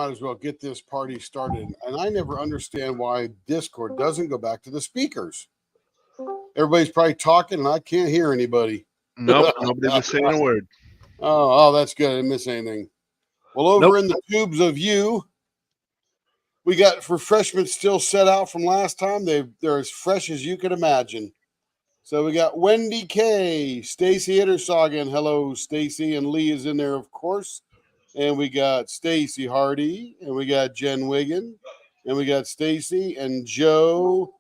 might as well get this party started. And I never understand why Discord doesn't go back to the speakers. Everybody's probably talking, and I can't hear anybody. Nope, nobody was saying a word. Oh, that's good. I didn't miss anything. Well, over in the tubes of you, we got refreshments still set out from last time. They're as fresh as you could imagine. So we got Wendy K, Stacy Hittersagen. Hello, Stacy, and Lee is in there, of course. And we got Stacy Hardy, and we got Jen Wiggin, and we got Stacy and Joe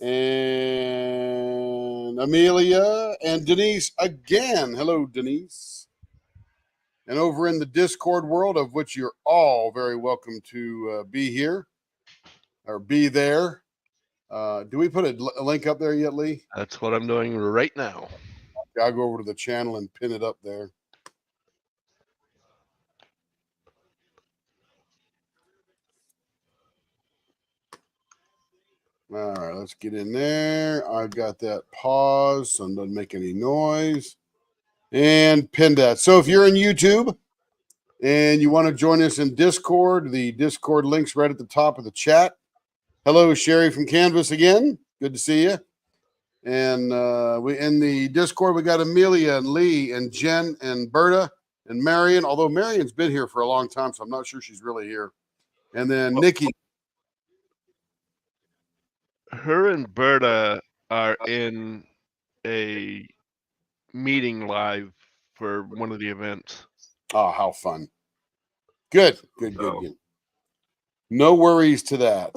and Amelia and Denise again. Hello, Denise. And over in the Discord world, of which you're all very welcome to be here or be there. Do we put a link up there yet, Lee? That's what I'm doing right now. I'll go over to the channel and pin it up there. All right, let's get in there. I've got that pause so it doesn't make any noise. And pin that. So if you're in YouTube and you want to join us in Discord, the Discord link's right at the top of the chat. Hello, Sherry from Canvas again. Good to see you. And we in the Discord, we got Amelia and Lee and Jen and Berta and Marion, although Marion's been here for a long time, so I'm not sure she's really here. And then Nikki. Her and Berta are in a meeting live for one of the events. Oh, how fun. Good. No worries to that.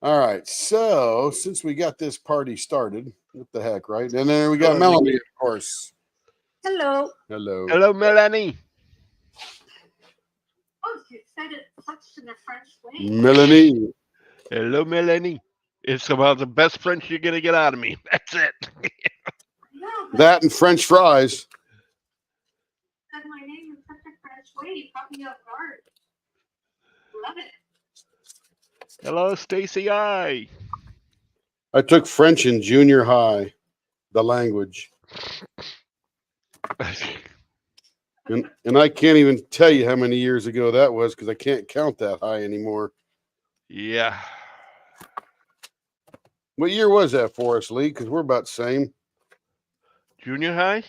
All right. So since we got this party started, what the heck, right? And then we got Melanie, of course. Hello. Hello, Melanie. Oh, you said it such in a French way. Melanie. Hello, Melanie. It's about the best French you're going to get out of me. That's it. That and French fries. Said my name in such a French way. You caught me off guard. Love it. Hello, Stacy I. I took French in junior high, the language. And I can't even tell you how many years ago that was because I can't count that high anymore. Yeah. What year was that for us, Lee? Because we're about the same. Junior high?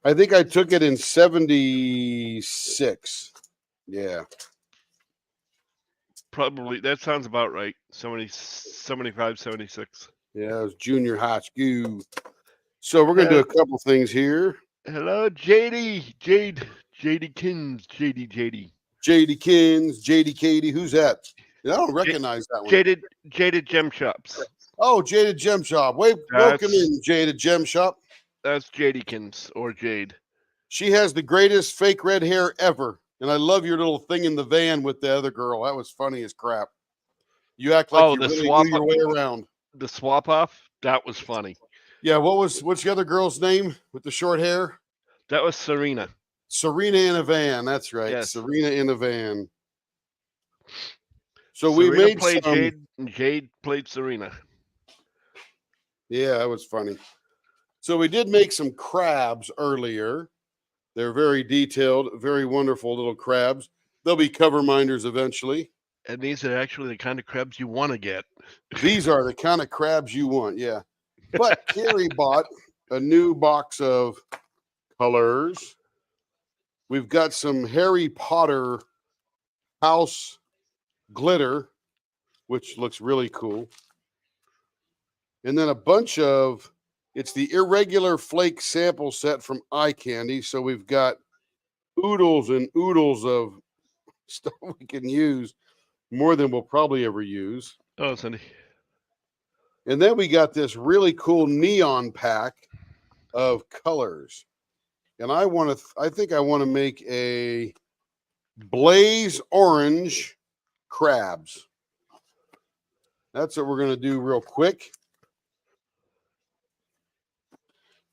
I think I took it in 76. Yeah. Probably. That sounds about right. 75, 76. Yeah, it was junior high school. So we're going to do a couple things here. Hello, JD. JD Kins. JD. JD Kins, JD Katie. Who's that? I don't recognize that one. Jaded Gem Shops. Oh, Jaded Gem Shop. Welcome in, Jaded Gem Shop. That's Jadykins or Jade. She has the greatest fake red hair ever. And I love your little thing in the van with the other girl. That was funny as crap. You act like you really knew your way around. The swap off? That was funny. Yeah, what's the other girl's name with the short hair? That was Serena. Serena in a van. That's right. Yes. Serena in a van. So Serena we made played some... Jade, and Jade played Serena. Yeah, that was funny. So we did make some crabs earlier. They're very detailed, very wonderful little crabs. They'll be cover minders eventually. And these are actually the kind of crabs you want to get. These are the kind of crabs you want, yeah. But Carrie bought a new box of colors. We've got some Harry Potter house glitter, which looks really cool. And then a bunch of, it's the irregular flake sample set from Eye Candy. So we've got oodles and oodles of stuff we can use, more than we'll probably ever use. Oh, Cindy. And then we got this really cool neon pack of colors. And I think I want to make a blaze orange crabs. That's what we're going to do real quick.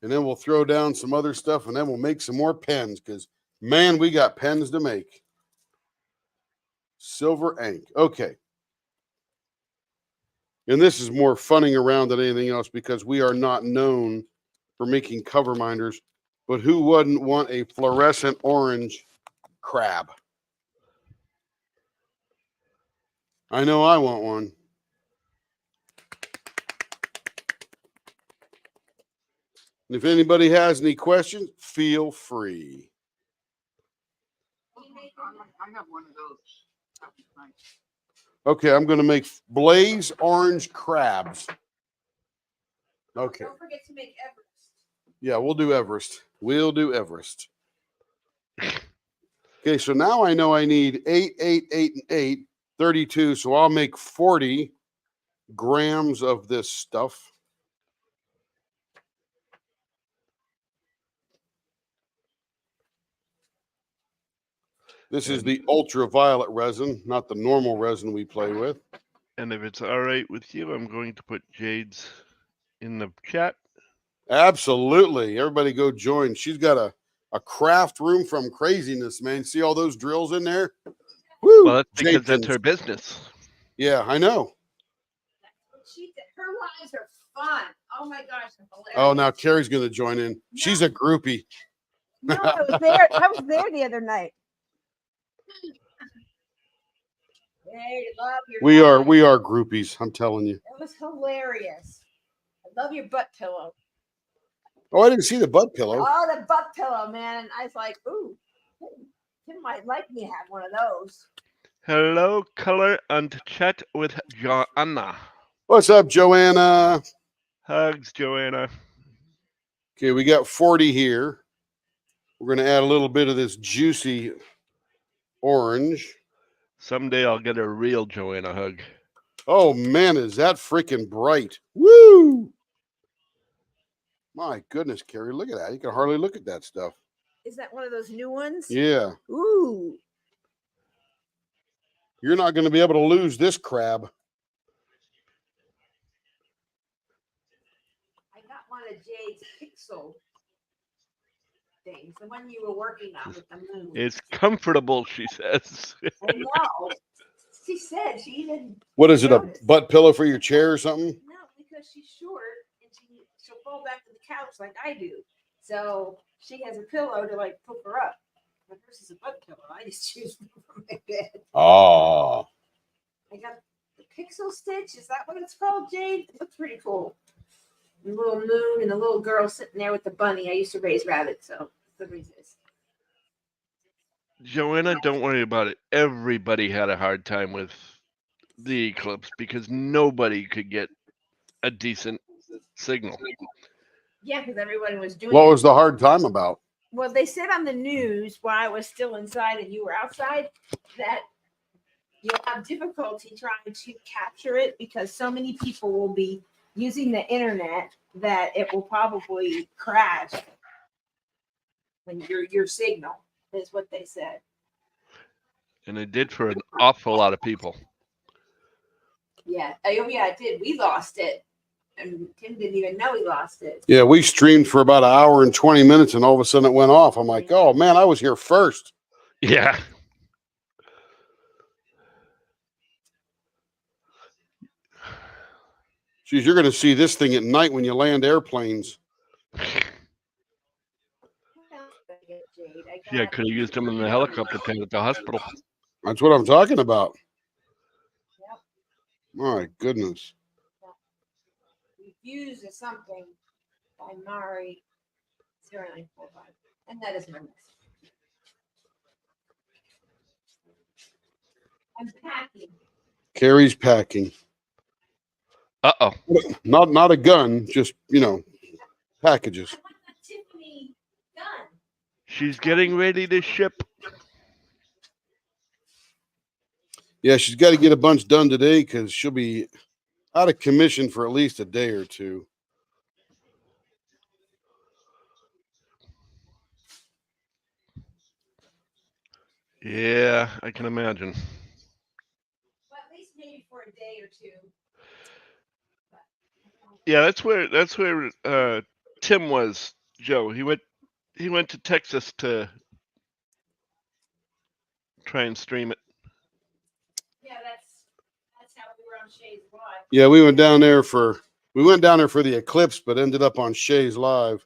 And then we'll throw down some other stuff, and then we'll make some more pens because, man, we got pens to make. Silver ink. Okay. And this is more funning around than anything else because we are not known for making cover minders. But who wouldn't want a fluorescent orange crab? I know I want one. And if anybody has any questions, feel free. I have one of those. That was nice. Okay, I'm going to make blaze orange crabs. Okay. Don't forget to make Everest. Yeah, we'll do Everest. We'll do Everest. Okay, so now I know I need 8, 8, 8, and 8, 32. So I'll make 40 grams of this stuff. This is the ultraviolet resin, not the normal resin we play with. And if it's all right with you, I'm going to put Jade's in the chat. Absolutely. Everybody go join. She's got a craft room from craziness, man. See all those drills in there? Woo! Well, that's because that's Jenkins. her business. Yeah, I know. She did. Her lives are fun. Oh my gosh, they're hilarious. Oh, now Carrie's going to join in. She's a groupie. No, I was there. I was there the other night. They love your We are groupies, I'm telling you. It was hilarious. I love your butt pillow. Oh, I didn't see the butt pillow. Oh, the butt pillow, man. And I was like, ooh, Tim might like me to have one of those. Hello, color and chat with Joanna. What's up, Joanna? Hugs, Joanna. Okay, we got 40 here. We're going to add a little bit of this juicy orange. Someday I'll get a real Joanna hug. Oh, man, is that freaking bright. Woo! My goodness, Carrie, look at that. You can hardly look at that stuff. Is that one of those new ones? Yeah. Ooh. You're not going to be able to lose this crab. I got one of Jade's pixel things, the one you were working on with the moon. It's comfortable, she says. I know. She said she even. What is it, a noticed. butt pillow for your chair or something? No, because she's short and she'll fall back to the couch like I do. So she has a pillow to like poke her up. But hers is a butt pillow. I just choose one for my bed. Oh. I got the pixel stitch. Is that what it's called, Jade? It looks pretty cool. The little moon and the little girl sitting there with the bunny. I used to raise rabbits, so the reason is. Joanna, don't worry about it. Everybody had a hard time with the eclipse because nobody could get a decent signal. Yeah, because everyone was doing What it. was the hard time about? Well, they said on the news while I was still inside and you were outside that you'll have difficulty trying to capture it because so many people will be using the internet that it will probably crash when your signal is what they said. And it did for an awful lot of people. Yeah. Oh yeah, it did. We lost it. And Tim didn't even know he lost it. Yeah, we streamed for about an hour and 20 minutes and all of a sudden it went off. I'm like, oh man, I was here first. Yeah. Geez, you're going to see this thing at night when you land airplanes. Yeah, could have used them in the helicopter pad at the hospital. That's what I'm talking about. Yep. My goodness. Refused or something by Mari 0945. And that is my message. I'm packing. Carrie's packing. Uh-oh. Not a gun, just, packages. I want the Tiffany gun. She's getting ready to ship. Yeah, she's got to get a bunch done today because she'll be out of commission for at least a day or two. Yeah, I can imagine. Well, at least maybe for a day or two. Yeah, that's where Tim was, Joe. He went to Texas to try and stream it. Yeah, that's how we were on Shay's Live. Yeah, we went down there for the eclipse, but ended up on Shay's Live.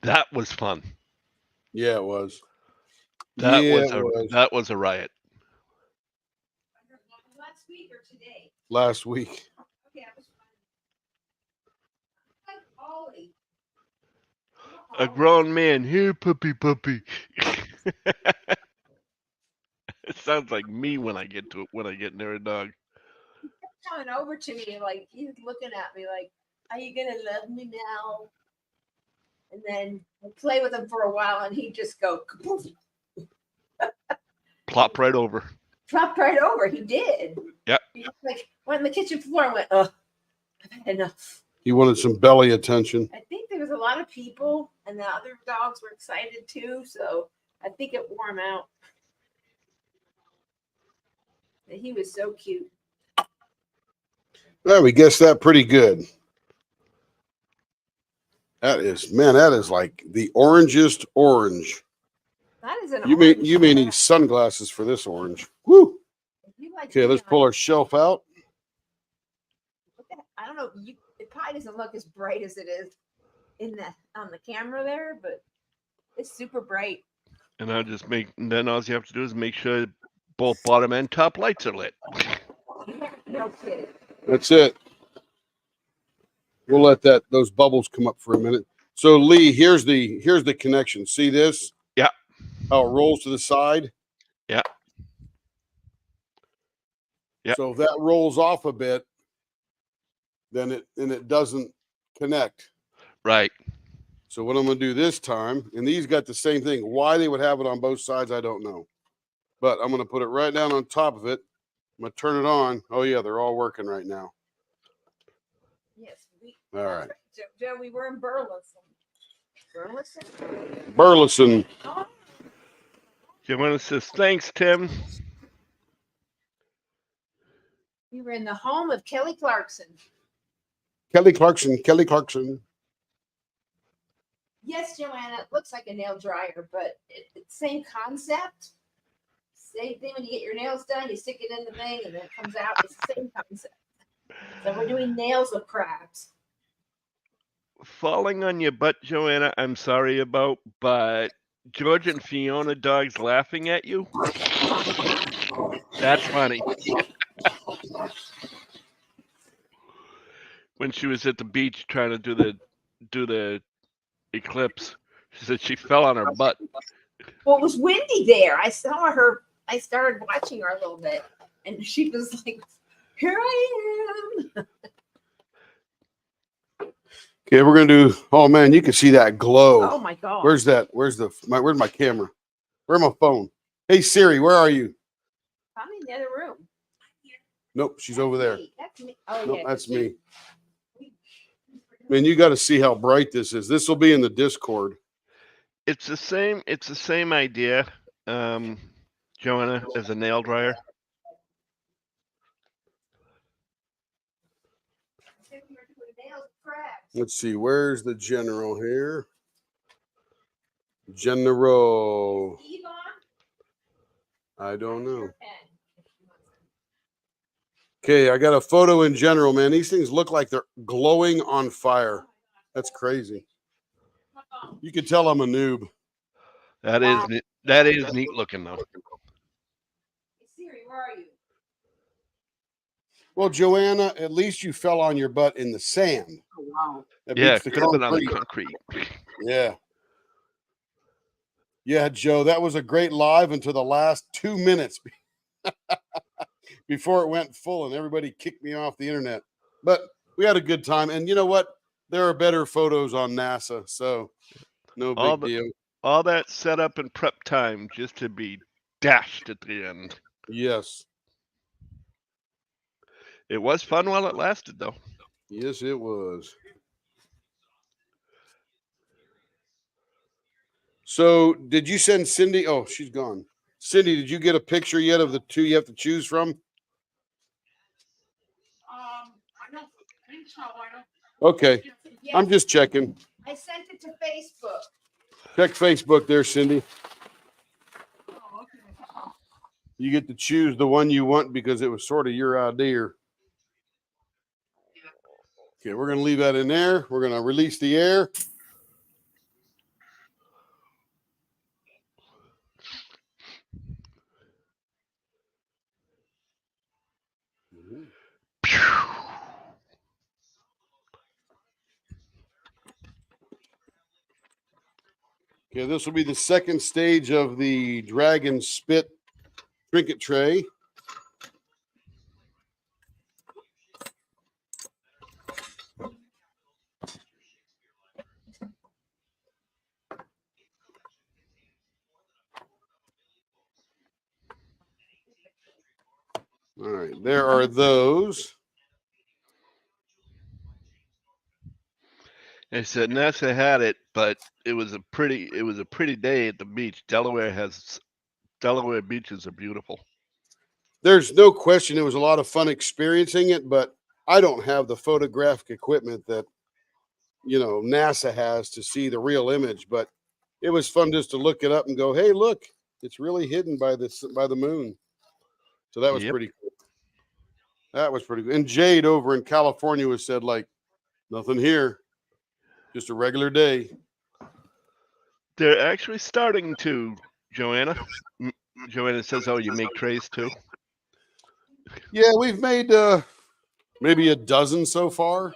That was fun. Yeah, it was. That Yeah, was it was that was a riot. Last week or today? last week. Okay, I was like Ollie. A grown man, here, puppy. It sounds like me when I get near a dog. Coming over to me like he's looking at me like, "Are you gonna love me now?" And then I play with him for a while, and he just go kapoof, Plop right over. dropped right over. He did. Yep. He like went on the kitchen floor and went, "Oh, I've had enough." He wanted some belly attention. I think there was a lot of people, and the other dogs were excited too. So I think it wore him out. But he was so cute. Well, we guessed that pretty good. That is like the orangest orange. That is an You may orange. need sunglasses for this orange. Woo! If you like Okay, let's neon, pull our shelf out. I don't know. It probably doesn't look as bright as it is on the camera there, but it's super bright. And then all you have to do is make sure both bottom and top lights are lit. No kidding. That's it. We'll let those bubbles come up for a minute. So Lee, here's the connection. See this? Yeah. How it rolls to the side? Yeah. Yeah. So if that rolls off a bit, then it doesn't connect. Right. So what I'm going to do this time, and these got the same thing. Why they would have it on both sides, I don't know. But I'm going to put it right down on top of it. I'm going to turn it on. Oh, yeah, they're all working right now. Yes. All right. Joe, we were in Burleson. Burleson. Oh, Joanna says, thanks, Tim. we were in the home of Kelly Clarkson. Kelly Clarkson. Yes, Joanna, it looks like a nail dryer, but it's same concept. Same thing when you get your nails done, you stick it in the thing and then it comes out. It's the same concept. So we're doing nails of crabs. Falling on your butt, Joanna, I'm sorry about, but George and Fiona dogs laughing at you? That's funny. When she was at the beach trying to do the eclipse, she said she fell on her butt. Well, it was windy there. I saw her. I started watching her a little bit, and she was like, "Here I am." Okay, we're going to do, oh, man, you can see that glow. Oh my god! Where's my camera? Where's my phone? Hey, Siri, where are you? I'm in the other room. Nope, she's That's over there. me. That's me. Oh Nope, yeah, that's me. Man, you got to see how bright this is. This will be in the Discord. It's the same idea, Joanna, as a nail dryer. Let's see, where's the general here? General. I don't know. Okay, I got a photo in general, man. These things look like they're glowing on fire. That's crazy. You can tell I'm a noob. That is neat looking though. Siri, where are you? Well, Joanna, at least you fell on your butt in the sand. Oh, wow. That Yeah, beats the could have been on the concrete. concrete. Yeah. Yeah, Joe, that was a great live until the last 2 minutes before it went full and everybody kicked me off the internet. But we had a good time. And you know what? There are better photos on NASA, so no big deal. All that setup and prep time just to be dashed at the end. Yes. It was fun while it lasted, though. Yes, it was. So did you send Cindy? Oh, she's gone. Cindy, did you get a picture yet of the two you have to choose from? I don't think so. I don't. Okay. Yes, I'm just checking. I sent it to Facebook. Check Facebook there, Cindy. Oh, okay. You get to choose the one you want because it was sort of your idea. Okay, we're going to leave that in there. We're going to release the air. Okay, this will be the second stage of the Dragon Spit trinket tray. All right, there are those. They said NASA had it, but it was a pretty day at the beach. Delaware beaches are beautiful. There's no question it was a lot of fun experiencing it, but I don't have the photographic equipment that, you know, NASA has to see the real image. But it was fun just to look it up and go, hey, look, it's really hidden by the moon. So that was Yep. pretty cool. That was pretty good. And Jade over in California was said, like, nothing here, just a regular day. They're actually starting to, Joanna. Joanna says, "Oh, you make trays too." Yeah, we've made maybe a dozen so far.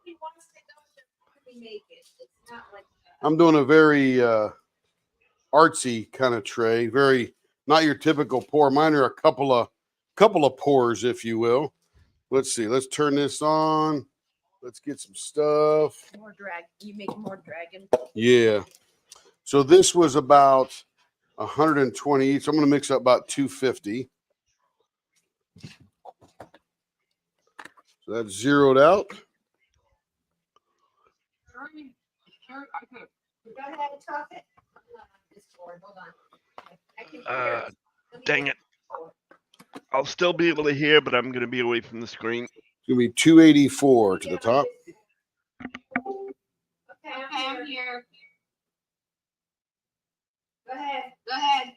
He wants to know that we make it. It's not like I'm doing a very artsy kind of tray, very not your typical pour. Mine are a couple of pours, if you will. Let's see. Let's turn this on. Let's get some stuff. more drag. You make more dragon. Yeah. So this was about 120 each. I'm going to mix up about 250. So that's zeroed out. I could. Go ahead and talk it. Discord. Hold on. I can Uh, hear. dang it. I'll still be able to hear, but I'm going to be away from the screen. It's going to be 284 to the top. Okay, I'm here. Go ahead.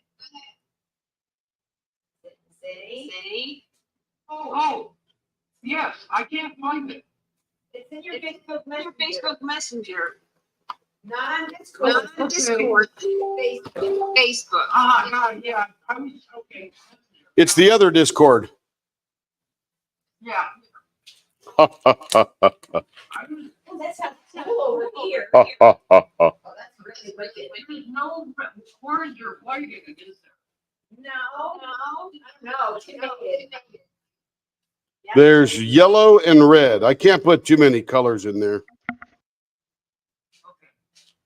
City. Oh, yes, I can't find it. It's in your Facebook Messenger. Messenger. Not on Discord. Not on Discord. Facebook. Yeah, I was, okay. It's the other Discord. Yeah, Ha, I was, Oh, that's how cool over here. Oh, that's really wicked. there's no orange or white in it, is there? No. Too naked. Yeah. There's yellow and red. I can't put too many colors in there. Okay.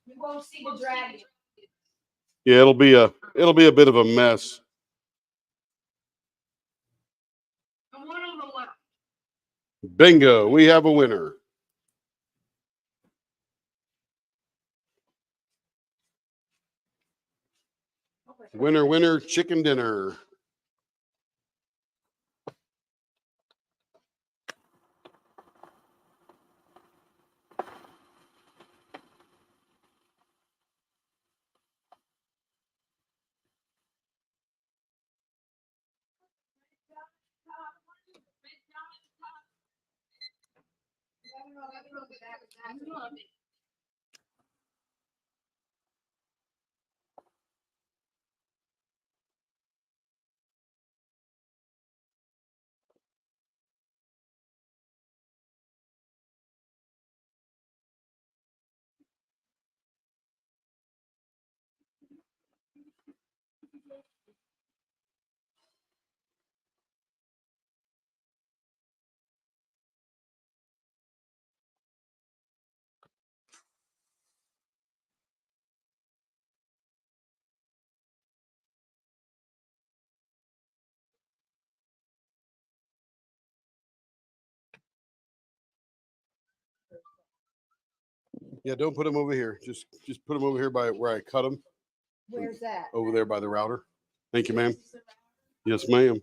You won't see the dragon. Yeah, it'll be a bit of a mess. The one on the left. Bingo, we have a winner. Winner, winner, chicken dinner. Yeah, don't put them over here. Just put them over here by where I cut them. Where's that? Over there by the router. Thank you, ma'am. Yes, ma'am.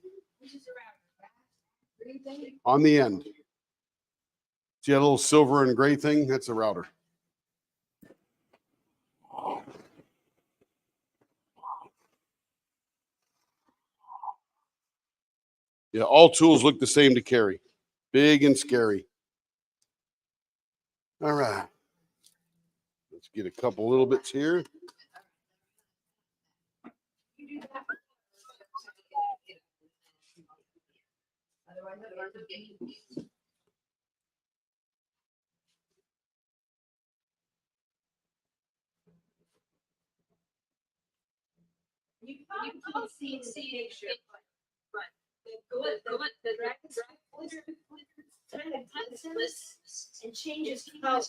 On the end. See that little silver and gray thing? That's the router. Yeah, all tools look the same to carry. Big and scary. All right. Let's get a couple little bits here. You can't see the picture, but the dragon's kind of glistens and changes color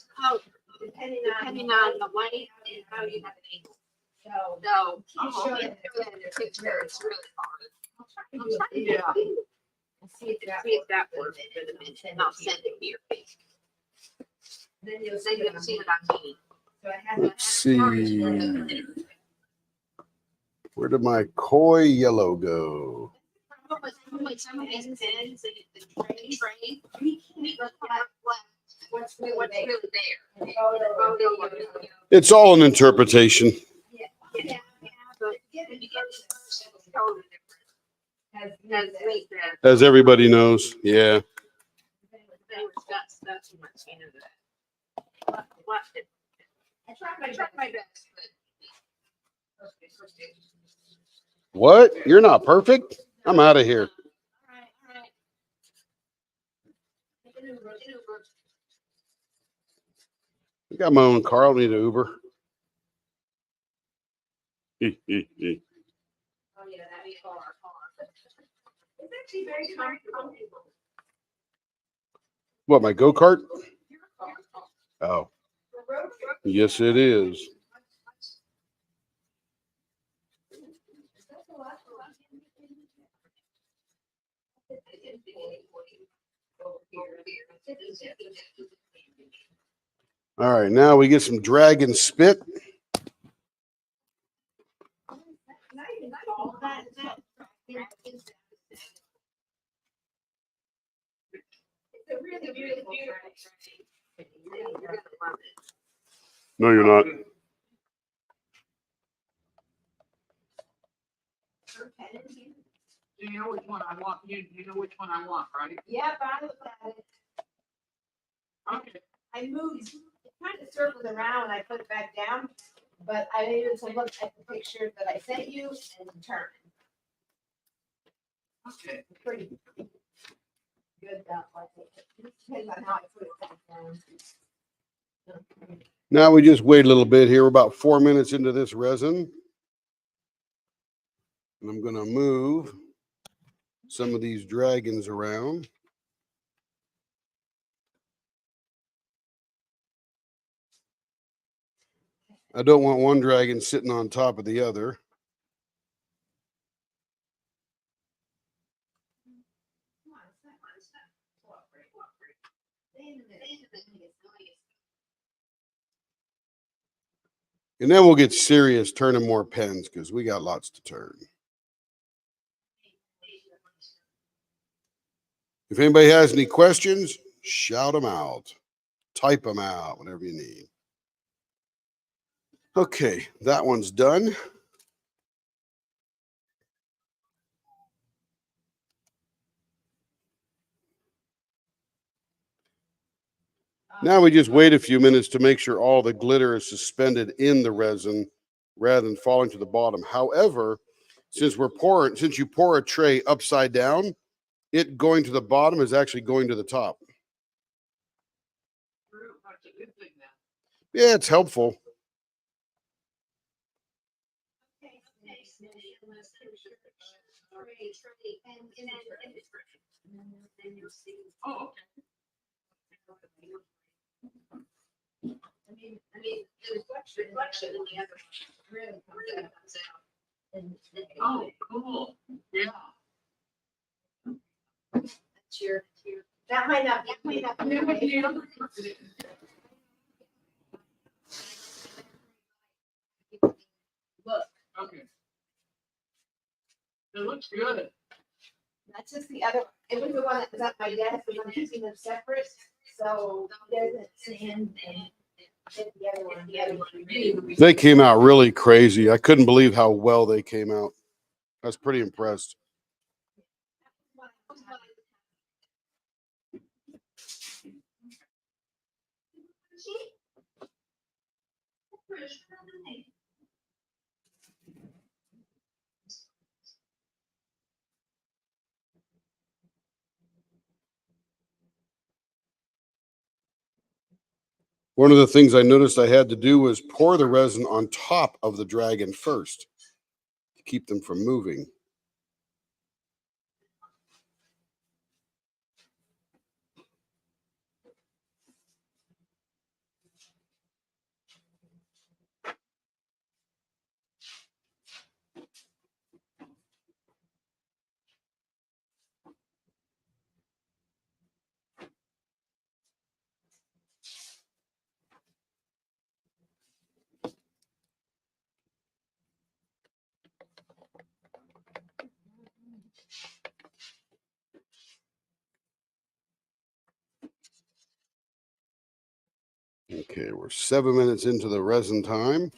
depending on the light and how you have it angled. So, Oh, okay. It's really hard. Yeah. see See if that works for the minute, and I'll send it to your face. Then you'll Then you'll see what I mean. So I have Let's see. Where did my koi yellow go? Some of these pens, the tray, we look at what's really there. The photo. It's all an interpretation, Yeah, but you get it's totally different. Has weight that. as everybody knows. Yeah. That's too much into that. Watch it. I tried my best, but. What? You're not perfect? I'm out of here. All right. Take an Uber. I got my own car. I don't need an Uber. Oh, yeah, that'd be far. It's actually very comfortable. What, my go-kart? Oh, yes, it is. All right, now we get some dragon spit. It's a really beautiful No, you're not. Do you know which one I want? You know which one I want, right? Yeah, I looked at it. Okay. I moved, it kind of circled around and I put it back down, but I needed to look at the picture that I sent you and determine. Okay. Pretty good that way. It depends on how I put it back down. Now we just wait a little bit here. We're about 4 minutes into this resin. And I'm going to move some of these dragons around. I don't want one dragon sitting on top of the other. And then we'll get serious turning more pens because we got lots to turn. If anybody has any questions, shout them out. Type them out, whatever you need. Okay, that one's done. Now we just wait a few minutes to make sure all the glitter is suspended in the resin rather than falling to the bottom. However, since you pour a tray upside down, it going to the bottom is actually going to the top. That's a good thing then. Yeah, it's helpful. Oh, okay. I mean, the reflection in the other really comes out. And Oh, cool. Yeah. that's your. That might not be. Yeah, but the other- Look, Okay. It looks good. That's just the other, it was the one that was at my desk, but I'm keeping them separate, so there's a sand and the other one. They came out really crazy. I couldn't believe how well they came out. I was pretty impressed. One of the things I noticed I had to do was pour the resin on top of the dragon first to keep them from moving. Okay, we're 7 minutes into the resin time.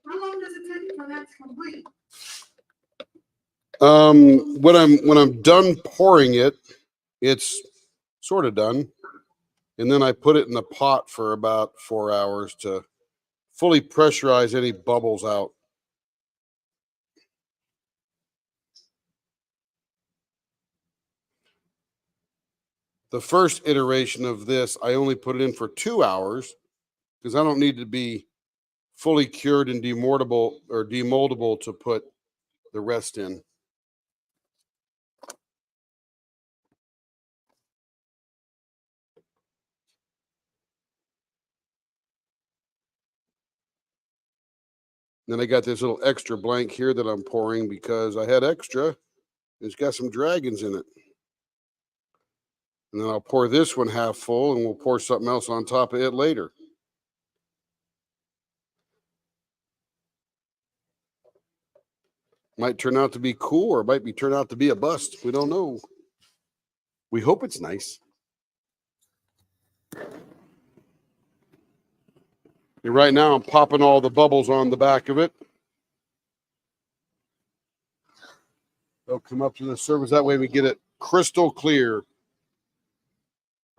How long does it take till that's complete? When I'm done pouring it, it's sort of done. And then I put it in the pot for about 4 hours to fully pressurize any bubbles out. The first iteration of this, I only put it in for 2 hours because I don't need to be fully cured and demoldable to put the rest in. Then I got this little extra blank here that I'm pouring because I had extra. It's got some dragons in it. And then I'll pour this one half full and we'll pour something else on top of it later. Might turn out to be cool or it might turn out to be a bust. We don't know. We hope it's nice. And right now I'm popping all the bubbles on the back of it. They'll come up to the surface. That way we get it crystal clear.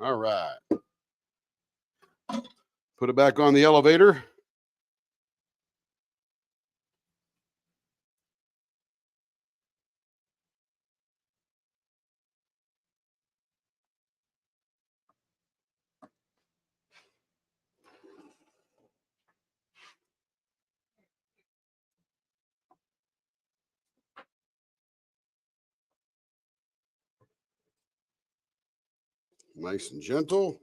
All right. Put it back on the elevator. Nice and gentle.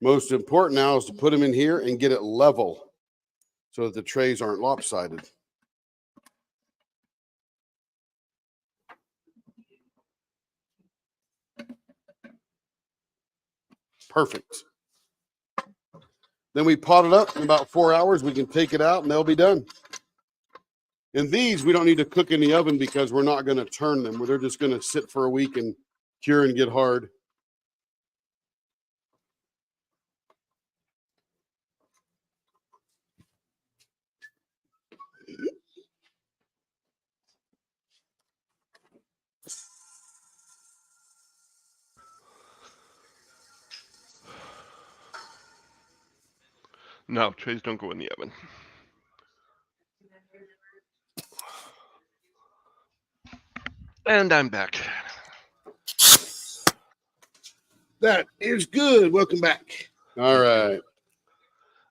Most important now is to put them in here and get it level so that the trays aren't lopsided. Perfect. Then we pot it up in about 4 hours. We can take it out and they'll be done. And these we don't need to cook in the oven because we're not going to turn them. They're just going to sit for a week and cure and get hard. No, trays don't go in the oven. And I'm back. That is good. Welcome back. All right.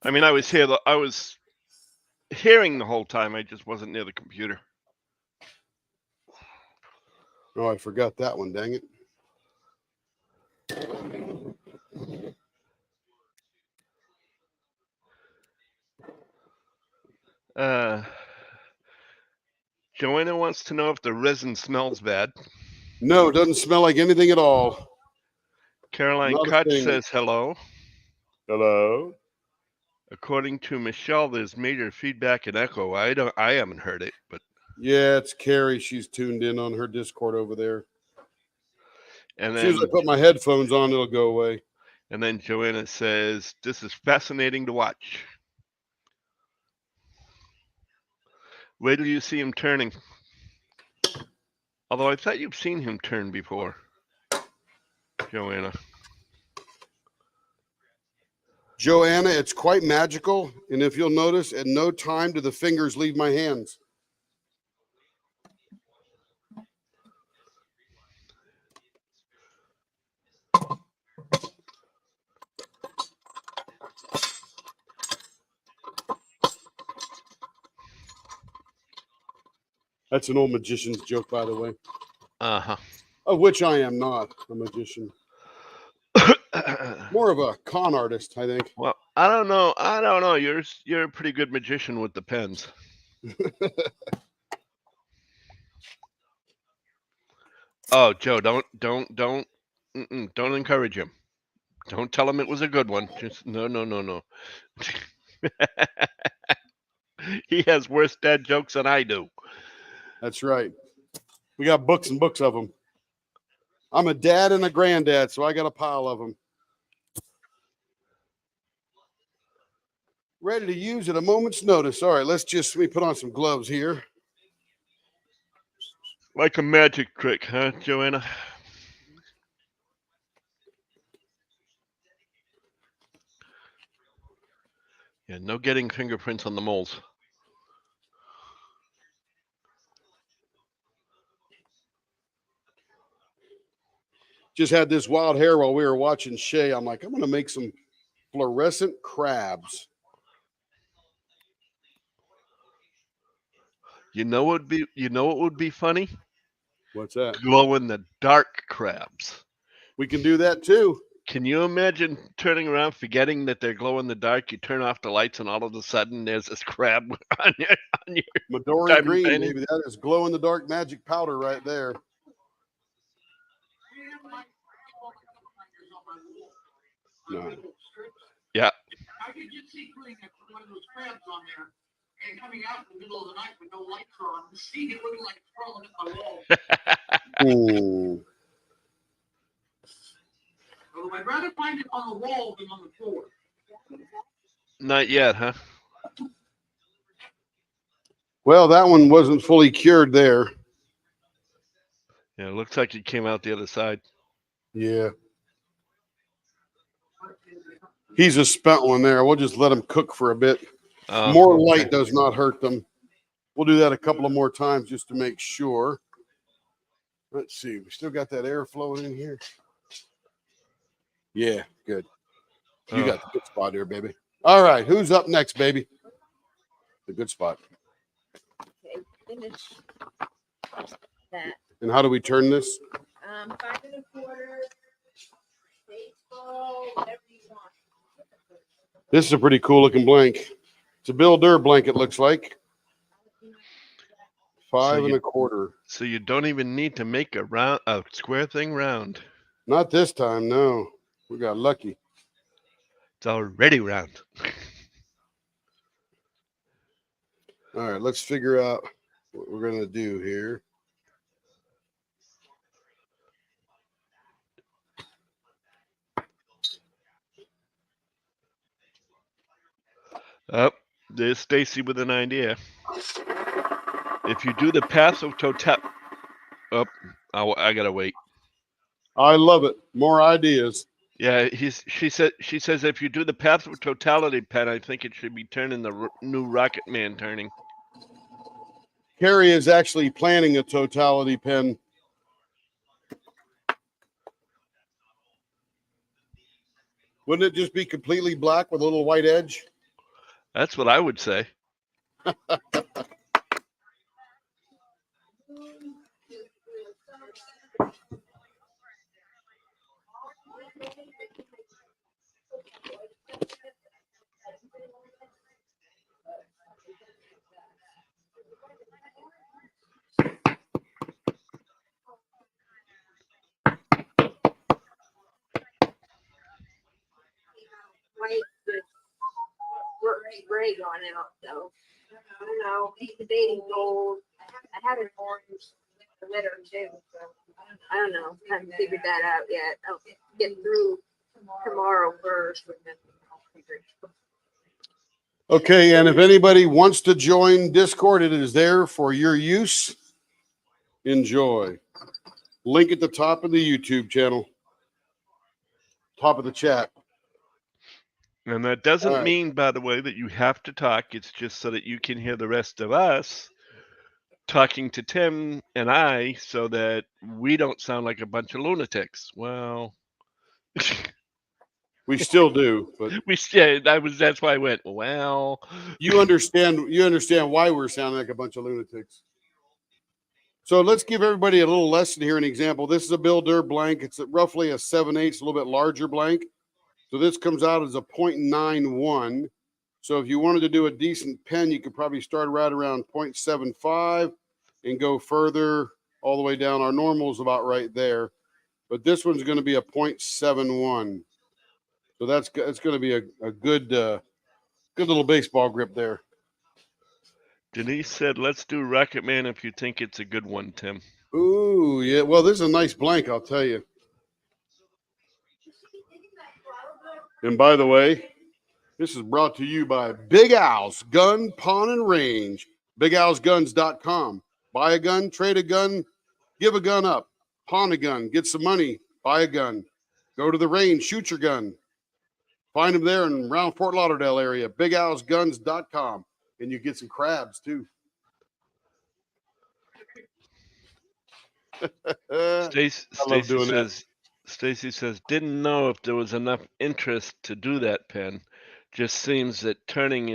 I mean, I was here. I was hearing the whole time. I just wasn't near the computer. Oh, I forgot that one. Dang it. Joanna wants to know if the resin smells bad. No, it doesn't smell like anything at all. Caroline Not a Kutch thing. says hello. Hello. According to Michelle, there's major feedback and echo. I haven't heard it, but Yeah, it's Carrie. She's tuned in on her Discord over there. and As soon then as I put my headphones on, it'll go away. and then Joanna says this is fascinating to watch. Wait till you see him turning. Although I thought you've seen him turn before, Joanna. Joanna, it's quite magical. And if you'll notice, at no time do the fingers leave my hands. That's an old magician's joke, by the way, Uh-huh. of which I am not a magician. More of a con artist, I think. Well, I don't know. You're a pretty good magician with the pens. Oh, Joe, don't encourage him. Don't tell him it was a good one. Just no. He has worse dad jokes than I do. That's right. We got books and books of them. I'm a dad and a granddad, so I got a pile of them. Ready to use at a moment's notice. All right, let me put on some gloves here. Like a magic trick, huh, Joanna? Yeah, no getting fingerprints on the molds. Just had this wild hair while we were watching Shay. I'm like, I'm going to make some fluorescent crabs. You know what would be funny? What's that? Glow in the dark crabs. We can do that too. Can you imagine turning around, forgetting that they're glow in the dark? You turn off the lights, and all of a sudden, there's this crab on your Midori diamond green, painting. baby. That is glow in the dark magic powder right there. No. Yeah. I could just see putting one of those crabs on there and coming out in the middle of the night with no lights on and see it looking like it's crawling up my wall. Ooh. Although I'd rather find it on the wall than on the floor. Not yet, huh? Well, that one wasn't fully cured there. Yeah, it looks like it came out the other side. Yeah. He's a spent one there. We'll just let him cook for a bit. More Okay. light does not hurt them. We'll do that a couple of more times just to make sure. Let's see. We still got that air flowing in here. Yeah, good. You got the good spot here, baby. All right. Who's up next, baby? The good spot. Okay, finish that. And how do we turn this? 5 1/4, baseball, whatever you want. This is a pretty cool looking blank. It's a Bill Durr blanket, looks like. 5 1/4. So you don't even need to make a square thing round. Not this time, no. We got lucky. It's already round. All right, let's figure out what we're going to do here. Oh, there's Stacy with an idea. If you do the path of total, I gotta wait. I love it. More ideas. Yeah, she says if you do the path of totality pen, I think it should be turning the new Rocket Man turning. Carrie is actually planning a totality pen. Wouldn't it just be completely black with a little white edge? That's what I would say. White with gray going out though. I don't know. He's debating gold. I had an orange glitter too. So I don't know. I haven't figured that out yet. I'll get through tomorrow first. And then I'll figure it out. Okay, and if anybody wants to join Discord, it is there for your use. Enjoy. Link at the top of the YouTube channel. Top of the chat. And that doesn't All right. mean, by the way, that you have to talk. It's just so that you can hear the rest of us talking to Tim and I so that we don't sound like a bunch of lunatics. Well, We still do, but that's why I went, well, you understand why we're sounding like a bunch of lunatics. So let's give everybody a little lesson here, an example. This is a Bill Durr blank. It's roughly a 7/8, a little bit larger blank. So this comes out as a 0.91. So if you wanted to do a decent pen, you could probably start right around 0.75 and go further all the way down. Our normal is about right there. But this one's going to be a 0.71. So that's going to be a good little baseball grip there. Denise said, let's do Rocket Man if you think it's a good one, Tim. Ooh, yeah. Well, this is a nice blank, I'll tell you. And by the way, this is brought to you by Big Al's Gun, Pawn, and Range. BigAlsGuns.com. Buy a gun, trade a gun, give a gun up, pawn a gun, get some money, buy a gun. Go to the range, shoot your gun. Find them there in around Fort Lauderdale area. BigAlsGuns.com. And you get some crabs, too. Stacy says, didn't know if there was enough interest to do that pen. Just seems that turning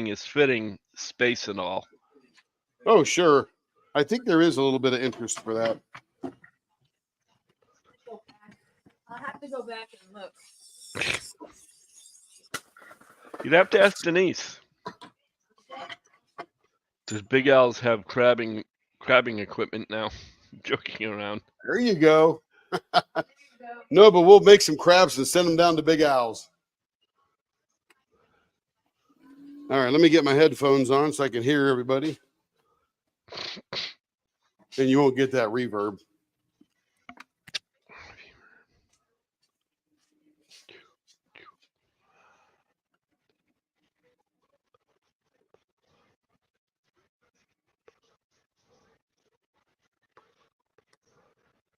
is fitting, space and all. Oh, sure. I think there is a little bit of interest for that. I'll have to go back and look. You'd have to ask Denise. Does Big Al's have crabbing equipment now? Joking around. There you go. No, but we'll make some crabs and send them down to Big Al's. All right, let me get my headphones on so I can hear everybody. And you won't get that reverb.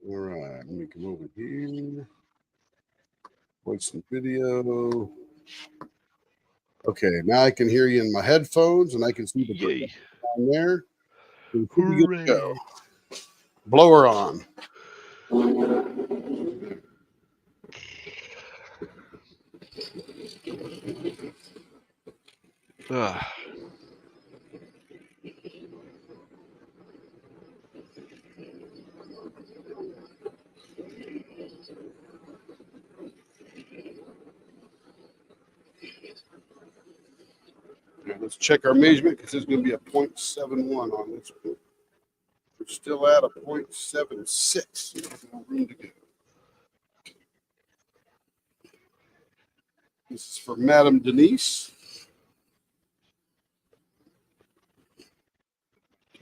All right, let me come over here. Watch some video. Okay, now I can hear you in my headphones and I can see the Yay. on there. So Hooray. go. Blower on. Ugh. All right, let's check our measurement because there's going to be a 0.71 on this one. We're still at a 0.76. No room to go. This is for Madam Denise.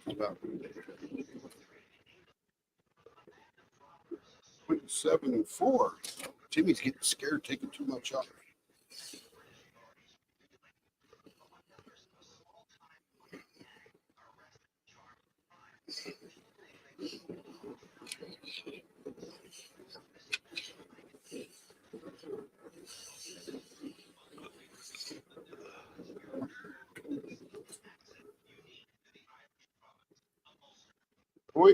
About 0.74. Jimmy's getting scared, taking too much off.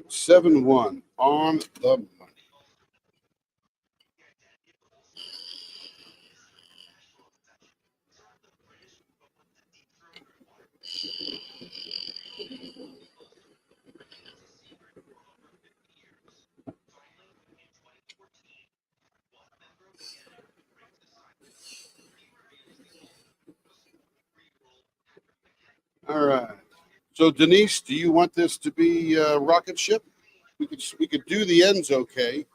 .71 on the money. So Denise, do you want this to be rocket ship? We could do the ends okay.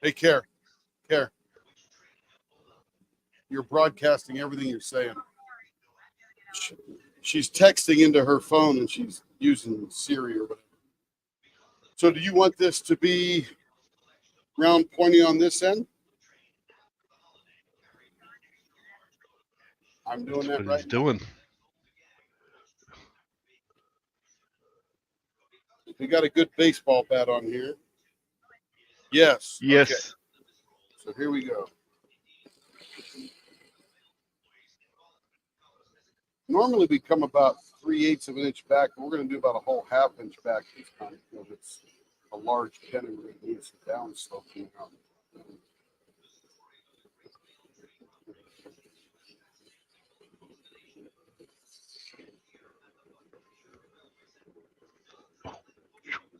Hey, Care. You're broadcasting everything you're saying. She's texting into her phone and she's using Siri or whatever. So do you want this to be round pointy on this end? I'm doing That's that what right he's now. doing. We got a good baseball bat on here. Yes. Yes. Okay. So here we go. Normally we come about 3/8 of an inch back, but we're going to do about a whole half inch back this time because it's a large pen and we need some down sloping out.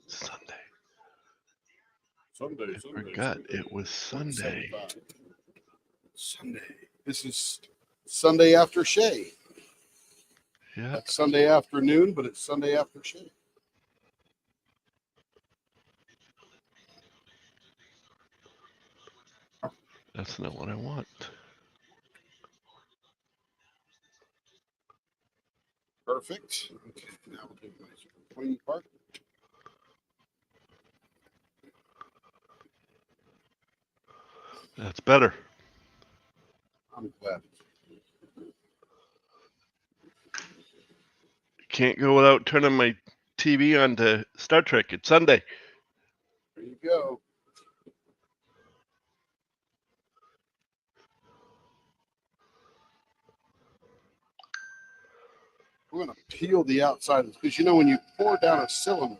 Sunday. I forgot it was Sunday. Sunday. This is Sunday AfterShay. Yeah. That's Sunday afternoon, but it's Sunday AfterShay. That's not what I want. Perfect. Okay, now we'll do my pointy part. That's better. I'm glad. Can't go without turning my TV on to Star Trek. It's Sunday. There you go. We're going to peel the outside because you know when you pour down a cylinder,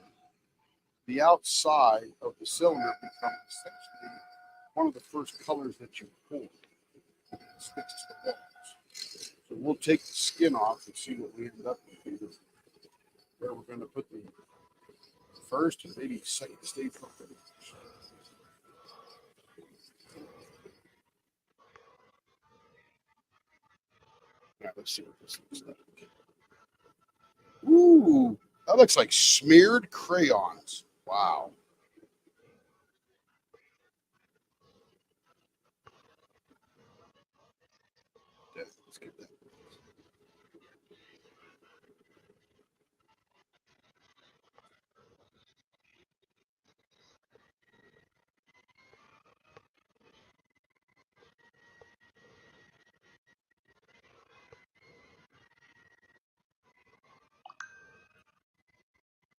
the outside of the cylinder becomes essentially one of the first colors that you pour. It sticks to the walls. So we'll take the skin off and see what we end up with. Where we're going to put the first and maybe second stage filter. Now let's see what this looks like. Ooh, that looks like smeared crayons. Wow. Yeah, let's get that.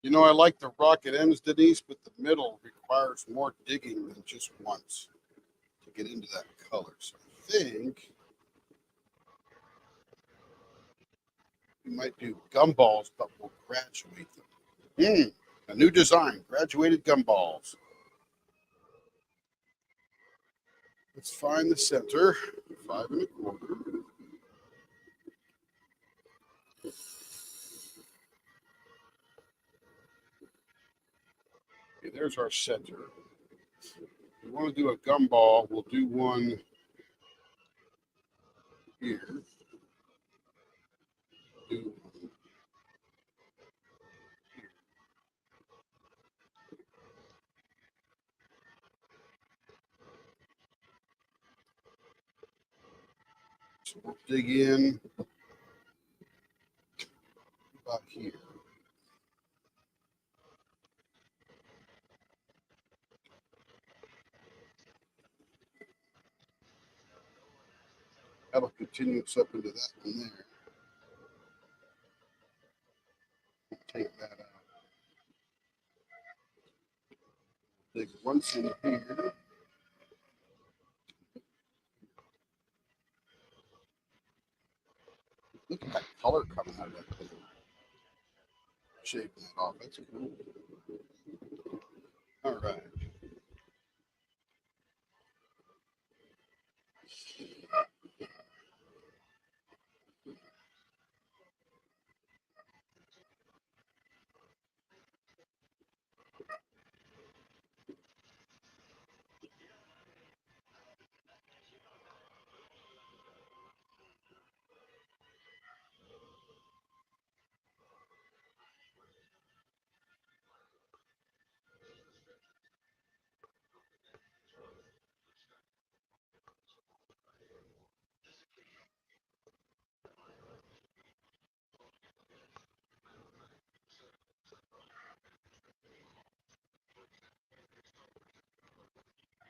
You know, I like the rocket ends, Denise, but the middle requires more digging than just once to get into that color. So I think we might do gumballs, but we'll graduate them. A new design, graduated gumballs. Let's find the center, 5 1/4. Okay, there's our center. If we want to do a gumball, we'll do one here. Do one here. So we'll dig in about here. That'll continue us up into that one there. We'll take that out. Dig once in here. Look at that color coming out of that thing. Shaping that off. That's cool. All right.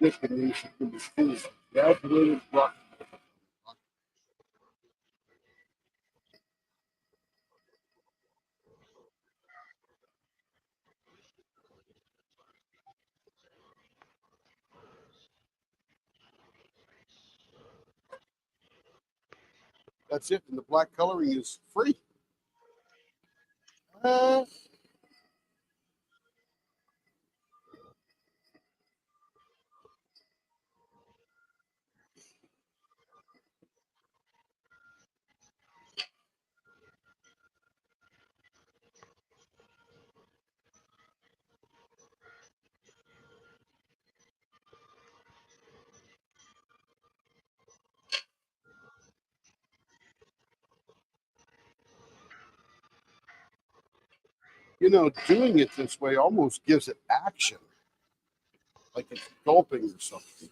This combination could be cool. That's the way it's rock. That's it. And the black coloring is free. You know, doing it this way almost gives it action, like it's gulping or something.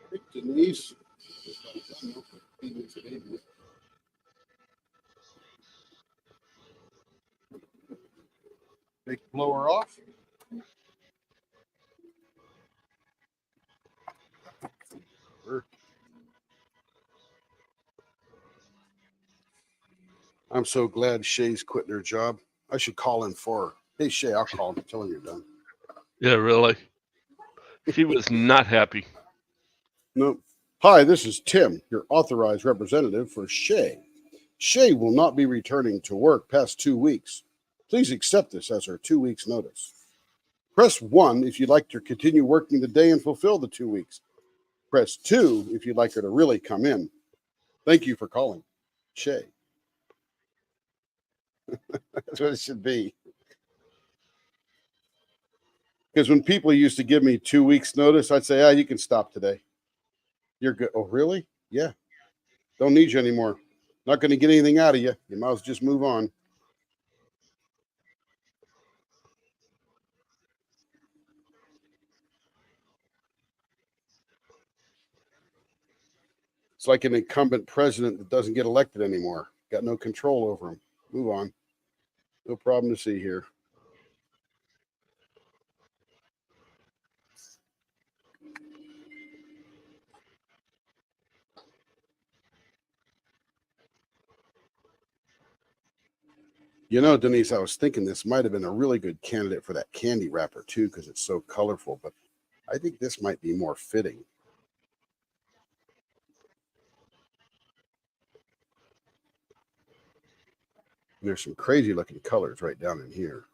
I think Denise. Take the blower off. I'm so glad Shay's quitting her job. I should call in for her. Hey, Shay, I'll call him. Tell him you're done. Yeah, really. She was not happy. No. Hi, this is Tim, your authorized representative for Shay. Shay will not be returning to work past 2 weeks. Please accept this as her 2 weeks notice. Press 1 if you'd like to continue working the day and fulfill the 2 weeks. Press 2 if you'd like her to really come in. Thank you for calling. Shay. That's what it should be. Because when people used to give me 2 weeks notice, I'd say, you can stop today. You're good. Oh, really? Yeah. Don't need you anymore. Not going to get anything out of you. You might as well just move on. It's like an incumbent president that doesn't get elected anymore. Got no control over him. Move on. No problem to see here. You know, Denise, I was thinking this might have been a really good candidate for that candy wrapper too, because it's so colorful, but I think this might be more fitting. There's some crazy looking colors right down in here.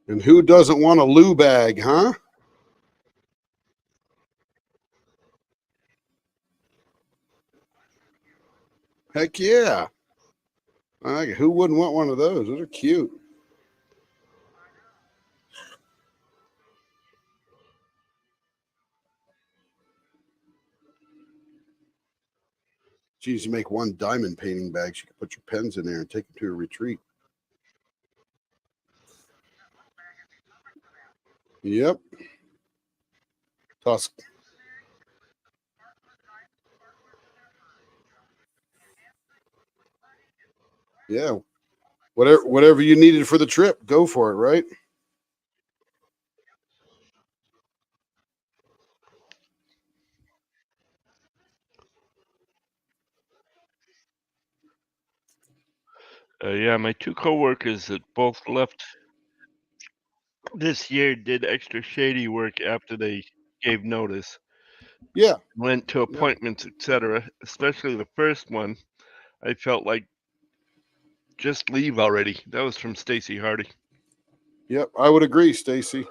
And who doesn't want a loo bag, huh? Heck yeah. Who wouldn't want one of those? Those are cute. Geez, you make one diamond painting bag, you can put your pens in there and take them to a retreat. Yep. Toss. Yeah. Whatever you needed for the trip, go for it, right? Yeah, my two coworkers that both left this year did extra shady work after they gave notice. Yeah. Went to appointments, etc. Especially the first one, I felt like Just leave already. That was from Stacy Hardy. Yep, I would agree, Stacy.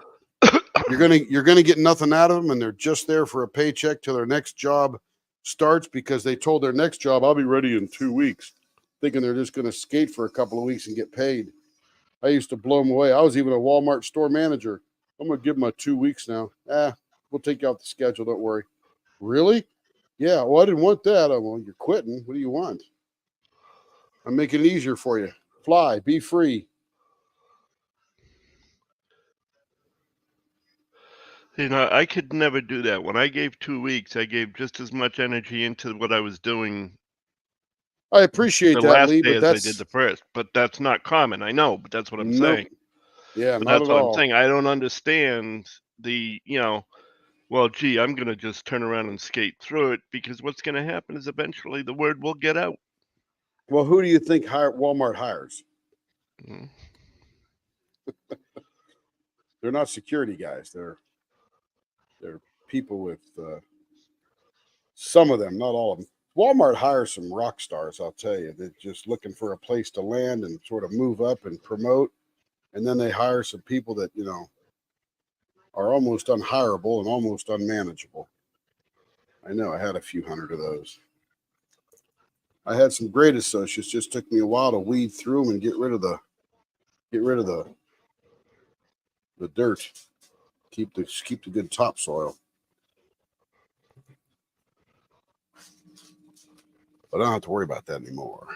You're gonna get nothing out of them, and they're just there for a paycheck till their next job starts because they told their next job, "I'll be ready in 2 weeks," thinking they're just gonna skate for a couple of weeks and get paid. I used to blow them away. I was even a Walmart store manager. I'm gonna give them a 2 weeks now. We'll take you off the schedule. Don't worry. Really? Yeah. Well, I didn't want that. Well, you're quitting. What do you want? I'm making it easier for you. Fly. Be free. You know, I could never do that. When I gave 2 weeks, I gave just as much energy into what I was doing I appreciate the that, last Lee, day but as I that's did the first. But that's not common. I know, but that's what I'm nope. saying. Yeah, But not that's at what I'm all. saying. I don't understand the, well, gee, I'm going to just turn around and skate through it because what's going to happen is eventually the word will get out. Well, who do you think Walmart hires? Mm. They're not security guys. They're people with some of them, not all of them. Walmart hires some rock stars, I'll tell you. They're just looking for a place to land and sort of move up and promote. And then they hire some people that, are almost unhireable and almost unmanageable. I know I had a few hundred of those. I had some great associates. Just took me a while to weed through them and get rid of the dirt. Keep the good topsoil. But I don't have to worry about that anymore.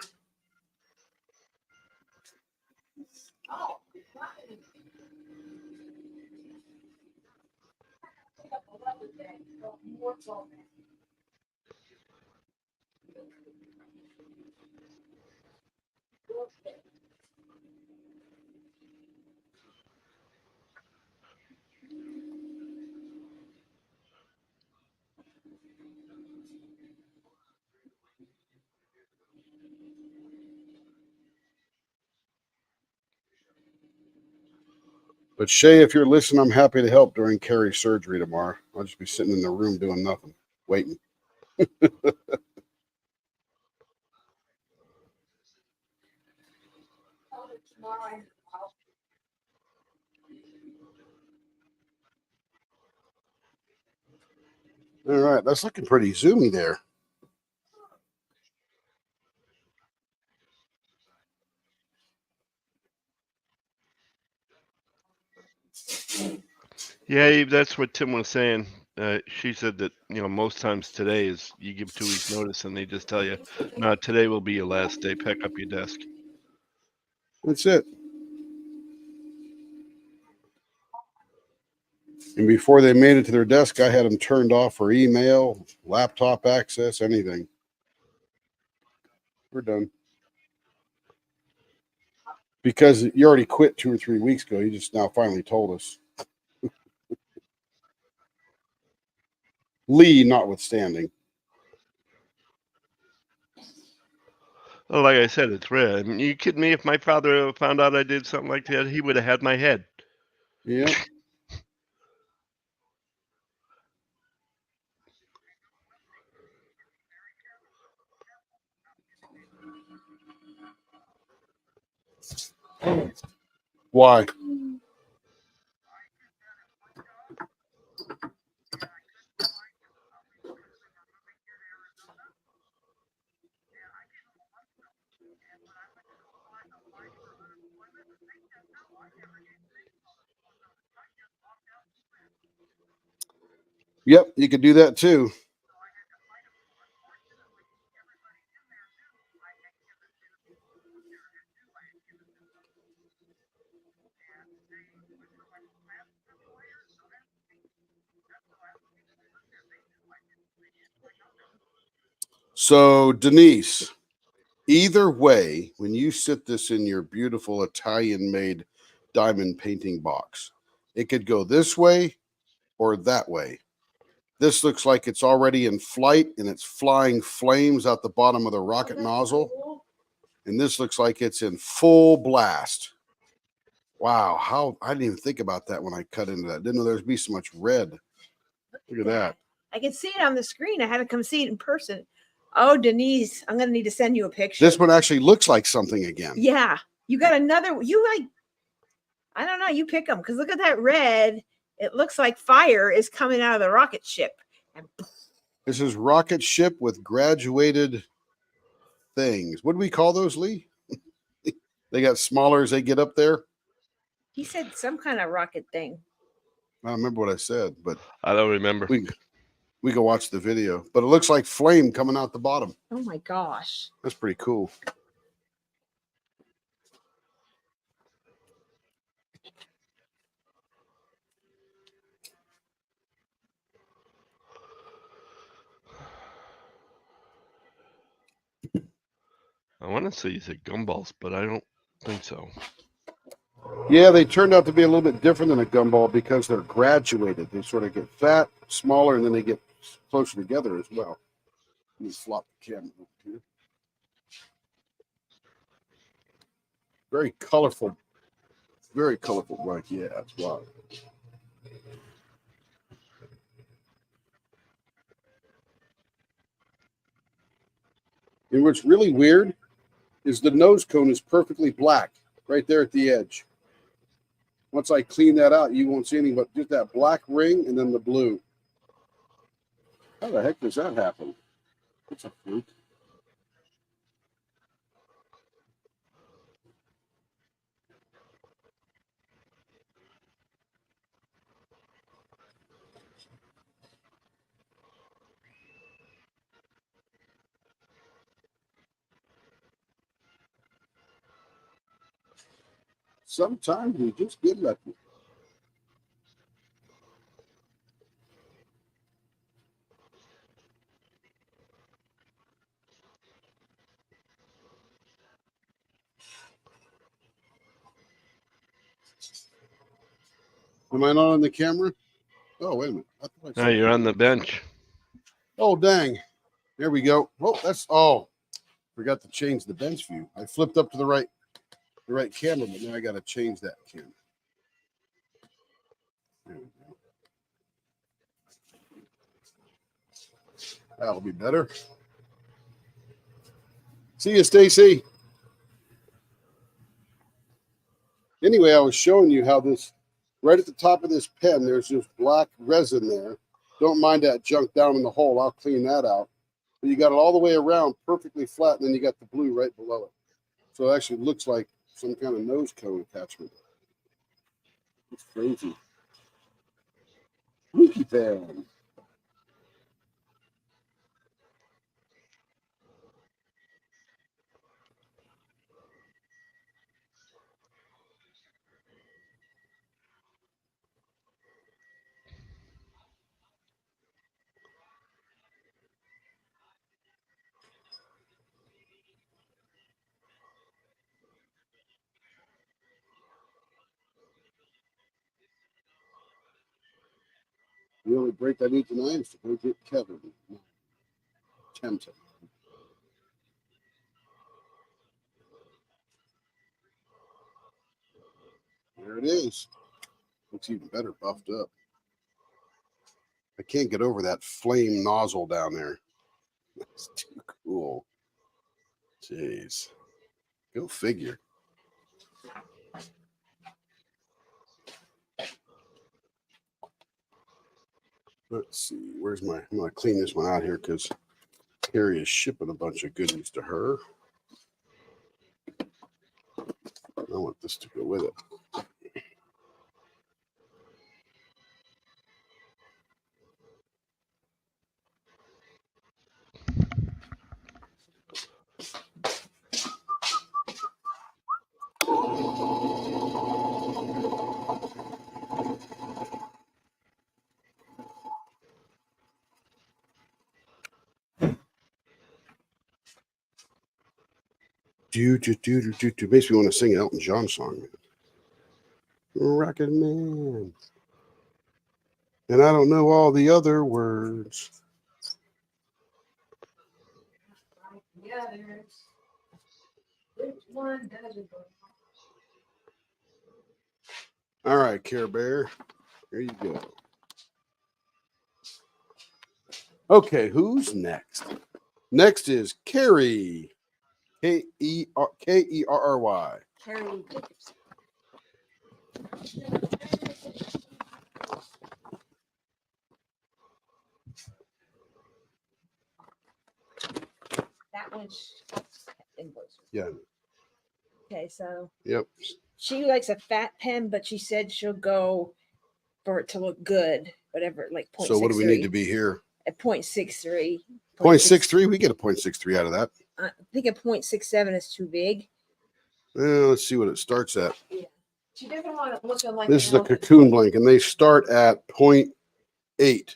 But Shay, if you're listening, I'm happy to help during Carrie's surgery tomorrow. I'll just be sitting in the room doing nothing, waiting. All right, that's looking pretty zoomy there. Yeah, Eve, that's what Tim was saying. She said that, most times today is you give 2 weeks notice and they just tell you, no, today will be your last day. Pack up your desk. That's it. And before they made it to their desk, I had them turned off for email, laptop access, anything. We're done. Because you already quit 2 or 3 weeks ago. You just now finally told us. Lee notwithstanding. Well, like I said, it's rare. I mean, you kidding me? If my father found out I did something like that, he would have had my head. Yeah. Why? Yep, you could do that too. So, Denise, either way, when you sit this in your beautiful Italian made diamond painting box, it could go this way or that way. This looks like it's already in flight and it's flying flames out the bottom of the rocket nozzle. And this looks like it's in full blast. Wow, how I didn't even think about that when I cut into that. Didn't know there'd be so much red. Look at that. I can see it on the screen. I had to come see it in person. Oh, Denise, I'm gonna need to send you a picture. This one actually looks like something again. Yeah, you got another. You like, I don't know. You pick them because look at that red. It looks like fire is coming out of the rocket ship. And This is rocket ship with graduated things. What do we call those, Lee? They got smaller as they get up there. he said some kind of rocket thing. I don't remember what I said, but I don't remember. we can watch the video. But it looks like flame coming out the bottom. Oh my gosh. That's pretty cool. I want to say you said gumballs, but I don't think so. Yeah, they turned out to be a little bit different than a gumball because they're graduated. They sort of get fat, smaller, and then they get closer together as well. Let me flop the camera over here. Very colorful bike. Yeah, that's why. And what's really weird is the nose cone is perfectly black right there at the edge. Once I clean that out, you won't see anything but just that black ring and then the blue. How the heck does that happen? It's a fluke. Sometimes we just get lucky. Am I not on the camera? Oh, wait a minute. I thought I No, said you're on the bench. Oh, dang. There we go. Forgot to change the bench view. I flipped up to the right camera, but now I got to change that camera. There we go. That'll be better. See you, Stacy. Anyway, I was showing you how this, right at the top of this pen, there's just black resin there. Don't mind that junk down in the hole. I'll clean that out. But you got it all the way around perfectly flat, and then you got the blue right below it. So it actually looks like some kind of nose cone attachment. It's crazy. Rookie pen. The only break I need tonight is to go get Kevin. Tempting. There it is. Looks even better buffed up. I can't get over that flame nozzle down there. That's too cool. Jeez. Go figure. Let's see. Where's my... I'm going to clean this one out here because Carrie is shipping a bunch of goodies to her. I want this to go with it. Makes me want to sing an Elton John song. Rocket Man. And I don't know all the other words. All right, Care Bear. Here you go. Okay, who's next? Next is Kerry. Kerry. Carrie Jacobson. That one's invoice. Yeah. Okay, so Yep. she likes a fat pen, but she said she'll go for it to look good, whatever, like 0.63. So what do we need to be here? At 0.63. 0.63. We get a 0.63 out of that. I think a 0.67 is too big. Let's see what it starts at. She doesn't want it looking like This is a an elephant. cocoon blank, and they start at 0.8.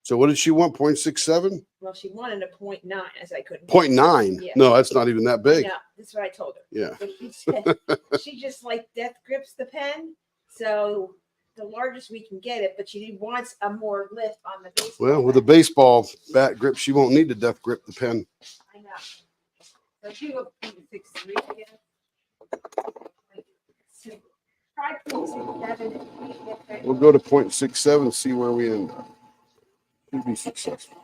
So what did she want? 0.67? Well, she wanted a 0.9, as I couldn't. 0.9? Yeah. No, that's not even that big. No, that's what I told her. Yeah. But she said she just like death grips the pen, so the largest we can get it, but she wants a more lift on the baseball. Well, with a bat. baseball bat grip, she won't need to death grip the pen. I know. So she will be 6.3 again. Try 0.67. We'll go to 0.67, see where we end up. Should be successful.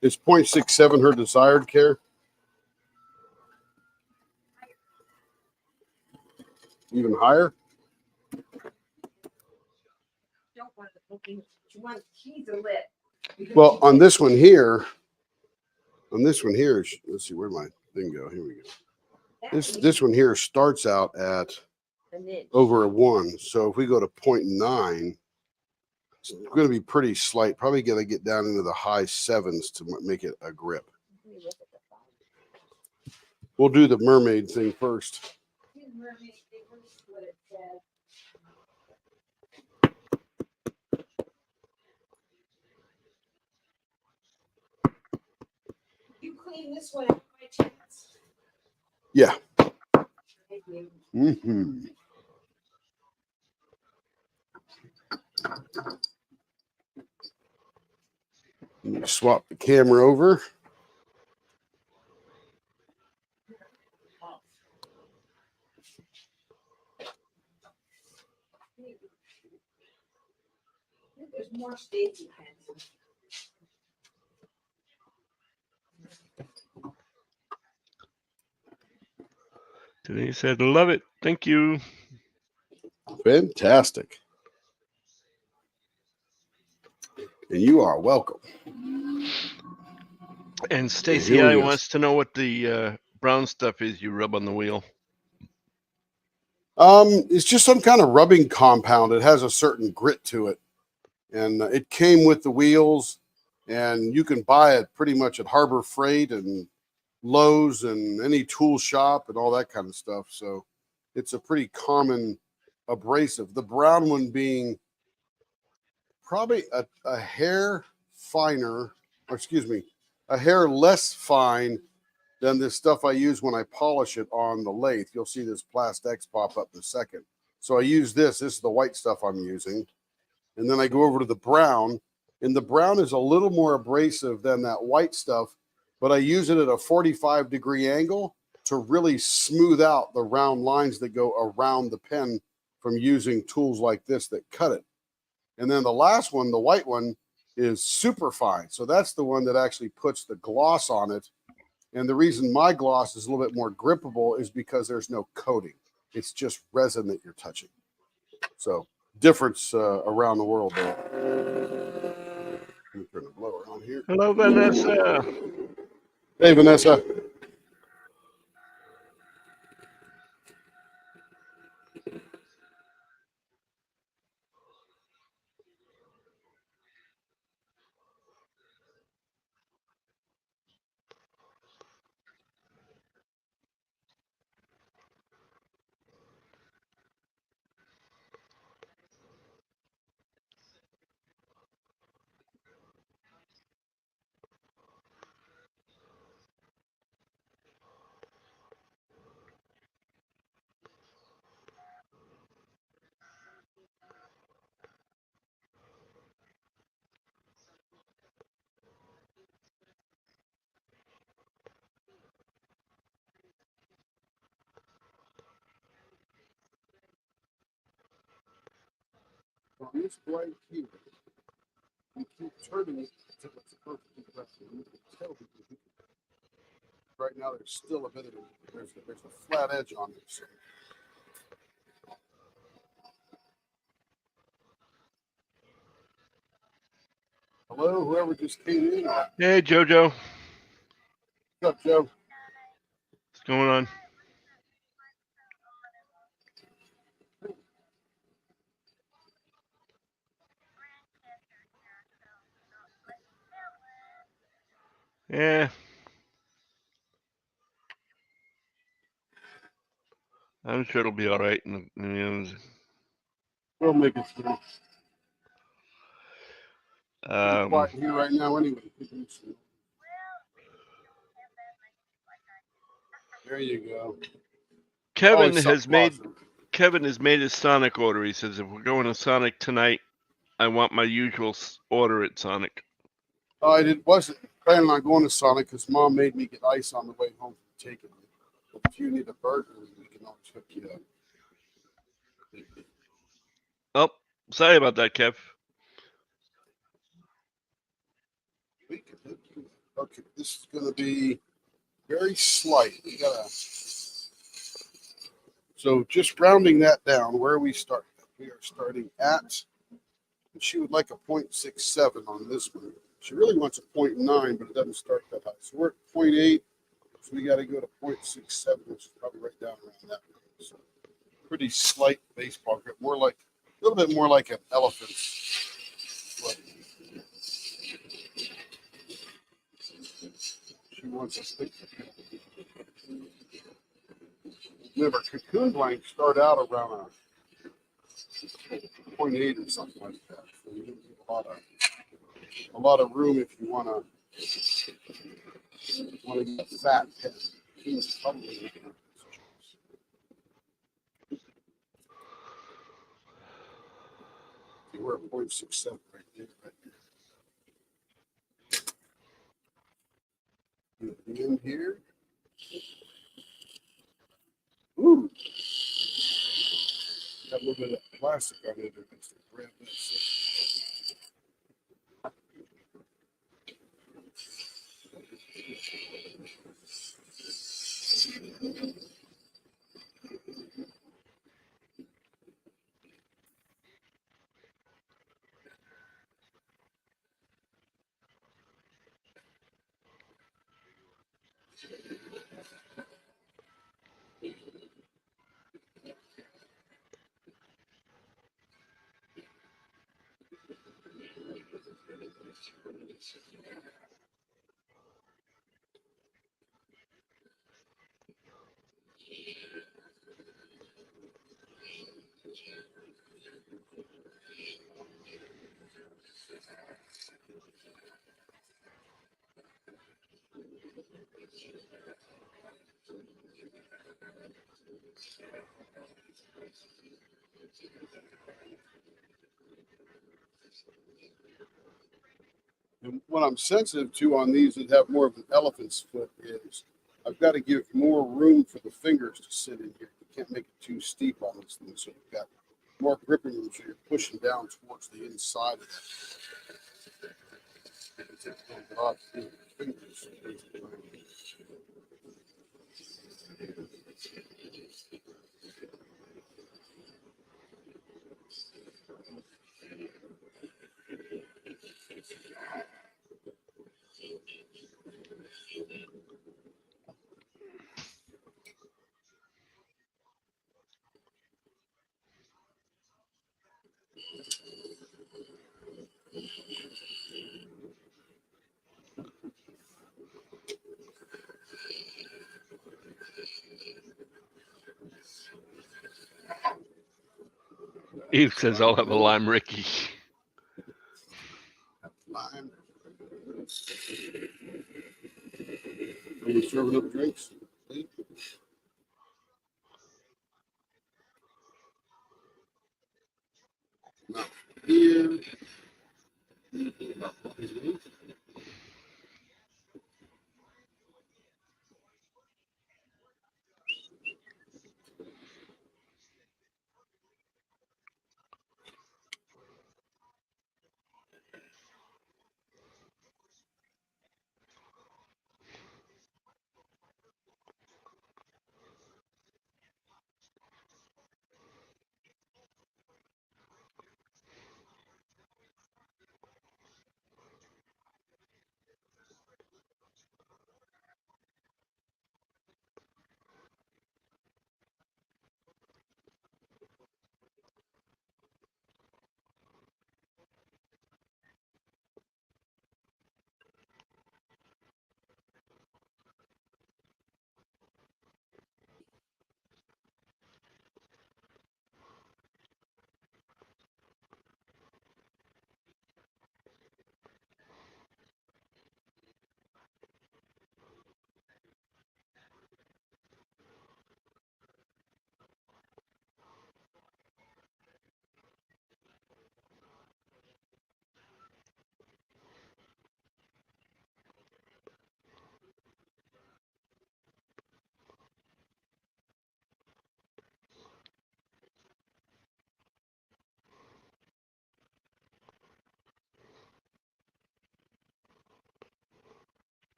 Is 0.67 her desired care? Even higher? Don't want the booking. She needs a lip. Well, on this one here, let's see, where'd my thing go? Here we go. This one here starts out at over a 1. So if we go to 0.9, it's going to be pretty slight. Probably going to get down into the high 7s to make it a grip. We'll do the mermaid thing first. You clean this one out by chance. Yeah. Thank you. Mm-hmm. Swap the camera over. There's more Stacy pens. Denise said, love it. Thank you. Fantastic. And you are welcome. And Stacy Here we I go. wants to know what the brown stuff is you rub on the wheel. It's just some kind of rubbing compound. It has a certain grit to it. And it came with the wheels, and you can buy it pretty much at Harbor Freight and Lowe's and any tool shop and all that kind of stuff. So it's a pretty common abrasive. The brown one being probably a hair finer, or excuse me, a hair less fine than this stuff I use when I polish it on the lathe. You'll see this Plastex pop up in a second. So I use this. This is the white stuff I'm using. And then I go over to the brown, and the brown is a little more abrasive than that white stuff, but I use it at a 45-degree angle to really smooth out the round lines that go around the pen from using tools like this that cut it. And then the last one, the white one, is super fine. So that's the one that actually puts the gloss on it. And the reason my gloss is a little bit more grippable is because there's no coating. It's just resin that you're touching. So difference around the world there. Let me turn the blower on here. Hello, Vanessa. Hey, Vanessa. On this blank here, we keep turning it until it's perfectly pressed. You can tell because right now there's still a bit of there's a flat edge on it. So. Hello, whoever just came in. Hey, Jojo. What's up, Joe? What's going on? Yeah. I'm sure it'll be all right. We'll make it through. Quiet here right now, anyway. There you go. Kevin Always has something made positive. Kevin has made his Sonic order. He says if we're going to Sonic tonight, I want my usual order at Sonic. Wasn't planning on going to Sonic because Mom made me get ice on the way home from taking it. But if you need a burger, we can always hook you up. Oh, sorry about that, Kev. We can hook you up. Okay, this is going to be very slight. We gotta. So just rounding that down, where we start? We are starting at. And she would like a 0.67 on this one. She really wants a 0.9, but it doesn't start that high. So we're at 0.8. So we got to go to 0.67, which is probably right down around that. So pretty slight baseball grip, more like a little bit more like an elephant's foot. She wants a thick. Remember, cocoon blanks start out around a 0.8 or something like that. So you need a lot of room if you want to get fat. Probably we're at 0.67 right there. In here. Ooh. Got a little bit of plastic on it. Grab this. And what I'm sensitive to on these that have more of an elephant's foot is I've got to give more room for the fingers to sit in here. You can't make it too steep on this thing. So you've got more gripping room, so you're pushing down towards the inside of Eve says I'll have a lime Ricky. Lime. Are you serving up drinks? No. Here.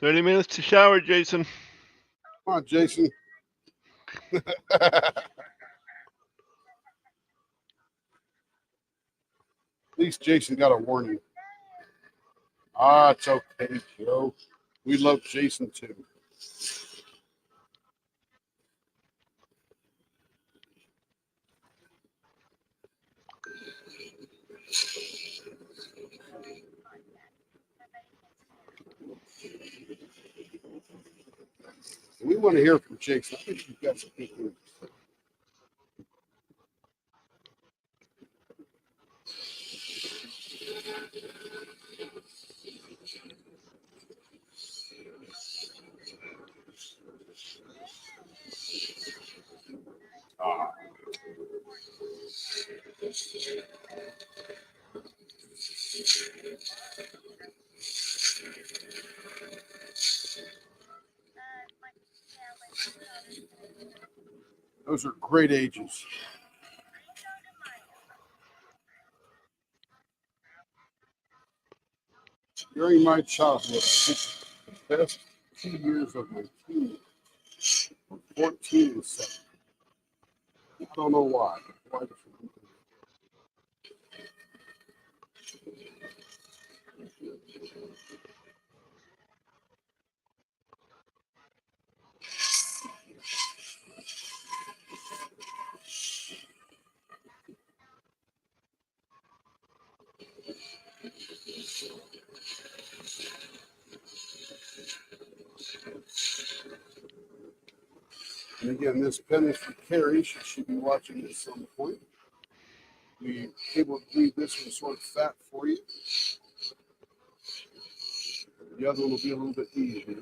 30 minutes to shower, Jason. Come on, Jason. At least Jason got a warning. Ah, it's okay, Joe. We love Jason too. We want to hear from Jason. I think you've got some good news. Ah. Those are great ages. During my childhood, I think the best 2 years of my teen were 14 and 17. I don't know why. Why the freak? And again, this pen is for Carrie. She should be watching this at some point. We able to leave this one sort of fat for you. The other one will be a little bit easier.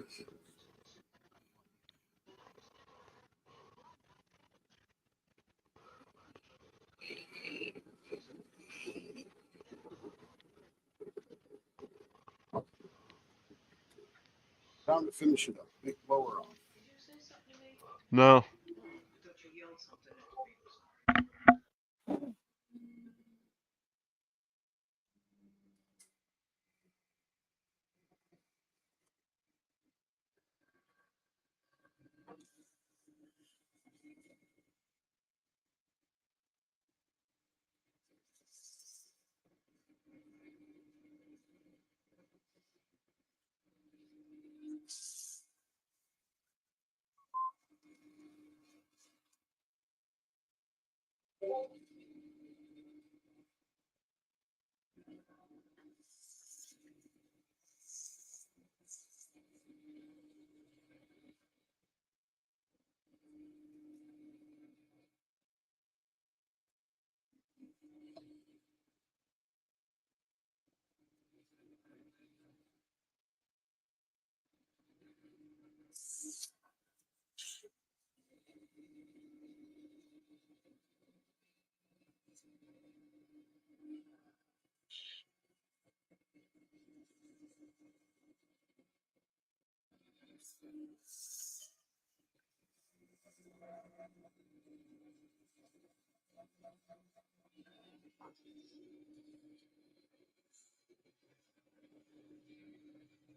Time to finish it up. Big blower off. No.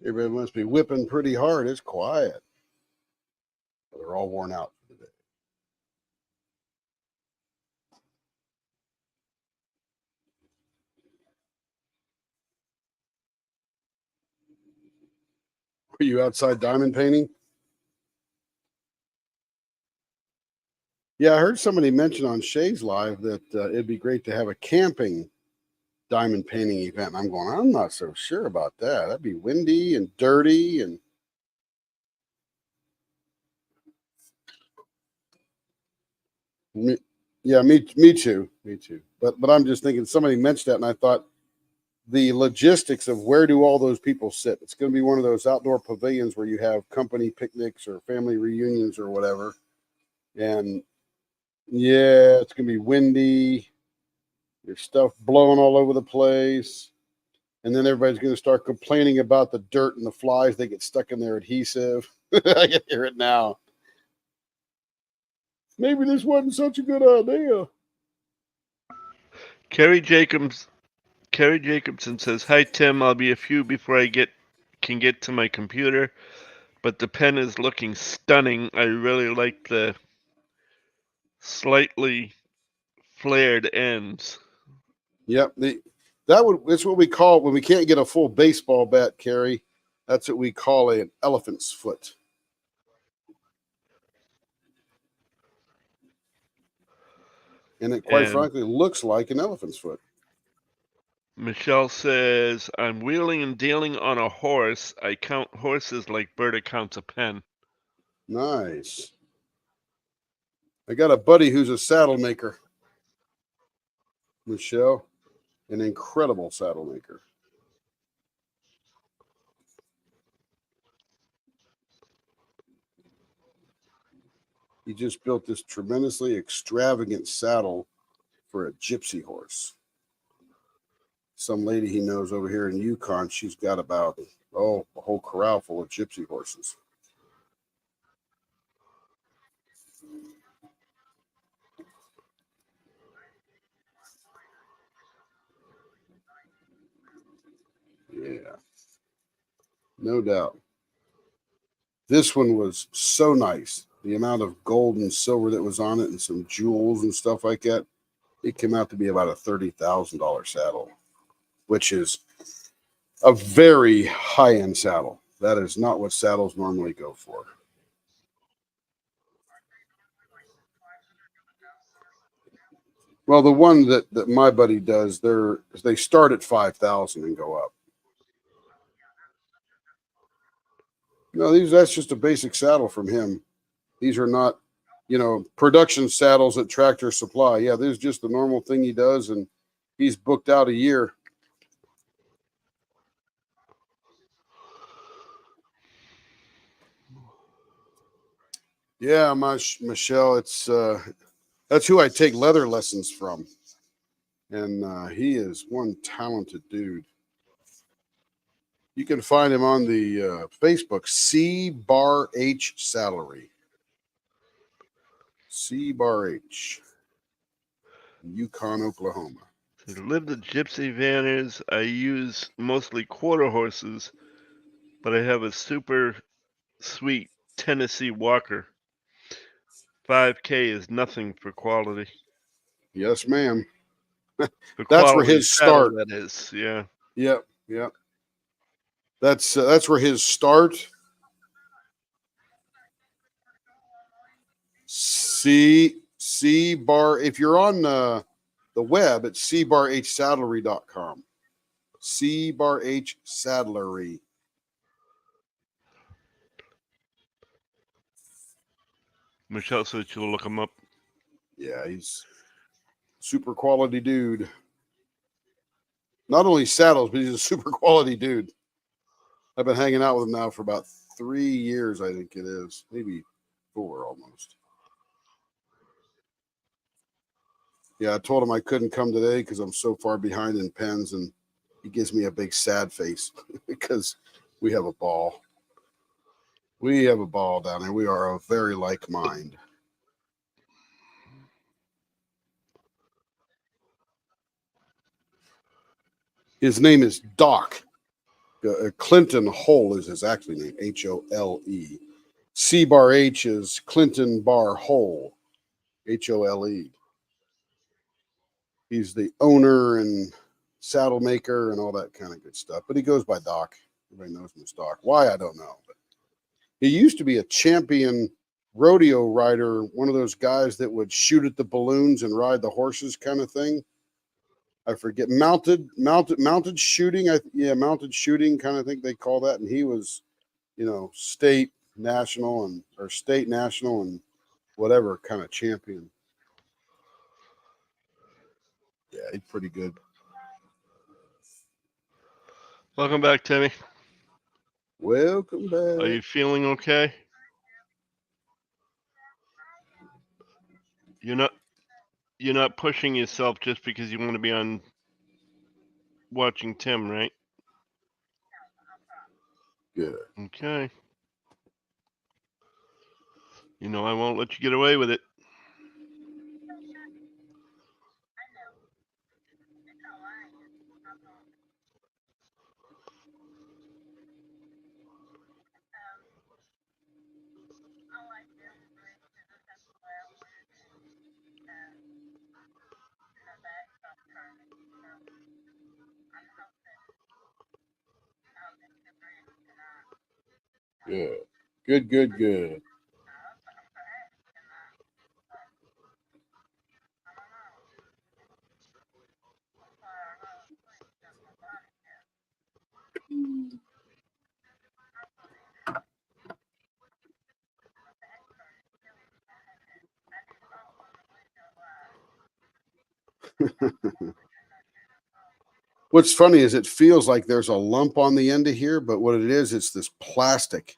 Everybody must be whipping pretty hard. It's quiet. They're all worn out for the day. Are you outside diamond painting? Yeah, I heard somebody mention on Shay's Live that it'd be great to have a camping diamond painting event. I'm going, I'm not so sure about that. That'd be windy and dirty and yeah, me too. Me too. But I'm just thinking somebody mentioned that and I thought the logistics of where do all those people sit? It's going to be one of those outdoor pavilions where you have company picnics or family reunions or whatever. And yeah, it's going to be windy. There's stuff blowing all over the place. And then everybody's going to start complaining about the dirt and the flies. They get stuck in their adhesive. I can hear it now. Maybe this wasn't such a good idea. Carrie Jacobson says, "Hi Tim, I'll be a few before I get can get to my computer, but the pen is looking stunning. I really like the slightly flared ends. Yep. It's what we call when we can't get a full baseball bat, Carrie. That's what we call an elephant's foot. And it quite And frankly looks like an elephant's foot. Michelle says, I'm wheeling and dealing on a horse. I count horses like Berta counts a pen. Nice. I got a buddy who's a saddle maker. Michelle, an incredible saddle maker. He just built this tremendously extravagant saddle for a gypsy horse. Some lady he knows over here in Yukon, she's got about, a whole corral full of gypsy horses. Yeah, no doubt. This one was so nice. The amount of gold and silver that was on it and some jewels and stuff like that, it came out to be about a $30,000 saddle, which is a very high-end saddle. That is not what saddles normally go for. Well, the one that my buddy does, they start at 5,000 and go up. No, that's just a basic saddle from him. These are not, production saddles at Tractor Supply. Yeah, this is just the normal thing he does, and he's booked out a year. Yeah, Michelle, that's who I take leather lessons from, and he is one talented dude. You can find him on the Facebook, C-Bar-H Saddlery. C-Bar-H, Yukon, Oklahoma. To live the gypsy vanners, I use mostly quarter horses, but I have a super sweet Tennessee Walker. 5K is nothing for quality. Yes, ma'am. For That's where quality his saddle, start. that is, yeah. Yep. That's where his start. C-Bar. If you're on the web, it's cbarhsaddlery.com. C-Bar-H Saddlery. Michelle said she'll look him up. Yeah, he's super quality dude. Not only saddles, but he's a super quality dude. I've been hanging out with him now for about 3 years, I think it is. Maybe 4 almost. Yeah, I told him I couldn't come today because I'm so far behind in pens, and he gives me a big sad face because we have a ball. We have a ball down there. We are a very like mind. His name is Doc. Clinton Hole is his actual name, H-O-L-E. C-Bar-H is Clinton Bar Hole, H-O-L-E. He's the owner and saddle maker and all that kind of good stuff. But he goes by Doc. Everybody knows him as Doc. Why, I don't know. But he used to be a champion rodeo rider, one of those guys that would shoot at the balloons and ride the horses kind of thing. I forget, mounted shooting. Mounted shooting kind of thing they call that. And he was, state, national, and whatever kind of champion. Yeah, he's pretty good. Welcome back, Timmy. Welcome back. Are you feeling okay? You're not pushing yourself just because you want to be on watching Tim, right? Good. Okay. I won't let you get away with it. Good. Good, good, good. What's funny is it feels like there's a lump on the end of here, but what it is, it's this plastic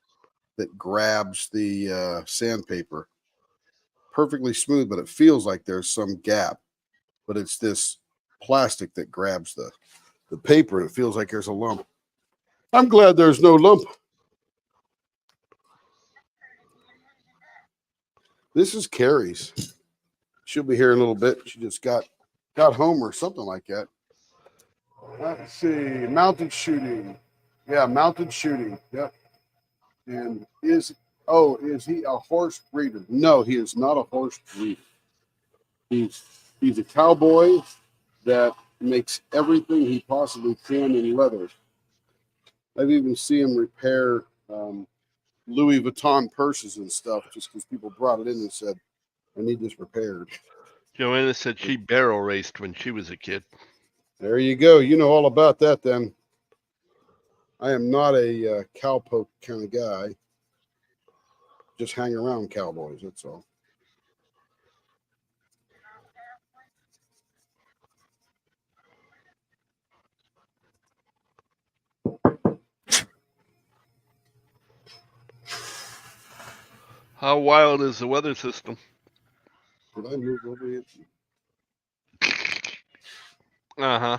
that grabs the sandpaper. Perfectly smooth, but it feels like there's some gap. But it's this plastic that grabs the paper, and it feels like there's a lump. I'm glad there's no lump. This is Carrie's. She'll be here in a little bit. She just got home or something like that. Let's see. Mounted shooting. Yeah, mounted shooting. Yep. And is he a horse breeder? No, he is not a horse breeder. He's a cowboy that makes everything he possibly can in leather. I've even seen him repair Louis Vuitton purses and stuff just because people brought it in and said, I need this repaired. Joanna said she barrel raced when she was a kid. There you go. You know all about that then. I am not a cowpoke kind of guy. Just hang around cowboys, that's all. How wild is the weather system? Did I move over here? Uh-huh.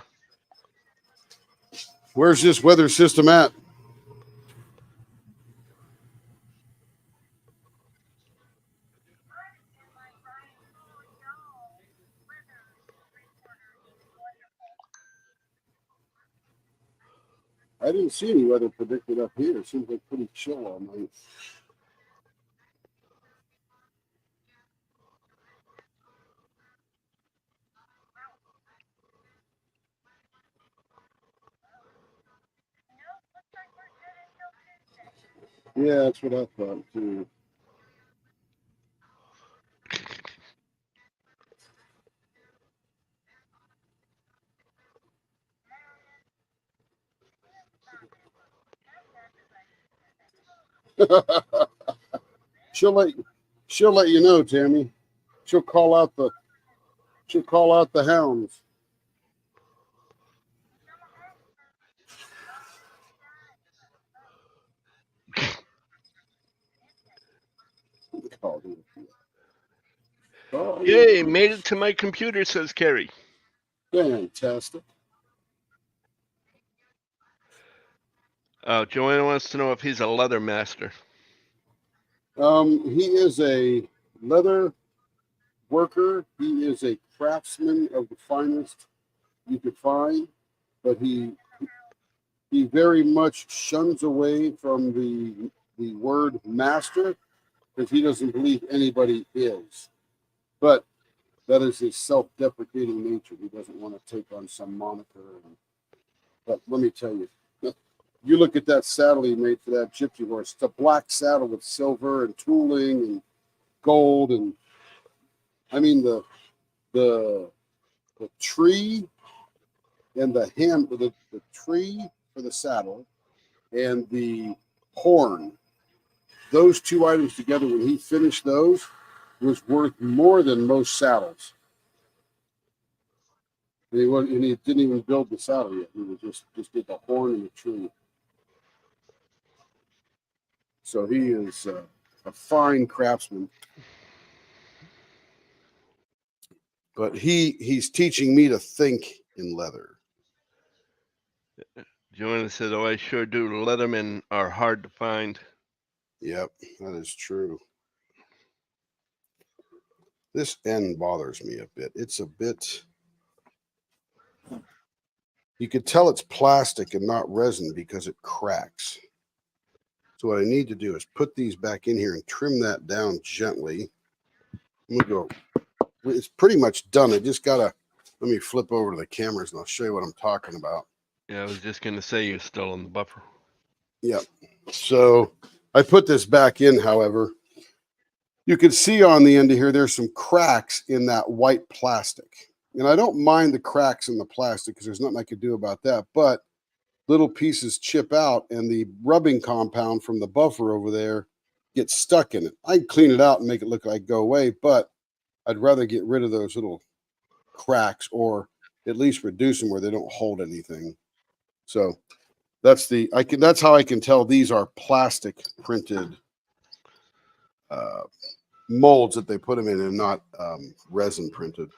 Where's this weather system at? I didn't see any weather predicted up here. It seems like pretty chill all night. Yeah, that's what I thought too. she'll let you know, Tammy. She'll call out the hounds. Oh, Yay, made it to my computer, says Carrie. fantastic. Joanna wants to know if he's a leather master. He is a leather worker. He is a craftsman of the finest you could find, but he very much shuns away from the word master because he doesn't believe anybody is. But that is his self-deprecating nature. He doesn't want to take on some moniker. But let me tell you, you look at that saddle he made for that gypsy horse. It's a black saddle with silver and tooling and gold, and I mean the tree and the tree for the saddle and the horn. Those two items together, when he finished those, was worth more than most saddles. And he didn't even build the saddle yet. He was just did the horn and the tree. So he is a fine craftsman. But he's teaching me to think in leather. Joanna said, oh, I sure do. Leathermen are hard to find. Yep, that is true. This end bothers me a bit. It's a bit... You could tell it's plastic and not resin because it cracks. So what I need to do is put these back in here and trim that down gently. I'm gonna go. It's pretty much done. I just gotta, let me flip over to the cameras and I'll show you what I'm talking about. Yeah, I was just going to say you're still on the buffer. Yep. So I put this back in, however. You can see on the end of here, there's some cracks in that white plastic. And I don't mind the cracks in the plastic because there's nothing I could do about that. But little pieces chip out and the rubbing compound from the buffer over there gets stuck in it. I can clean it out and make it look like go away, but I'd rather get rid of those little cracks or at least reduce them where they don't hold anything. So that's how I can tell these are plastic printed molds that they put them in and not resin printed.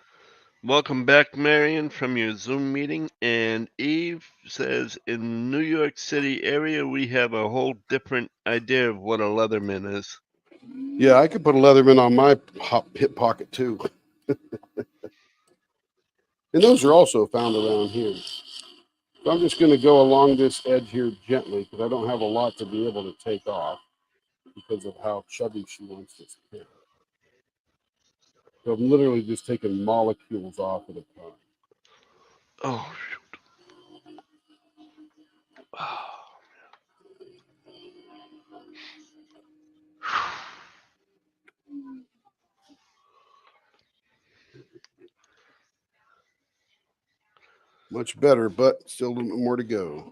Welcome back, Marion, from your Zoom meeting. And Eve says, in New York City area, we have a whole different idea of what a Leatherman is. Yeah, I could put a Leatherman on my hip pocket too. And those are also found around here. So I'm just going to go along this edge here gently because I don't have a lot to be able to take off because of how chubby she wants this hair. So I'm literally just taking molecules off at a time. Oh, shoot. Oh. Much better, but still a little bit more to go.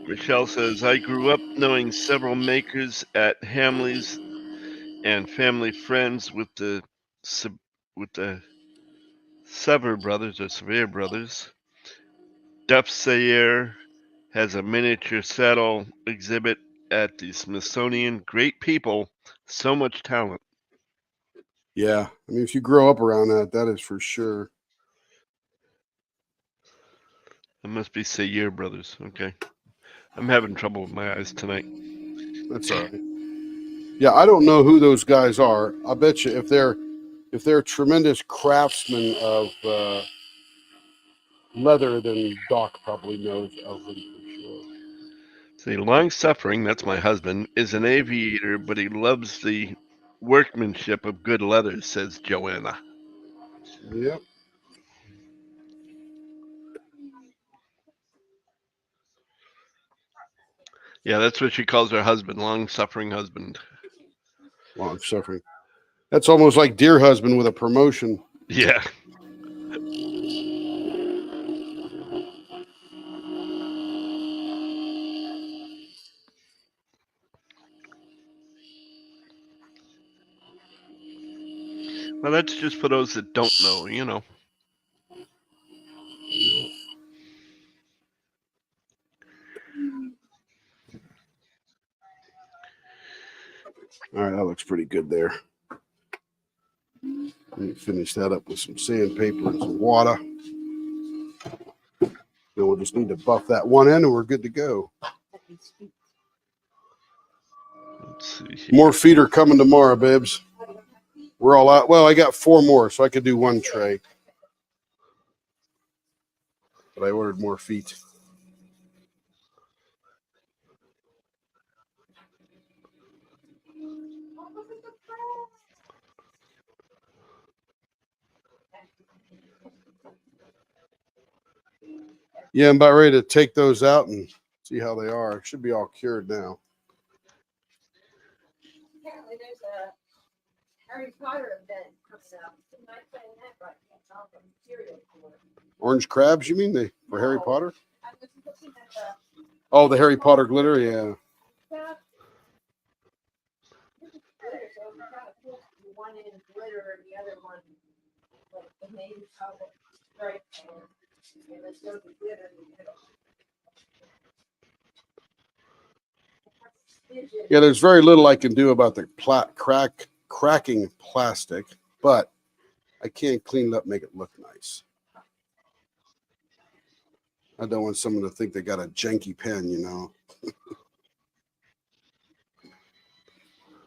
Michelle says, I grew up knowing several makers at Hamley's and family friends with the Sever brothers or Sevier brothers. Duff Sayer has a miniature saddle exhibit at the Smithsonian. Great people, so much talent. Yeah, I mean, if you grow up around that, that is for sure. It must be Sayer brothers. Okay. I'm having trouble with my eyes tonight. That's all right. Yeah, I don't know who those guys are. I bet you if they're tremendous craftsmen of leather, then Doc probably knows of them for sure. See, Long Suffering, that's my husband, is an aviator, but he loves the workmanship of good leather, says Joanna. Yep. Yeah, that's what she calls her husband, Long Suffering husband. Long Suffering. That's almost like Dear Husband with a promotion. Yeah. Well, that's just for those that don't know, you know. All right, that looks pretty good there. Let me finish that up with some sandpaper and some water. Then we'll just need to buff that one end and we're good to go. Let's see here. More feet are coming tomorrow, babes. We're all out. Well, I got 4 more, so I could do 1 tray. But I ordered more feet. Yeah, I'm about ready to take those out and see how they are. It should be all cured now. Apparently there's a Harry Potter event coming up. You might play that right now. Material for it. Orange crabs, you mean for Harry No. Potter? I was looking at the Oh, the Harry Potter glitter, yeah. stuff. This is glitter, so it's kind of cool. One in glitter and the other one like the name of it. Right. And let's go to glitter in the middle. Yeah, there's very little I can do about the cracking plastic, but I can clean it up, make it look nice. I don't want someone to think they got a janky pen, you know.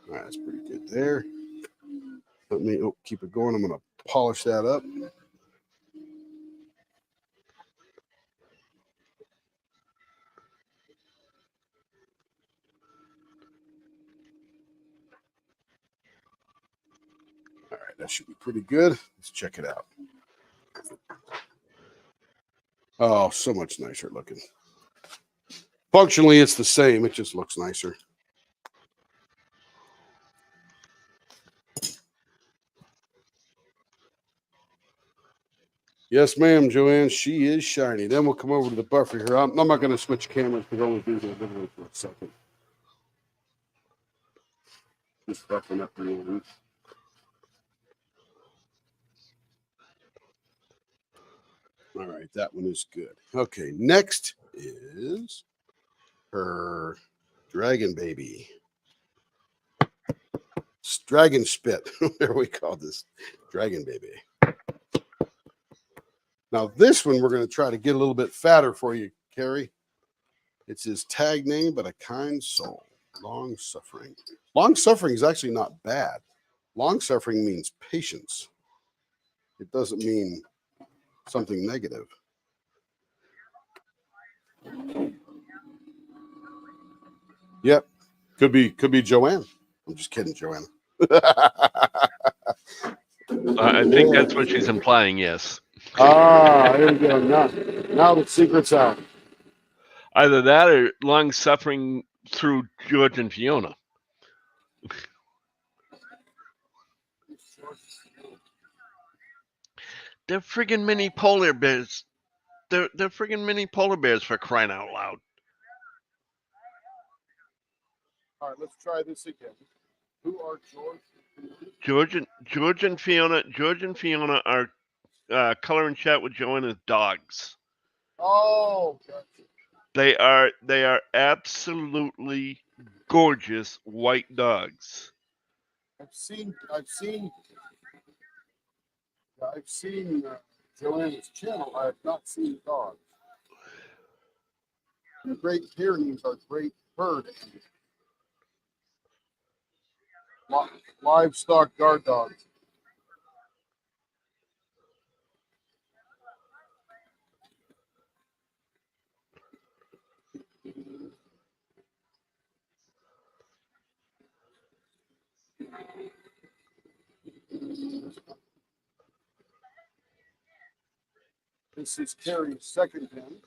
All right, that's pretty good there. Let me keep it going. I'm going to polish that up. All right, that should be pretty good. Let's check it out. Oh, so much nicer looking. Functionally, it's the same. It just looks nicer. Yes, ma'am, Joanne. She is shiny. Then we'll come over to the buffer here. I'm not going to switch cameras because I only do that video for a second. Just buffering up the one. All right, that one is good. Okay, next is her dragon baby. Dragon spit. There we call this dragon baby. Now this one we're going to try to get a little bit fatter for you, Carrie. It's his tag name, but a kind soul. Long suffering. Long suffering is actually not bad. Long suffering means patience. It doesn't mean something negative. Yep. Could be Joanne. I'm just kidding, Joanne. I think that's what she's implying, yes. There we go. Now the secret's out. Either that or long suffering through George and Fiona. They're friggin' mini polar bears. They're friggin' mini polar bears, for crying out loud. All right, let's try this again. Who are George and Fiona are color and chat with Joanne as dogs. Oh, gotcha. They are absolutely gorgeous white dogs. I've seen Joanne's channel. I have not seen dogs. The Great Pyrenees are great herd animals. Livestock guard dogs. This is Carrie's second pen.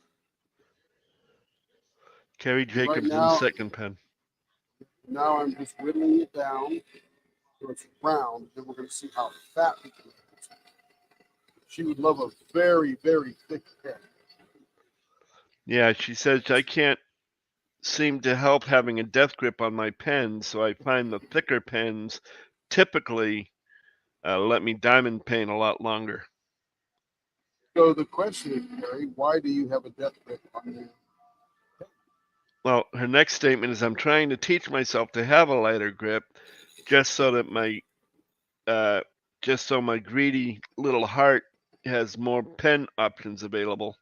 Carrie Jacobs in now- the second pen. Now I'm just whittling it down so it's round, and we're going to see how fat we can make it. She would love a very, very thick pen. Yeah, she says I can't seem to help having a death grip on my pen, so I find the thicker pens typically let me diamond paint a lot longer. So the question is, Carrie, why do you have a death grip on your? Well, her next statement is I'm trying to teach myself to have a lighter grip just so that my greedy little heart has more pen options available.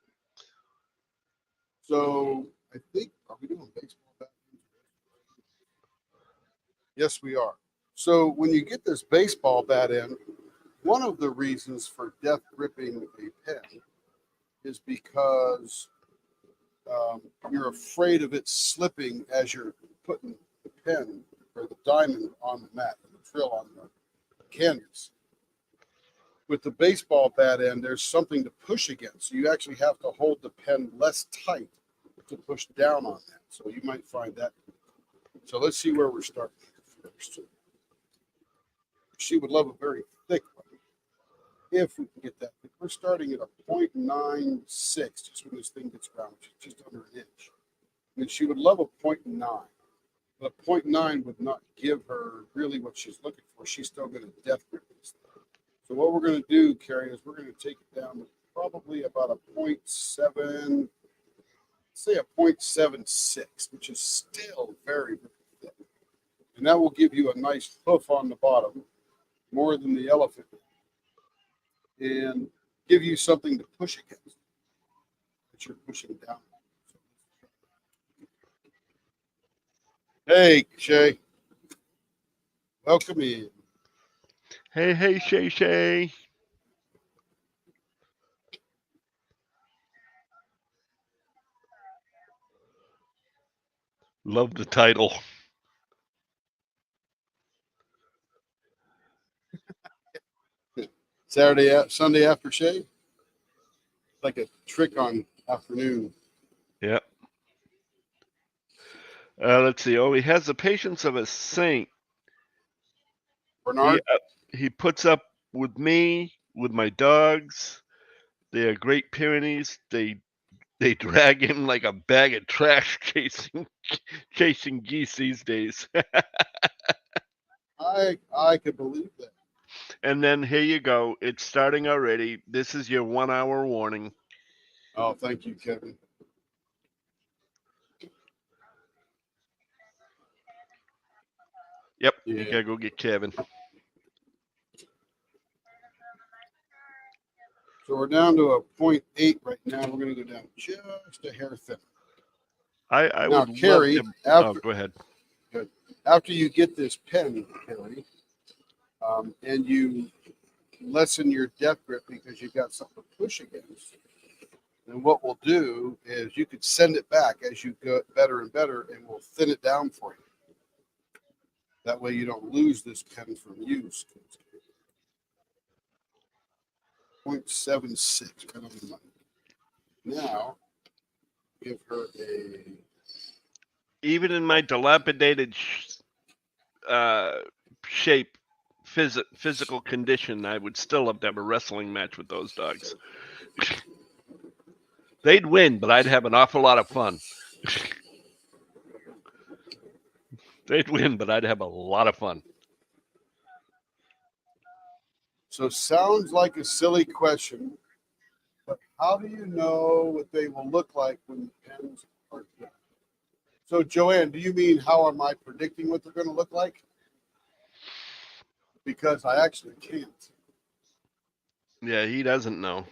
So I think, are we doing baseball bat? Yes, we are. So when you get this baseball bat in, one of the reasons for death gripping a pen is because you're afraid of it slipping as you're putting the pen or the diamond on the mat, the drill on the canvas. With the baseball bat end, there's something to push against. So you actually have to hold the pen less tight to push down on that. So you might find that. So let's see where we're starting first. She would love a very thick one. If we can get that. We're starting at a 0.96, just when this thing gets around, which is just under an inch. And she would love a 0.9. But a 0.9 would not give her really what she's looking for. She's still going to death grip this thing. So what we're going to do, Carrie, is we're going to take it down to probably about a 0.7, say a 0.76, which is still very, very thick. And that will give you a nice hoof on the bottom, more than the elephant, and give you something to push against that you're pushing down. Hey, Shay. Welcome in. Hey, Shay. Love the title. Sunday AfterShay. Like a trick on afternoon. Yep. Let's see. Oh, he has the patience of a saint. Bernard. He puts up with me, with my dogs. They are Great Pyrenees. They drag him like a bag of trash chasing geese these days. I could believe that. And then here you go. It's starting already. This is your 1 hour warning. Oh, thank you, Kevin. Yep. Yeah. You gotta go get Kevin. So we're down to a 0.8 right now. We're going to go down just a hair thin. I Now, would Carrie, love to. after, Go ahead. after you get this pen, Carrie, and you lessen your death grip because you've got something to push against, then what we'll do is you could send it back as you go better and better, and we'll thin it down for you. That way you don't lose this pen from use. 0.76. Right on the money. Now, give her a. Even in my dilapidated shape, physical condition, I would still love to have a wrestling match with those dogs. They'd win, but I'd have an awful lot of fun. They'd win, but I'd have a lot of fun. So sounds like a silly question, but how do you know what they will look like when the pens are done? So Joanne, do you mean how am I predicting what they're going to look like? Because I actually can't. Yeah, he doesn't know.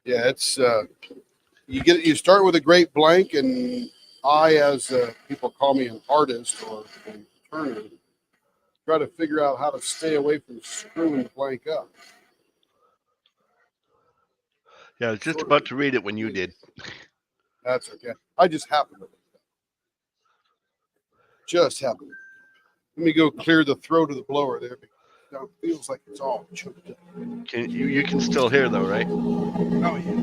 Yeah, it's you start with a great blank, and I, as people call me an artist or a turner, try to figure out how to stay away from screwing the blank up. Yeah, I was just about to read it when you did. That's okay. I just happened to. Just happened. Let me go clear the throat of the blower there. It feels like it's all choked up. You can still hear though, right? Oh yeah.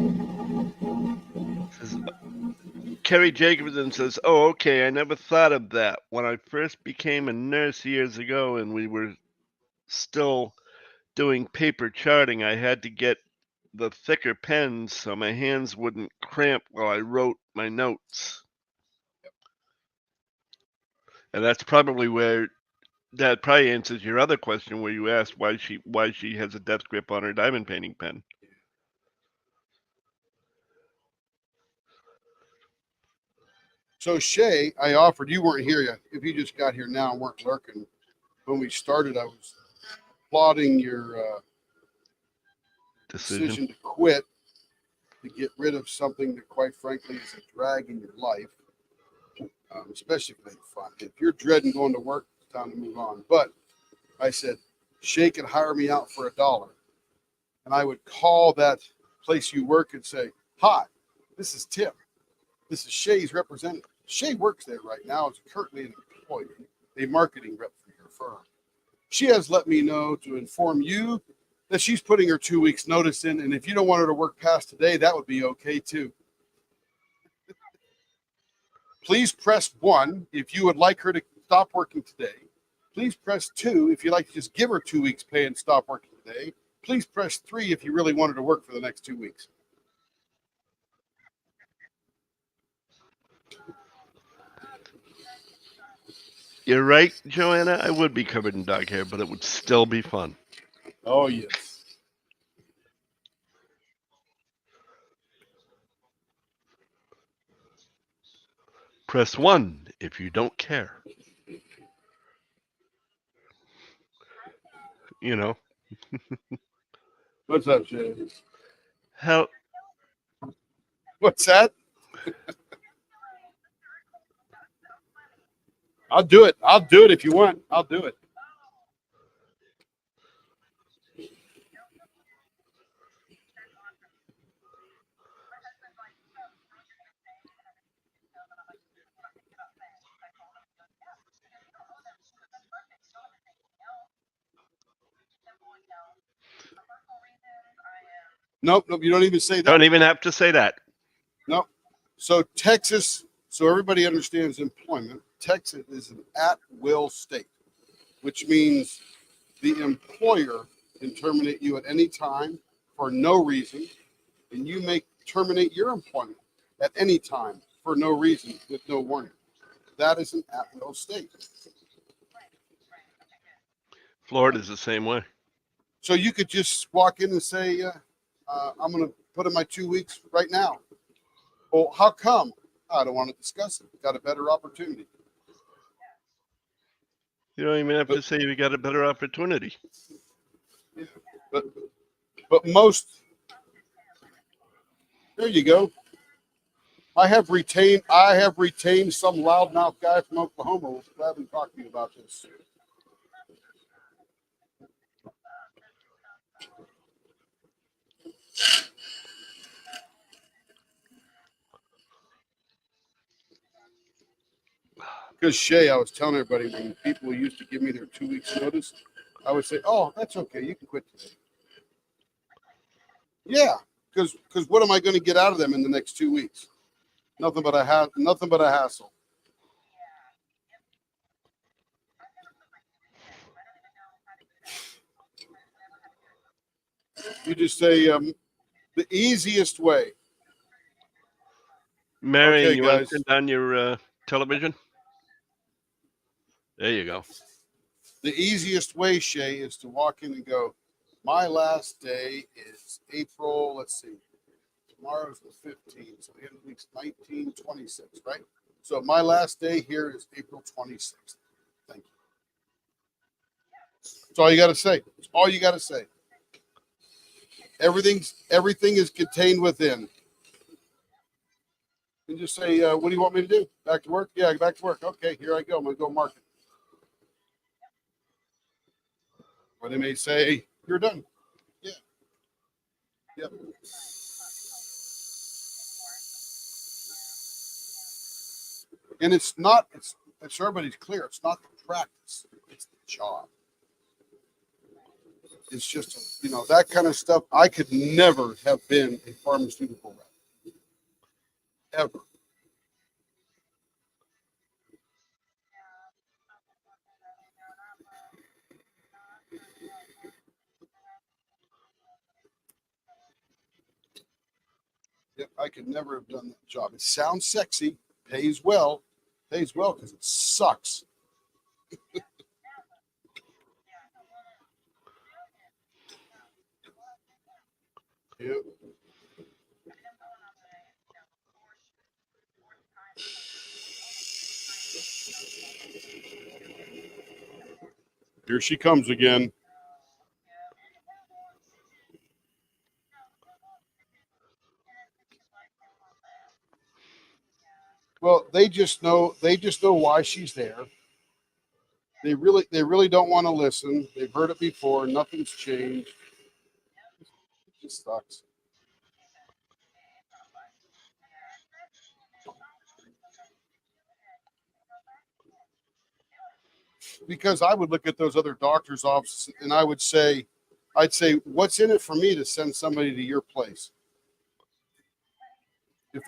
Kerry Jacobson says, "Oh, okay. I never thought of that. When I first became a nurse years ago, and we were still doing paper charting, I had to get the thicker pens so my hands wouldn't cramp while I wrote my notes." And that's probably where that probably answers your other question, where you asked why she has a death grip on her diamond painting pen. So Shay, I offered, you weren't here yet. If you just got here now and weren't lurking, when we started, I was applauding your decision to quit, to get rid of something that, quite frankly, is a drag in your life, especially if it ain't fun. If you're dreading going to work, it's time to move on. But I said, Shay could hire me out for $1. And I would call that place you work and say, "Hi, this is Tim. This is Shay's representative. Shay works there right now as currently an employee, a marketing rep for your firm. She has let me know to inform you that she's putting her 2 weeks notice in, and if you don't want her to work past today, that would be okay too. Please press 1 if you would like her to stop working today. Please press 2 if you'd like to just give her 2 weeks pay and stop working today. Please press 3 if you really want her to work for the next 2 weeks." You're right, Joanna. I would be covered in dog hair, but it would still be fun. Oh, yes. Press 1 if you don't care. You know. What's up, Shay? Hell, What's that? I'll do it. I'll do it if you want. I'll do it. Nope, nope. You don't even say that. don't even have to say that. Nope. So Texas So everybody understands employment. Texas is an at-will state, which means the employer can terminate you at any time for no reason, and you may terminate your employment at any time for no reason with no warning. That is an at-will state. Florida's the same way. So you could just walk in and say, I'm going to put in my 2 weeks right now. Well, how come? I don't want to discuss it. Got a better opportunity. You don't even have to say you got a better opportunity. But most, there you go. I have retained some loudmouth guy from Oklahoma who haven't talked to me about this. Because Shay, I was telling everybody when people used to give me their 2 weeks notice, I would say, "Oh, that's okay. You can quit today." Yeah, because what am I going to get out of them in the next 2 weeks? Nothing but a hassle. You just say the easiest way. Marion, Okay, you want guys. to turn down your television? There you go. The easiest way, Shay, is to walk in and go, my last day is April, let's see, tomorrow's the 15th, so the end of the week's 1926, right? So my last day here is April 26th. Thank you. That's all you got to say. That's all you got to say. Everything is contained within. And just say, what do you want me to do? Back to work? Yeah, back to work. Okay, here I go. I'm going to go market. Or they may say, you're done. Yeah. Yep. And it's so everybody's clear. It's not the practice. It's the job. It's just, that kind of stuff. I could never have been a pharmaceutical rep. Ever. I could never have done that job. It sounds sexy, pays well because it sucks. Yep. Here she comes again. Well, they just know why she's there. They really don't want to listen. They've heard it before. Nothing's changed. It just sucks. Because I would look at those other doctors' offices and I'd say, what's in it for me to send somebody to your place? If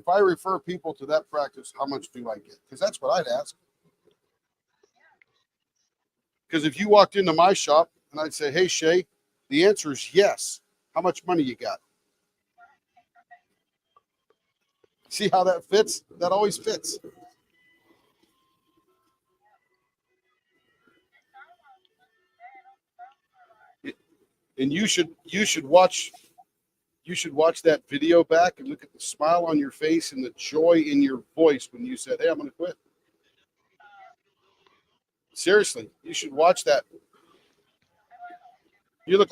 I refer people to that practice, how much do I get? Because that's what I'd ask. Because if you walked into my shop and I'd say, hey, Shay, the answer is yes. How much money you got? See how that fits? That always fits. And you should watch that video back and look at the smile on your face and the joy in your voice when you said, hey, I'm going to quit. Seriously, you should watch that. You look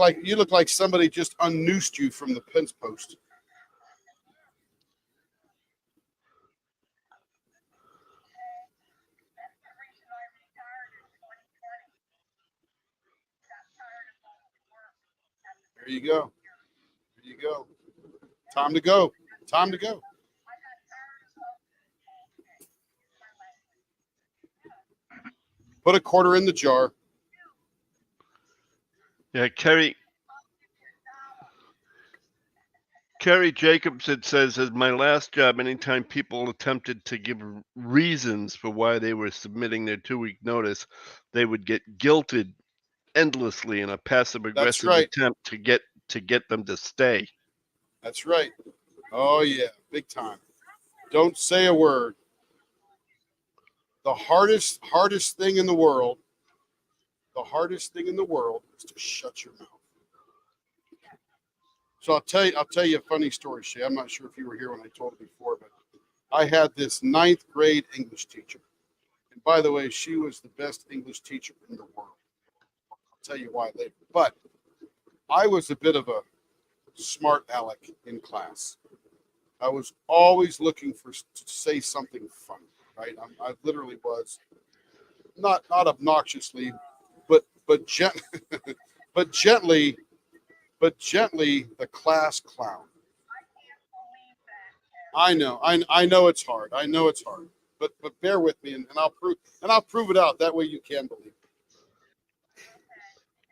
like somebody just unnoosed you from the fence post. There you go. There you go. Time to go. Time to go. Put a quarter in the jar. Yeah, Kerry. Carrie Jacobson says, as my last job, anytime people attempted to give reasons for why they were submitting their 2-week notice, they would get guilted endlessly in a passive That's aggressive right. attempt to get them to stay. That's right. Oh yeah, big time. Don't say a word. The hardest thing in the world, is to shut your mouth. So I'll tell you a funny story, Shay. I'm not sure if you were here when I told it before, but I had this 9th grade English teacher. And by the way, she was the best English teacher in the world. I'll tell you why later. But I was a bit of a smart aleck in class. I was always looking to say something funny, right? I literally was not obnoxiously, but but gently the class clown. I know it's hard. I know it's hard, but bear with me, and I'll prove it out. That way you can believe it.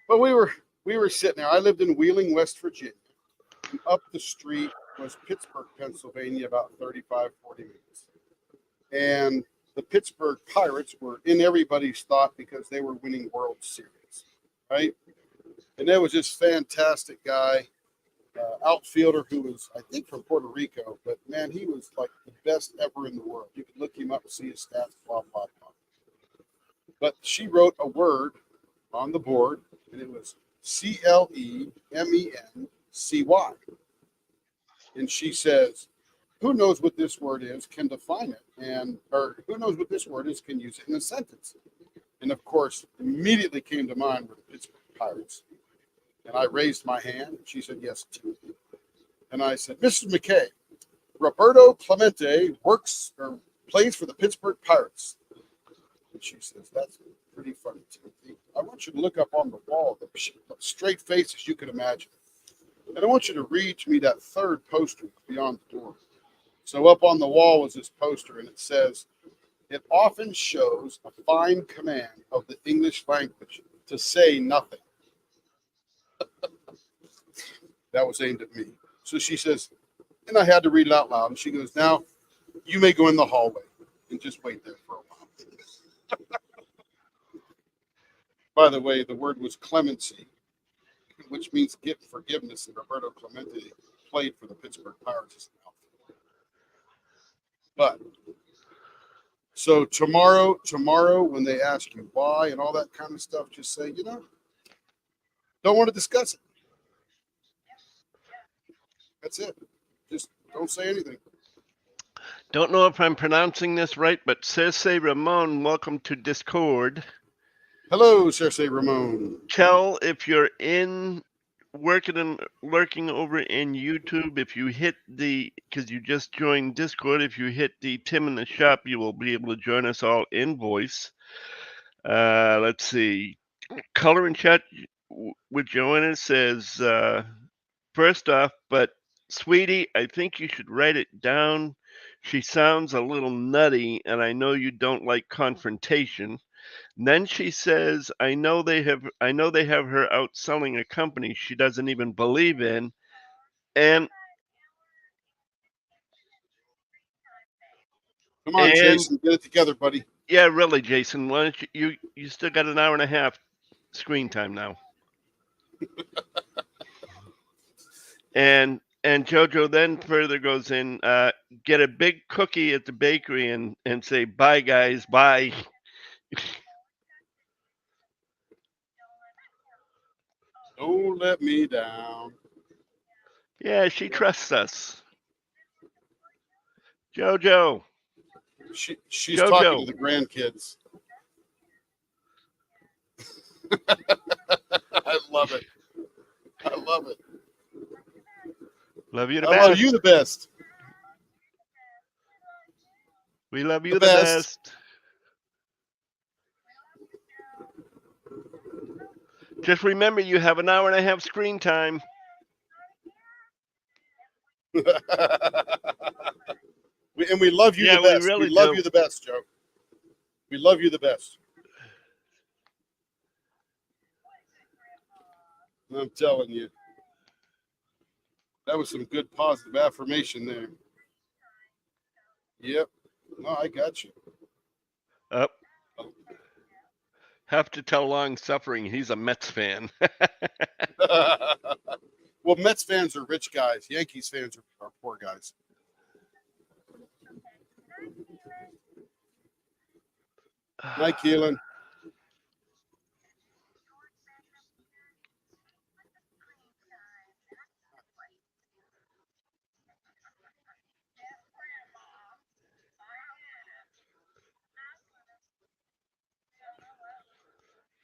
But we were sitting there. I lived in Wheeling, West Virginia, and up the street was Pittsburgh, Pennsylvania, about 35, 40 minutes. And the Pittsburgh Pirates were in everybody's thought because they were winning World Series, right? And there was this fantastic guy, outfielder who was, I think, from Puerto Rico, but man, he was like the best ever in the world. You could look him up and see his stats, blah, blah, blah. But she wrote a word on the board, and it was CLEMENCY. And she says, who knows what this word is, can define it, or who knows what this word is, can use it in a sentence. And of course, immediately came to mind were the Pittsburgh Pirates. And I raised my hand, and she said, yes, Timothy. And I said, Mrs. McKay, Roberto Clemente plays for the Pittsburgh Pirates. And she says, that's pretty funny, Timothy. I want you to look up on the wall, the straight faces you could imagine. And I want you to read to me that third poster beyond the door. So up on the wall was this poster, and it says, it often shows a fine command of the English language to say nothing. That was aimed at me. So she says, and I had to read it out loud. And she goes, now you may go in the hallway and just wait there for a while. By the way, the word was clemency, which means give forgiveness. And Roberto Clemente played for the Pittsburgh Pirates as an outfielder. But so tomorrow, when they ask you why and all that kind of stuff, just say, don't want to discuss it. That's it. Just don't say anything. Don't know if I'm pronouncing this right, but Cersei Ramon, welcome to Discord. Hello, Cersei Ramon. Tell if you're lurking over in YouTube, if you hit because you just joined Discord, if you hit the Tim in the Shop, you will be able to join us all in voice. Let's see. Color and Chat with Joanna says, first off, but sweetie, I think you should write it down. She sounds a little nutty, and I know you don't like confrontation. And then she says, I know they have her out selling a company she doesn't even believe in. And Come on, Jason, get it together, buddy. Yeah, really, Jason. Why don't you still got an hour and a half screen time now. And Jojo then further goes in, get a big cookie at the bakery and say, bye guys, bye. Don't let me down. Yeah, she trusts us. Jojo. She's Jojo. talking to the grandkids. I love it. I love it. Love you the I best. love you the best. We love you the best. Just remember, you have an hour and a half screen time. And we love you the best. We really love do. You the best, Joe. We love you the best. I'm telling you. That was some good positive affirmation there. Yep. No, I got you. Up. Have to tell Long Suffering he's a Mets fan. Well, Mets fans are rich guys. Yankees fans are poor guys. Hi, Keelan.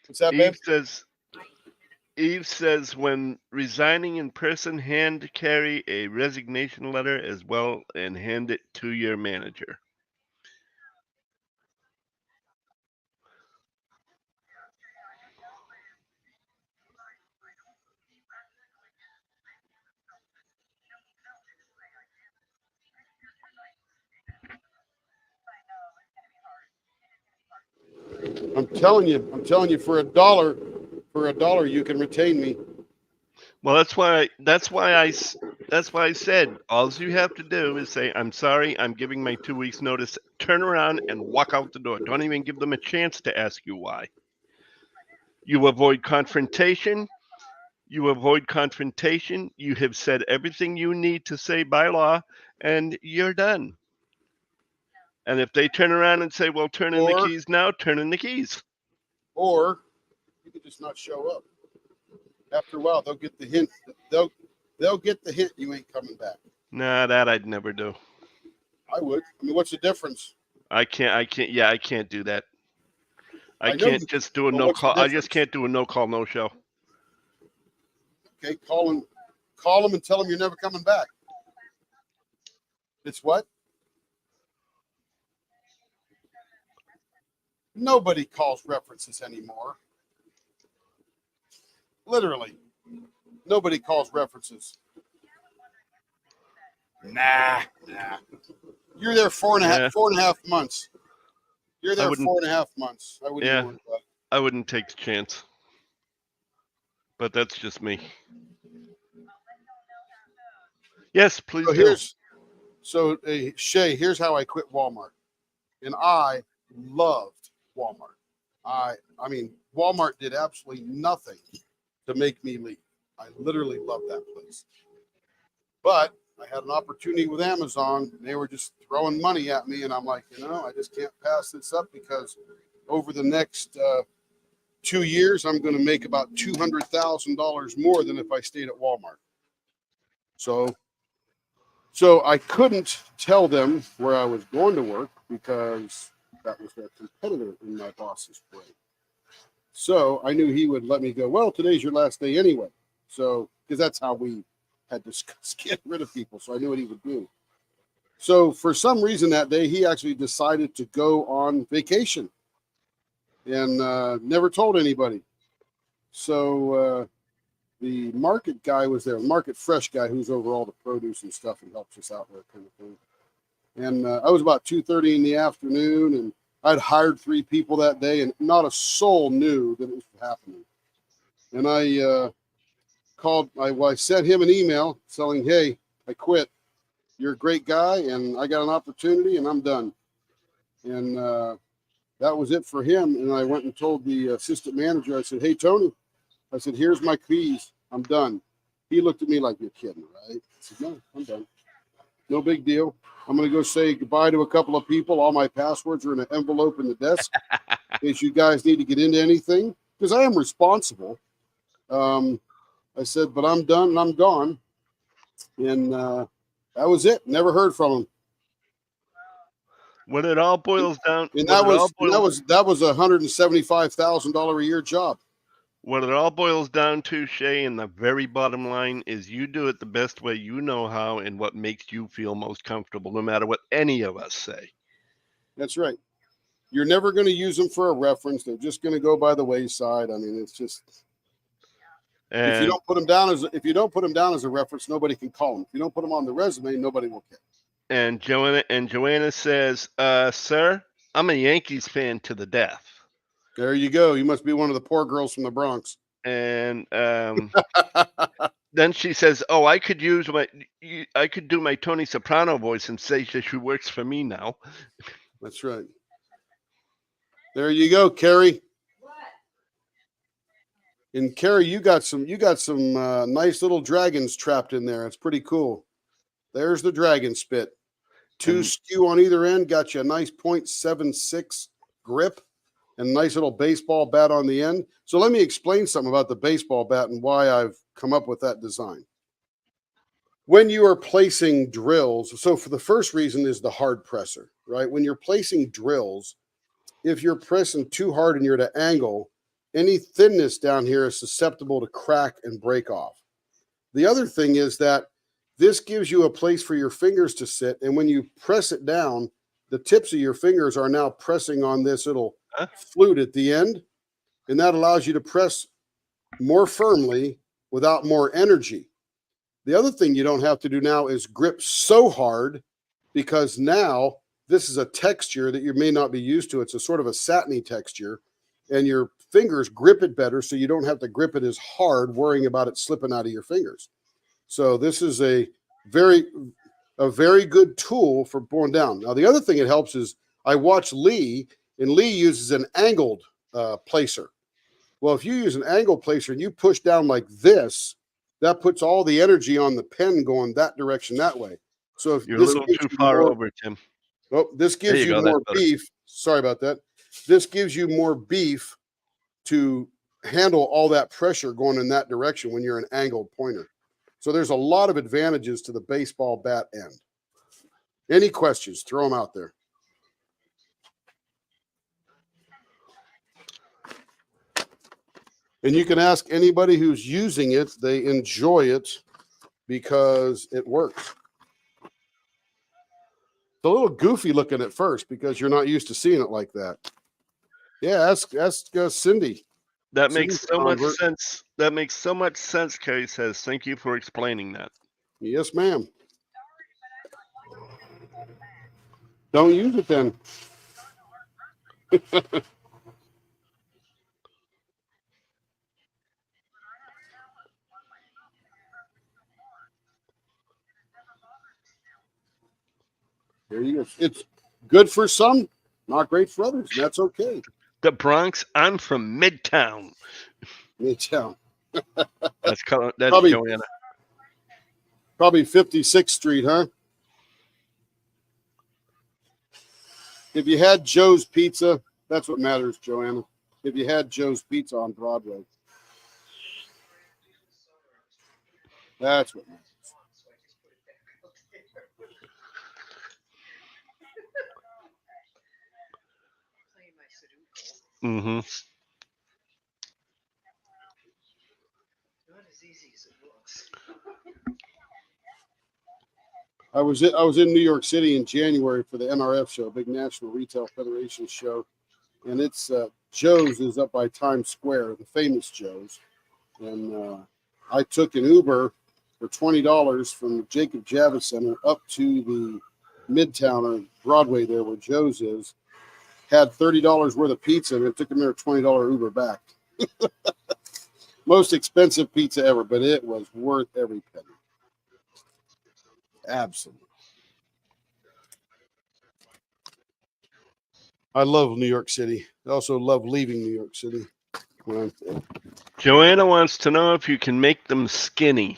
What's that, babe? Eve says when resigning in person, hand carry a resignation letter as well and hand it to your manager. I'm telling you, for a dollar, you can retain me. Well, that's why I said all you have to do is say, I'm sorry, I'm giving my 2 weeks notice, turn around and walk out the door. Don't even give them a chance to ask you why. You avoid confrontation. You have said everything you need to say by law, and you're done. And if they turn around and say, well, turn in the keys now, turn in the keys. Or you could just not show up. After a while, they'll get the hint. They'll get the hint you ain't coming back. Nah, that I'd never do. I would. I mean, what's the difference? I can't. Yeah, I can't do that. I know can't you- just do a but no what's the call. I just difference? can't do a no call, no show. Okay, call them and tell them you're never coming back. It's what? Nobody calls references anymore. Literally, nobody calls references. Nah. You're there 4.5 months. You're there 4.5 months. I wouldn't even worry about it. I wouldn't take the chance. But that's just me. Yes, please do. So Shay, here's how I quit Walmart. And I loved Walmart. I mean, Walmart did absolutely nothing to make me leave. I literally loved that place. But I had an opportunity with Amazon. And they were just throwing money at me. And I'm like, I just can't pass this up because over the next 2 years, I'm going to make about $200,000 more than if I stayed at Walmart. So I couldn't tell them where I was going to work because that was their competitor in my boss's brain. So I knew he would let me go, well, today's your last day anyway. So, because that's how we had discussed getting rid of people. So I knew what he would do. So for some reason that day, he actually decided to go on vacation and never told anybody. So the market guy was there, market fresh guy who's over all the produce and stuff and helps us out there kind of thing. And I was about 2:30 in the afternoon, and I'd hired 3 people that day, and not a soul knew that it was happening. And I I sent him an email saying, hey, I quit. You're a great guy, and I got an opportunity, and I'm done. And that was it for him. And I went and told the assistant manager, I said, hey, Tony, I said, here's my keys. I'm done. He looked at me like, you're kidding, right? I said, no, I'm done. No big deal. I'm going to go say goodbye to a couple of people. All my passwords are in an envelope in the desk in case you guys need to get into anything, because I am responsible. I said, but I'm done and I'm gone. And that was it. Never heard from him. When it all boils down, and that was a $175,000 a year job. What it all boils down to, Shay, and the very bottom line is you do it the best way you know how and what makes you feel most comfortable, no matter what any of us say. That's right. You're never going to use them for a reference. They're just going to go by the wayside. I mean, it's just if you don't put them down as a reference, nobody can call them. If you don't put them on the resume, nobody will care. And Joanna says, sir, I'm a Yankees fan to the death. There you go. You must be one of the poor girls from the Bronx. And then she says, "Oh, I could use I could do my Tony Soprano voice and say that she works for me now." That's right. There you go, Carrie. And Carrie, you got some nice little dragons trapped in there. It's pretty cool. There's the dragon spit. Two And- skew on either end, got you a nice .76 grip and a nice little baseball bat on the end. So let me explain something about the baseball bat and why I've come up with that design. When you are placing drills, so for the first reason is the hard presser, right? When you're placing drills, if you're pressing too hard and you're at an angle, any thinness down here is susceptible to crack and break off. The other thing is that this gives you a place for your fingers to sit. And when you press it down, the tips of your fingers are now pressing on this little flute at the end. And that allows you to press more firmly without more energy. The other thing you don't have to do now is grip so hard, because now this is a texture that you may not be used to. It's a sort of a satiny texture, and your fingers grip it better, so you don't have to grip it as hard, worrying about it slipping out of your fingers. So this is a very good tool for pulling down. Now, the other thing it helps is I watch Lee, and Lee uses an angled placer. Well, if you use an angle placer and you push down like this, that puts all the energy on the pen going that direction that way. So if You're a this little gives too you far more, over, Tim. oh, this There gives you you go, more that's better. beef. Sorry about that. This gives you more beef to handle all that pressure going in that direction when you're an angled pointer. So there's a lot of advantages to the baseball bat end. Any questions? Throw them out there. And you can ask anybody who's using it. They enjoy it because it works. It's a little goofy looking at first because you're not used to seeing it like that. Yeah, ask Cindy. That Cindy's makes a so much convert. sense. That makes so much sense, Carrie says. Thank you for explaining that. Yes, ma'am. Don't use it then. There you go. It's good for some, not great for others. And that's okay. The Bronx, I'm from Midtown. Midtown. That's Probably- Joanna. Probably 56th Street, huh? If you had Joe's Pizza, that's what matters, Joanna. If you had Joe's Pizza on Broadway, that's what matters. Mm-hmm. I was in New York City in January for the NRF show, big National Retail Federation show, and it's Joe's is up by Times Square, the famous Joe's, and I took an Uber for $20 from the Jacob Javits Center up to the Midtown or Broadway there where Joe's is. Had $30 worth of pizza, and it took me a $20 Uber back. Most expensive pizza ever, but it was worth every penny. Absolutely. I love New York City. I also love leaving New York City. Joanna wants to know if you can make them skinny.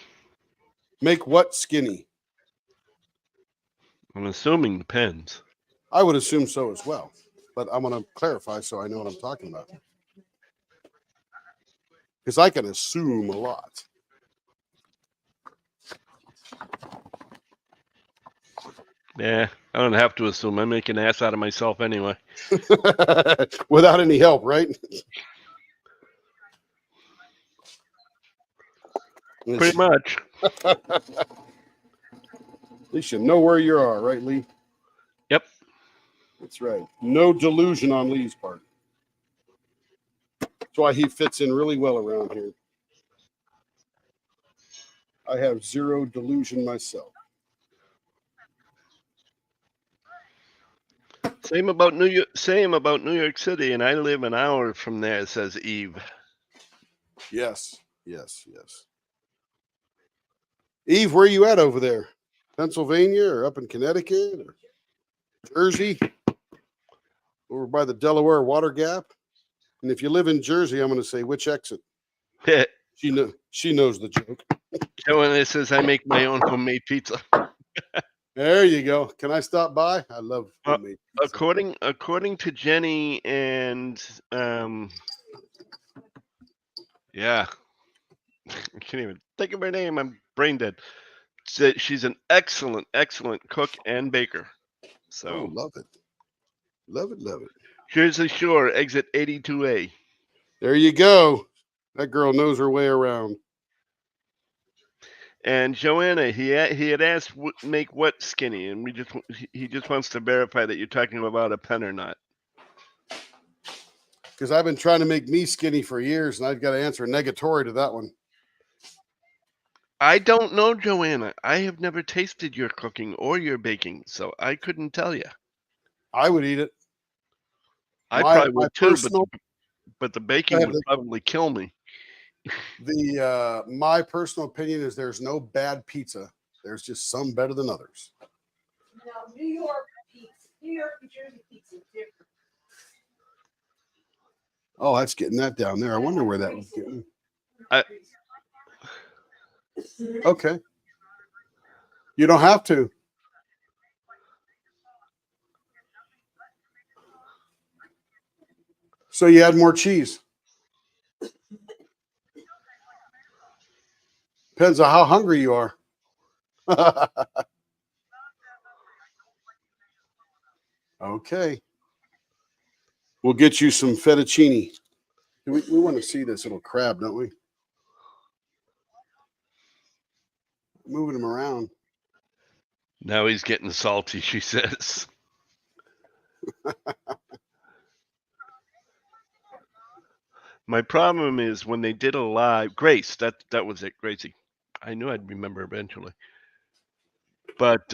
Make what skinny? I'm assuming the pens. I would assume so as well, but I'm going to clarify so I know what I'm talking about. Because I can assume a lot. Yeah, I don't have to assume. I make an ass out of myself anyway. Without any help, right? Pretty much. At least you know where you are, right, Lee? Yep. That's right. No delusion on Lee's part. That's why he fits in really well around here. I have zero delusion myself. Same about New York City, and I live an hour from there, says Eve. Yes, yes, yes. Eve, where are you at over there? Pennsylvania or up in Connecticut or Jersey? Over by the Delaware Water Gap? And if you live in Jersey, I'm going to say which exit? She knows the joke. Joanna says I make my own homemade pizza. There you go. Can I stop by? I love homemade pizza. According to Jenny and yeah, I can't even think of her name. I'm brain dead. She's an excellent cook and baker. So Oh, love it. Love it, love it. Jersey Shore, exit 82A. There you go. That girl knows her way around. And Joanna, he had asked make what skinny, and he just wants to verify that you're talking about a pen or not. Because I've been trying to make me skinny for years, and I've got to answer negatory to that one. I don't know, Joanna. I have never tasted your cooking or your baking, so I couldn't tell you. I would eat it. I probably would too, but the baking would probably kill me. My personal opinion is there's no bad pizza. There's just some better than others. No, New York and Jersey pizza is different. Oh, that's getting that down there. I wonder where that was getting. Okay. You don't have to. So you add more cheese. Depends on how hungry you are. Okay. We'll get you some fettuccine. We want to see this little crab, don't we? Moving him around. Now he's getting salty, she says. My problem is when they did a live, Grace, that was it, Gracie. I knew I'd remember eventually. But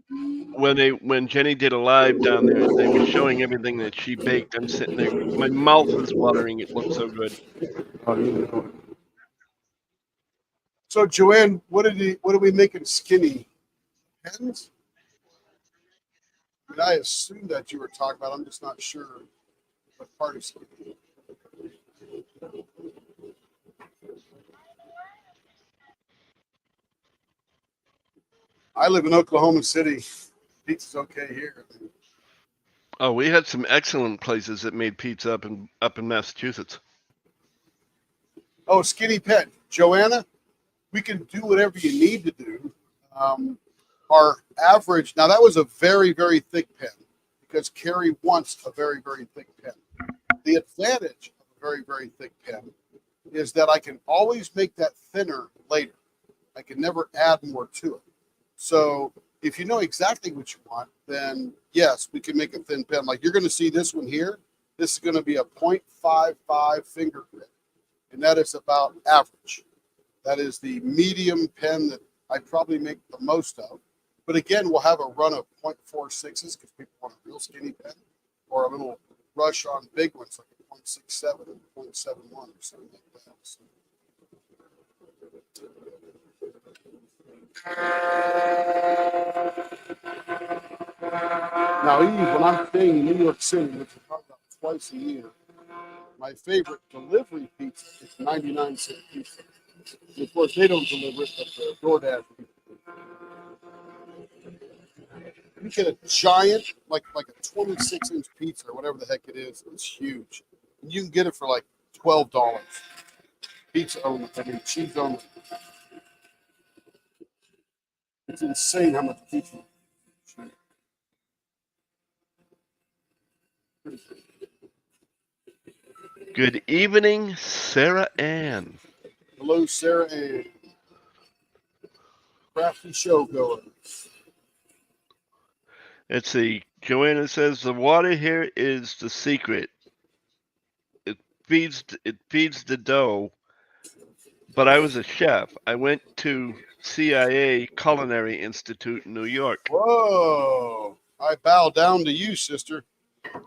when Jenny did a live down there, they were showing everything that she baked. I'm sitting there, my mouth was watering. It looked so good. So Joanne, what are we making skinny? Pens? I mean, I assume that you were talking about. I'm just not sure what part of skinny. I live in Oklahoma City. Pizza's okay here. Oh, we had some excellent places that made pizza up in Massachusetts. Oh, skinny pen, Joanna. We can do whatever you need to do. Our average, now that was a very, very thick pen because Carrie wants a very, very thick pen. The advantage of a very, very thick pen is that I can always make that thinner later. I can never add more to it. So if you know exactly what you want, then yes, we can make a thin pen. Like you're going to see this one here. This is going to be a 0.55 finger grip, and that is about average. That is the medium pen that I probably make the most of. But again, we'll have a run of 0.46s because people want a real skinny pen, or a little rush on big ones like a 0.67 and 0.71 or something like that. So. Now, Eve, when I'm staying in New York City, which is probably about twice a year, my favorite delivery pizza is 99-cent pizza. And of course, they don't deliver it, but the DoorDash. You get a giant, like a 26-inch pizza or whatever the heck it is. It's huge. And you can get it for like $12. Pizza only. I mean, cheese only. It's insane how much pizza. Good evening, Sarah Ann. Hello, Sarah Ann. Crafty show goer. Let's see. Joanna says the water here is the secret. It feeds the dough. But I was a chef. I went to CIA Culinary Institute in New York. Whoa! I bow down to you, sister.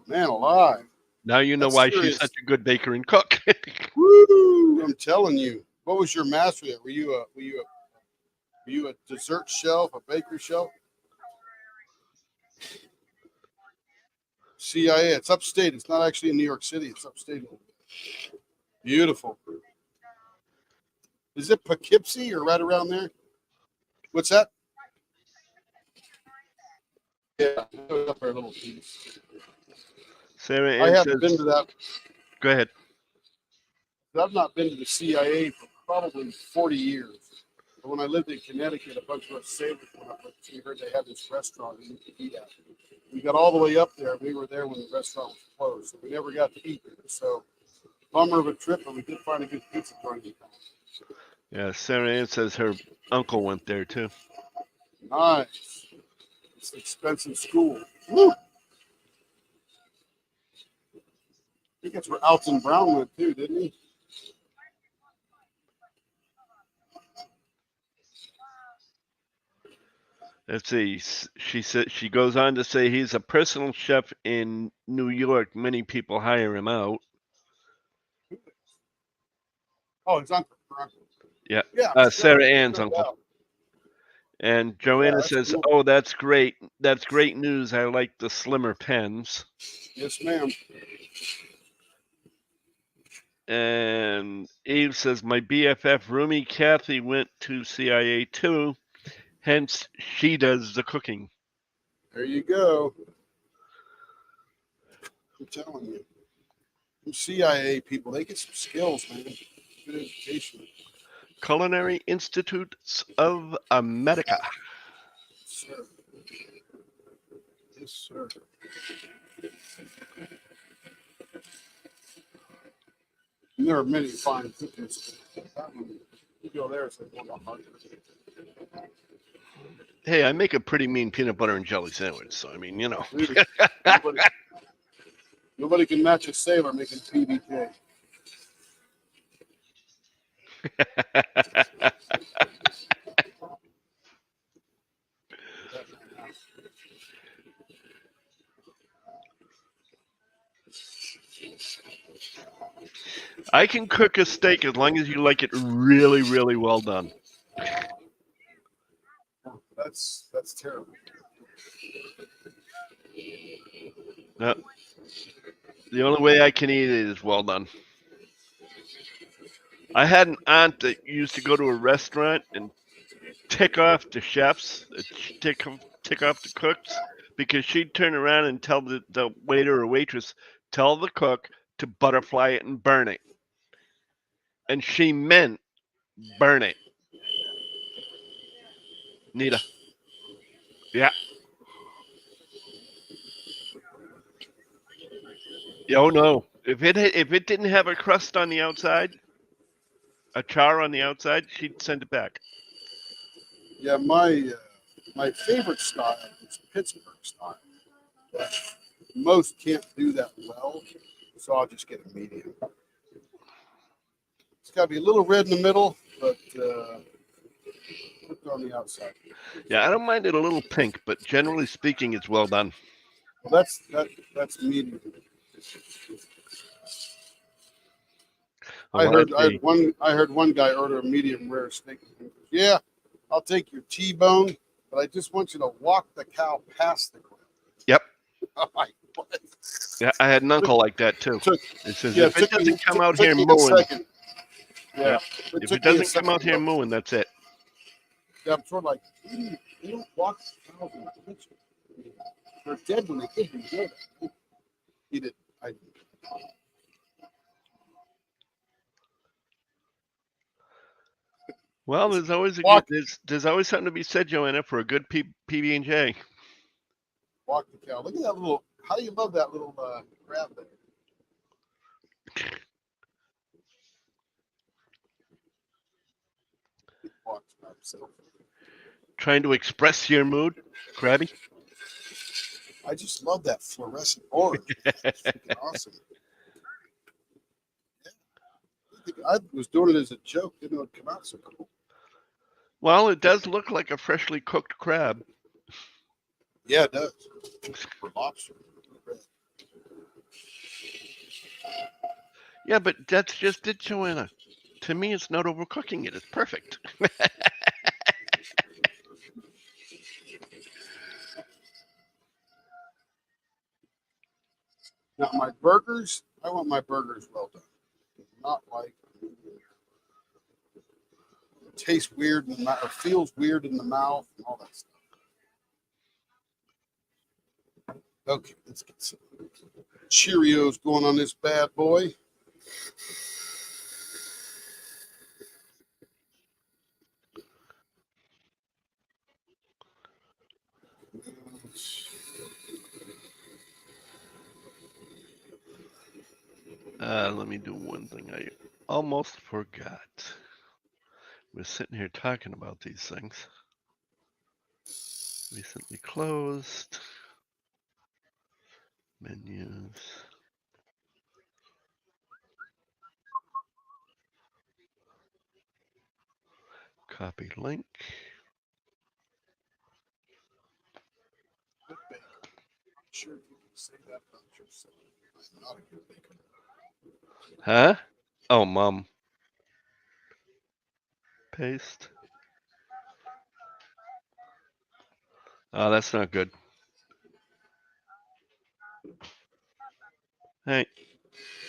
Man alive. Now you know That's why serious. she's such a good baker and cook. Woo! I'm telling you. What was your mastery at? Were you Are you a dessert shelf, a bakery shelf? CIA. It's upstate. It's not actually in New York City. It's upstate. Beautiful. Is it Poughkeepsie or right around there? What's that? Yeah, up our little piece. Sarah I Ann haven't been says, to that. go ahead. I've not been to the CIA for probably 40 years. But when I lived in Connecticut, a bunch of us sailors went up. We heard they had this restaurant we could eat at. We got all the way up there. We were there when the restaurant was closed, so we never got to eat there. So bummer of a trip, but we did find a good pizza joint in town. Yeah, Sarah Ann says her uncle went there too. Nice. It's an expensive school. Woo! I think that's where Alton Brown went too, didn't he? Let's see. She said she goes on to say he's a personal chef in New York. Many people hire him out. Oh, his uncle. Yeah. Yeah. I'm sure. Sarah There's Ann's no uncle. doubt. And Joanna that's says, cool. "Oh, that's great. That's great news. I like the slimmer pens." Yes, ma'am. And Eve says, "My BFF roomie Kathy went to CIA too. Hence, she does the cooking." There you go. I'm telling you. Them CIA people, they get some skills, man. Good education. Culinary Institutes of America. Yes, sir. Yes, sir. And there are many fine cooking schools. That one, you go there, it's like one of the hardest. Hey, I make a pretty mean peanut butter and jelly sandwich, so I mean, you know. Nobody can match a sailor making PBK. I can cook a steak as long as you like it really, really well done. That's terrible. No, the only way I can eat it is well done. I had an aunt that used to go to a restaurant and tick off the chefs, tick off the cooks, because she'd turn around and tell the waiter or waitress, tell the cook to butterfly it and burn it. And she meant burn it. Nita. Yeah. Oh no! If it didn't have a crust on the outside, a char on the outside, she'd send it back. Yeah, my favorite style is Pittsburgh style. But most can't do that well, so I'll just get a medium. It's got to be a little red in the middle, but cooked on the outside. Yeah, I don't mind it a little pink, but generally speaking, it's well done. Well, that's medium. I heard one guy order a medium rare steak. Yeah, I'll take your T-bone, but I just want you to walk the cow past the grill. Yep. I'm like, what? Yeah, I had an uncle like that too. It says if it doesn't come out here mooing, yeah, if it doesn't come out here mooing, that's it. Yeah, I'm sort of like, they don't walk the cows in the kitchen. They're dead when they could be good. He did. I did. Well, there's always there's always something to be said, Joanna, for a good PB&J. Walk the cow. Look at that little. How do you love that little crab there? He walks by himself. Trying to express your mood, Krabby? I just love that fluorescent orange. It's freaking awesome. Yeah. I was doing it as a joke. Didn't know it'd come out so cool. Well, it does look like a freshly cooked crab. Yeah, it does. For lobster. Yeah, but that's just it, Joanna. To me, it's not overcooking it. It's perfect. Now my burgers, I want my burgers well done. Not like it tastes weird in the mouth or feels weird in the mouth and all that stuff. Okay, let's get some Cheerios going on this bad boy. Let me do one thing I almost forgot. We're sitting here talking about these things. Recently closed. Menus. Copy link. Good baker. Sure, if you can say that about yourself. I'm not a good baker. Huh? Oh, mom. Paste. Oh, that's not good. Hey,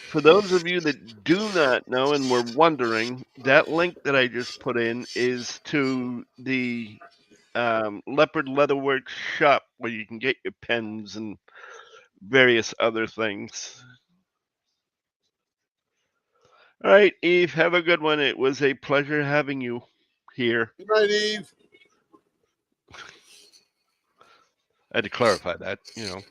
for those of you that do not know and were wondering, that link that I just put in is to the Leopard Leatherworks shop where you can get your pens and various other things. All right, Eve, have a good one. It was a pleasure having you here. Good night, Eve. I had to clarify that, you know.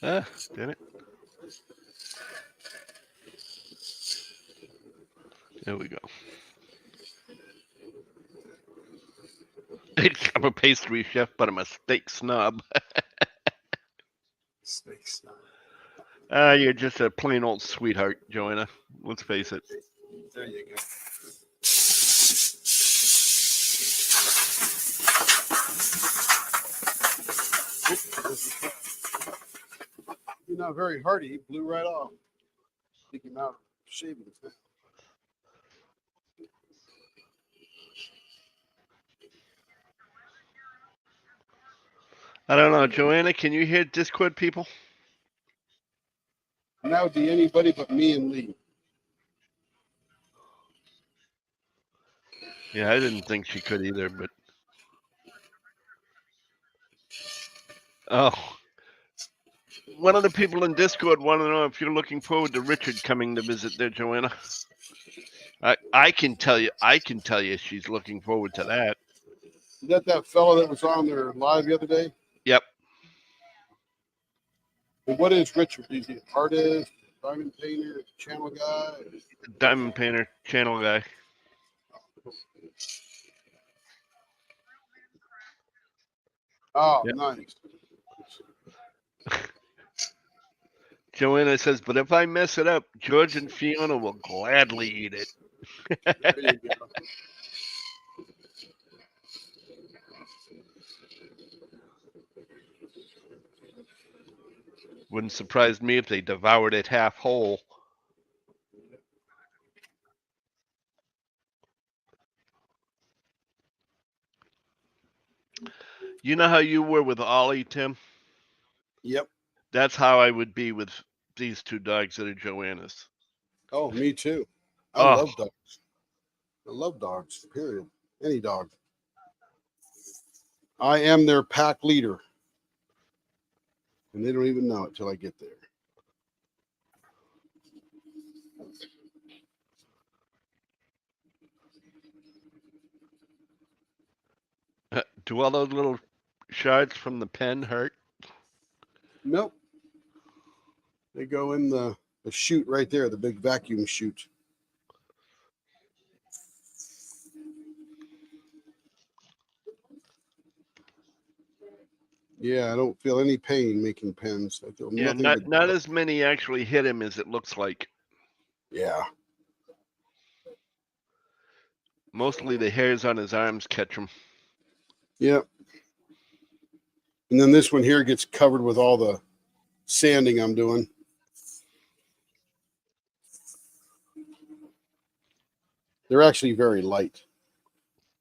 Ah, did it? There we go. I'm a pastry chef, but I'm a steak snob. Steaks. You're just a plain old sweetheart, Joanna. Let's face it. There you go. You're not very hardy. He blew right off. Take him out shavings now. I don't know, Joanna, can you hear Discord people? And that would be anybody but me and Lee. Yeah, I didn't think she could either, but. Oh. One of the people in Discord want to know if you're looking forward to Richard coming to visit there, Joanna. I can tell you she's looking forward to that. Is that fellow that was on there live the other day? Yep. And what is Richard? Is he an artist, diamond painter, channel guy? Diamond painter, channel guy. Oh, Yep. nice. Joanna says, but if I mess it up, George and Fiona will gladly eat it. There you go. Wouldn't surprise me if they devoured it half whole. You know how you were with Ollie, Tim? Yep. That's how I would be with these two dogs that are Joanna's. Oh, me too. I Oh. love dogs. I love dogs, period. Any dog. I am their pack leader. And they don't even know it till I get there. Do all those little shards from the pen hurt? Nope. They go in the chute right there, the big vacuum chute. Yeah, I don't feel any pain making pens. I feel Yeah, nothing not as many actually hit him as it looks like. Yeah. Mostly the hairs on his arms catch him. Yep. And then this one here gets covered with all the sanding I'm doing. They're actually very light.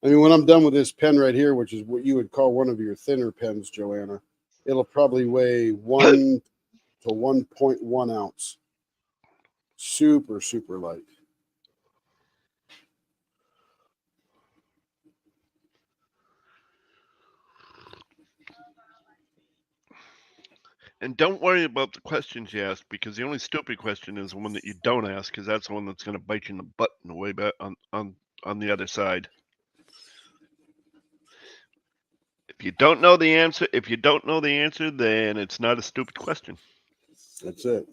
I mean, when I'm done with this pen right here, which is what you would call one of your thinner pens, Joanna, it'll probably weigh 1 to 1.1 ounce. Super, super light. And don't worry about the questions you ask, because the only stupid question is the one that you don't ask, because that's the one that's going to bite you in the butt on the way back on the other side. If you don't know the answer, then it's not a stupid question. That's it.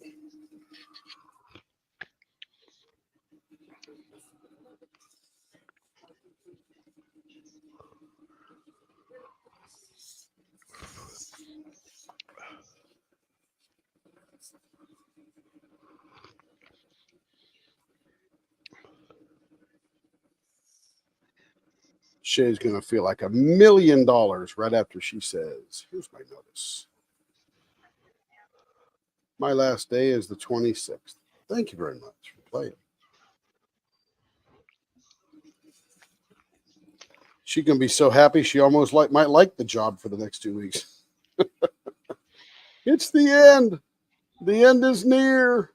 Shay's going to feel like $1 million right after she says, here's my notice. My last day is the 26th. Thank you very much for playing. She's going to be so happy she almost might like the job for the next 2 weeks. It's the end. The end is near.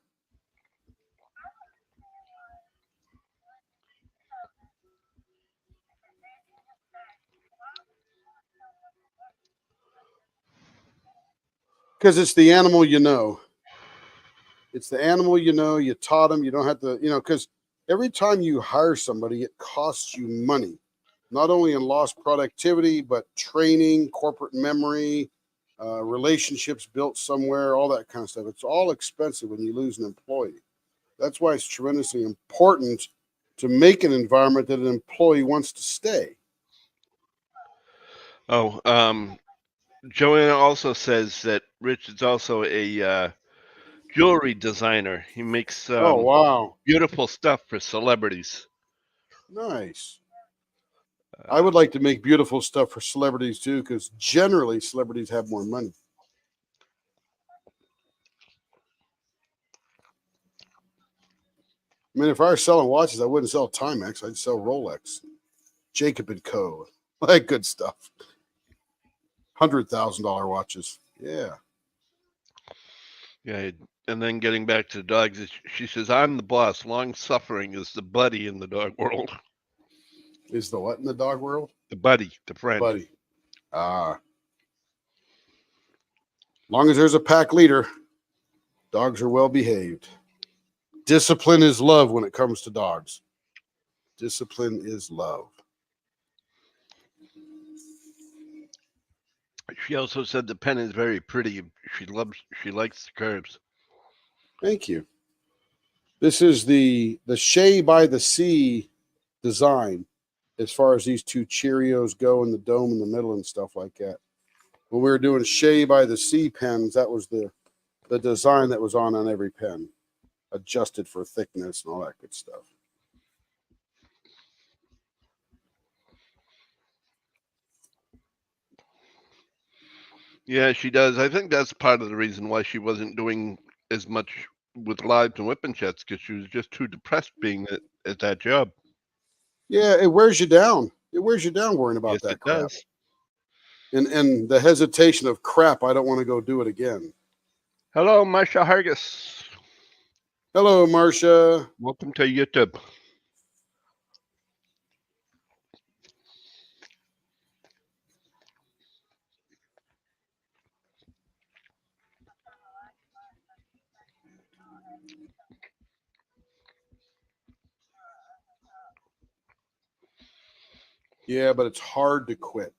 Because it's the animal you know. It's the animal you know. You taught them. You don't have to, because every time you hire somebody, it costs you money. Not only in lost productivity, but training, corporate memory, relationships built somewhere, all that kind of stuff. It's all expensive when you lose an employee. That's why it's tremendously important to make an environment that an employee wants to stay. Oh, Joanna also says that Rich is also a jewelry designer. He makes Oh, wow. beautiful stuff for celebrities. Nice. I would like to make beautiful stuff for celebrities too, because generally celebrities have more money. I mean, if I were selling watches, I wouldn't sell Timex. I'd sell Rolex, Jacob & Co. Like good stuff. $100,000 watches. Yeah. Yeah, and then getting back to the dogs, she says, "I'm the boss. Long suffering is the buddy in the dog world." Is the what in the dog world? The buddy, the friend. Buddy. Long as there's a pack leader, dogs are well behaved. Discipline is love when it comes to dogs. Discipline is love. She also said the pen is very pretty. She likes the curves. Thank you. This is the Shay by the Sea design as far as these two Cheerios go and the dome in the middle and stuff like that. When we were doing Shay by the Sea pens, that was the design that was on every pen, adjusted for thickness and all that good stuff. Yeah, she does. I think that's part of the reason why she wasn't doing as much with lives and whipping chats, because she was just too depressed being at that job. Yeah, it wears you down. It wears you down worrying about Yes, that it crap. does. And the hesitation of crap, I don't want to go do it again. Hello, Marsha Hargis. Hello, Marcia. Welcome to YouTube. Yeah, but it's hard to quit.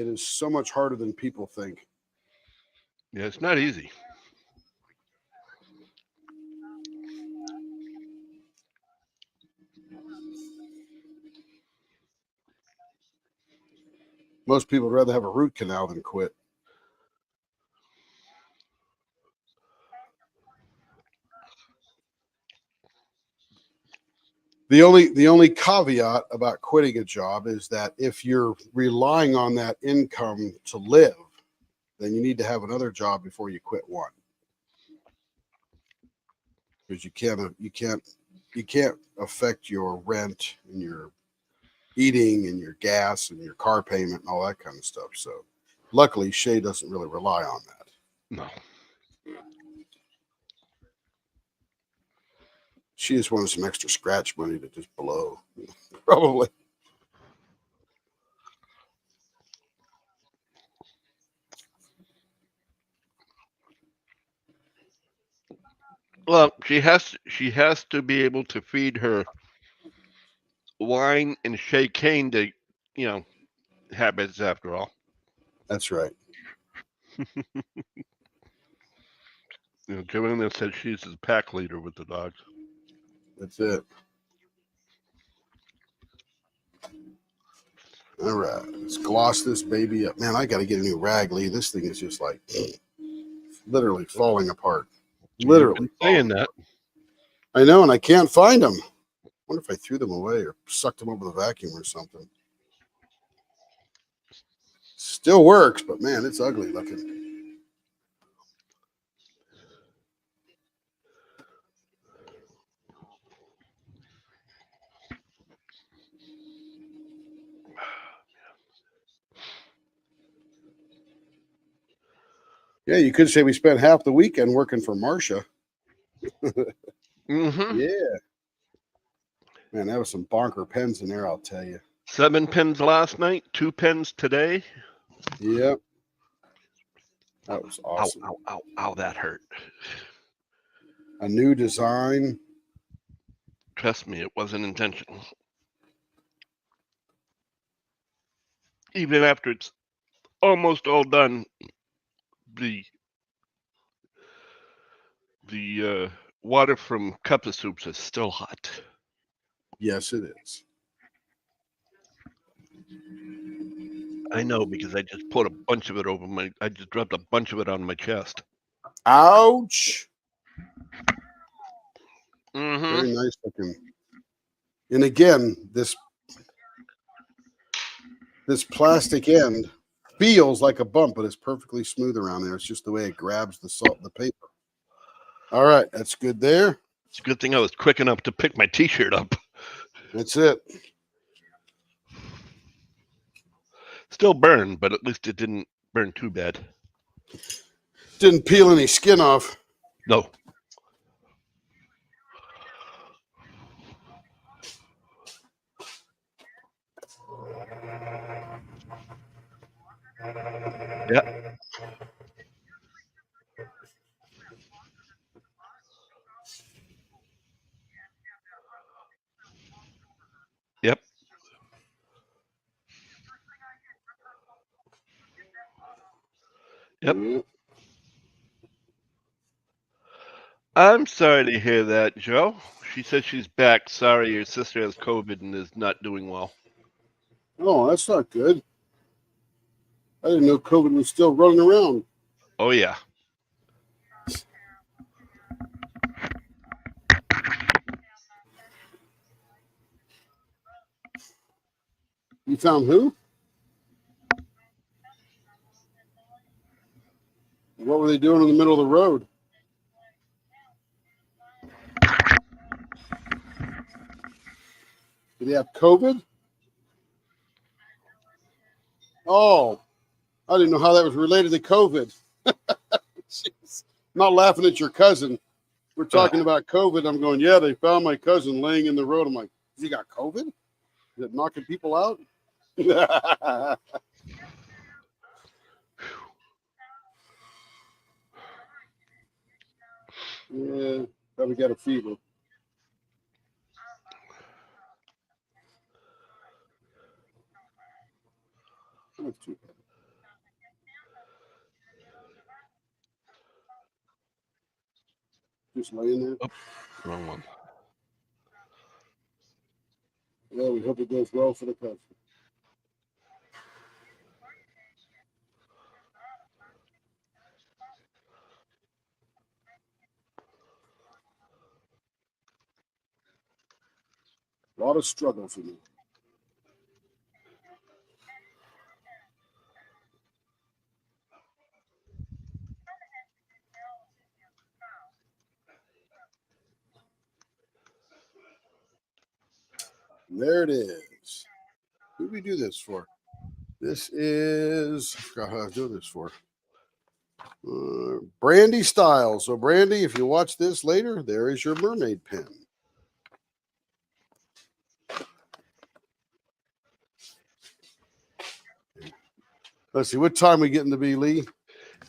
It is so much harder than people think. Yeah, it's not easy. Most people would rather have a root canal than quit. The only caveat about quitting a job is that if you're relying on that income to live, then you need to have another job before you quit one. Because you can't affect your rent and your eating and your gas and your car payment and all that kind of stuff. So luckily Shay doesn't really rely on that. No. She just wanted some extra scratch money to just blow. Probably. Well, she has to be able to feed her wine and Shay Kane to, habits after all. That's right. Joanna said she's the pack leader with the dogs. That's it. All right, let's gloss this baby up. Man, I got to get a new rag, Lee. This thing is just like literally falling apart. Literally saying that. I know, and I can't find them. I wonder if I threw them away or sucked them over the vacuum or something. Still works, but man, it's ugly looking. Yeah, you could say we spent half the weekend working for Marcia. Mm-hmm. Yeah. Man, that was some bonker pens in there, I'll tell you. 7 pens last night, 2 pens today. Yep. That was awesome. Ow, that hurt. A new design. Trust me, it wasn't intentional. Even after it's almost all done, the water from cup of soups is still hot. Yes, it is. I know, because I just put a bunch of it I just dropped a bunch of it on my chest. Ouch. Mm-hmm. Very nice looking. And again, this plastic end feels like a bump, but it's perfectly smooth around there. It's just the way it grabs the paper. All right, that's good there. It's a good thing I was quick enough to pick my t-shirt up. That's it. Still burned, but at least it didn't burn too bad. Didn't peel any skin off. No. Yeah. Yep. Yep. I'm sorry to hear that, Joe. She says she's back. Sorry, your sister has COVID and is not doing well. Oh, that's not good. I didn't know COVID was still running around. Oh, yeah. You found who? What were they doing in the middle of the road? Did they have COVID? Oh, I didn't know how that was related to COVID. Jeez. I'm not laughing at your cousin. We're talking about COVID. I'm going, yeah, they found my cousin laying in the road. I'm like, has he got COVID? Is it knocking people out? Yeah, probably got a fever. That's too bad. Just laying there. Wrong one. Well, we hope it goes well for the customer. A lot of struggle for me. And there it is. Who did we do this for? This is, I forgot how I was doing this for. Brandy Styles. So, Brandy, if you watch this later, there is your mermaid pin. Let's see, what time we getting to be, Lee?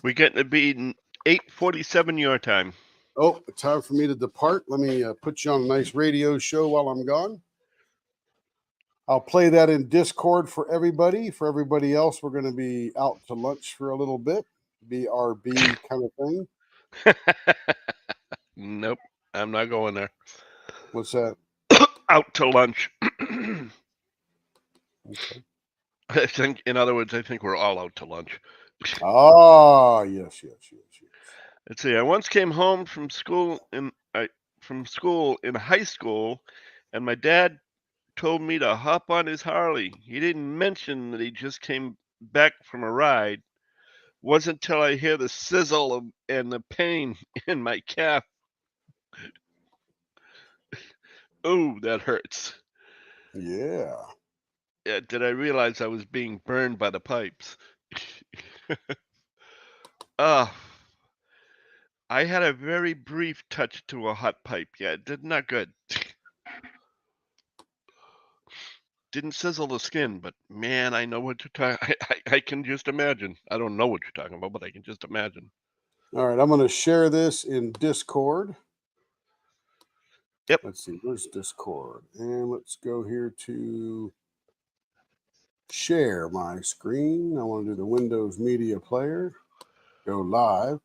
We're getting to be 8:47 your time. Oh, time for me to depart. Let me put you on a nice radio show while I'm gone. I'll play that in Discord for everybody. For everybody else, we're going to be out to lunch for a little bit. BRB kind of thing. Nope, I'm not going there. What's that? Out to lunch. Okay. I think, in other words, I think we're all out to lunch. Ah, yes. Let's see. I once came home from school in high school, and my dad told me to hop on his Harley. He didn't mention that he just came back from a ride. Wasn't until I hear the sizzle and the pain in my calf. Oh, that hurts. Yeah. Did I realize I was being burned by the pipes? Ah. I had a very brief touch to a hot pipe. Yeah, it did not good. Didn't sizzle the skin, but man, I know what you're talking. I can just imagine. I don't know what you're talking about, but I can just imagine. All right, I'm going to share this in Discord. Yep. Let's see, where's Discord? And let's go here to share my screen. I want to do the Windows Media Player. Go live.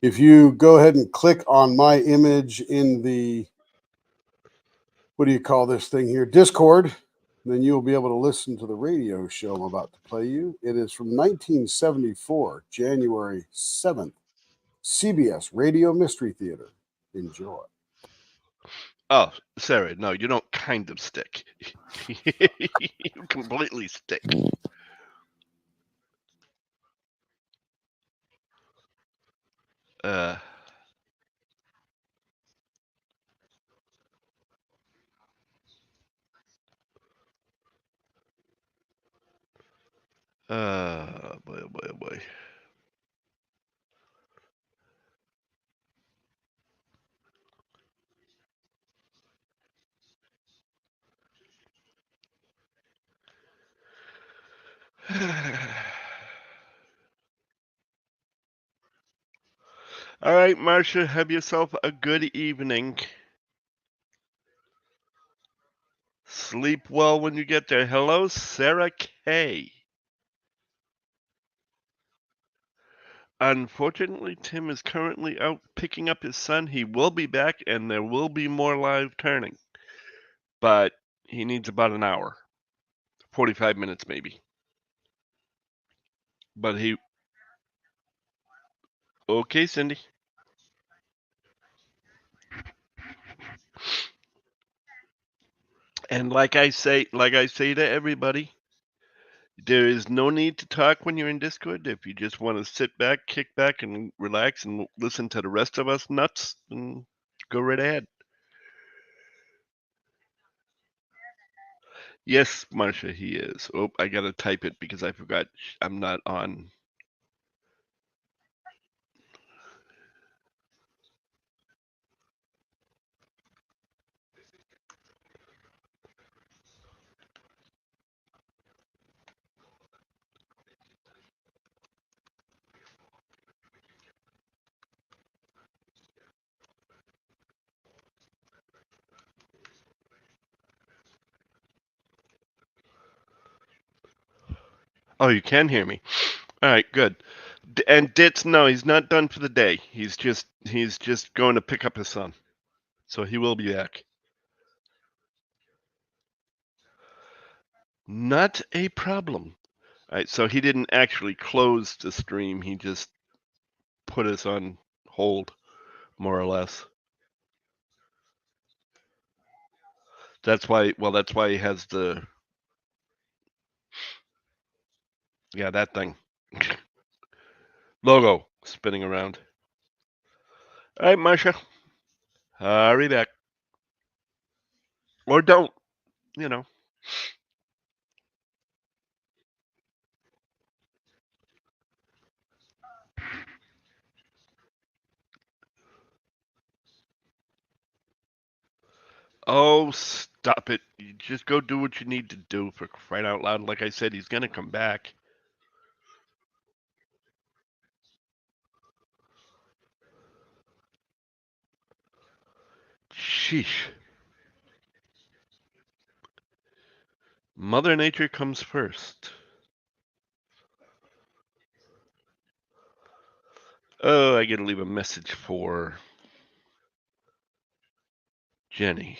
If you go ahead and click on my image in the, what do you call this thing here? Discord, then you'll be able to listen to the radio show I'm about to play you. It is from 1974, January 7th, CBS Radio Mystery Theater. Enjoy. Oh, Sarah, no, you don't kind of stick. You completely stick. Uh. Boy, oh boy, oh boy. All right, Marcia, have yourself a good evening. Sleep well when you get there. Hello, Sarah K. Unfortunately, Tim is currently out picking up his son. He will be back, and there will be more live turning. But he needs about an hour. 45 minutes, maybe. But he... Okay, Cindy. And like I say to everybody, there is no need to talk when you're in Discord. If you just want to sit back, kick back, and relax and listen to the rest of us nuts, then go right ahead. Yes, Marcia, he is. Oh, I gotta type it because I forgot I'm not on. Oh, you can hear me. All right, good. And Ditz, no, he's not done for the day. He's just going to pick up his son. So he will be back. Not a problem. All right, so he didn't actually close the stream. He just put us on hold, more or less. That's why. Well, that's why he has the that thing logo spinning around. All right, Marsha, hurry back, or don't. You know. Oh, stop it! You just go do what you need to do, for crying out loud. Like I said, he's gonna come back. Sheesh. Mother Nature comes first. Oh, I gotta leave a message for Jenny.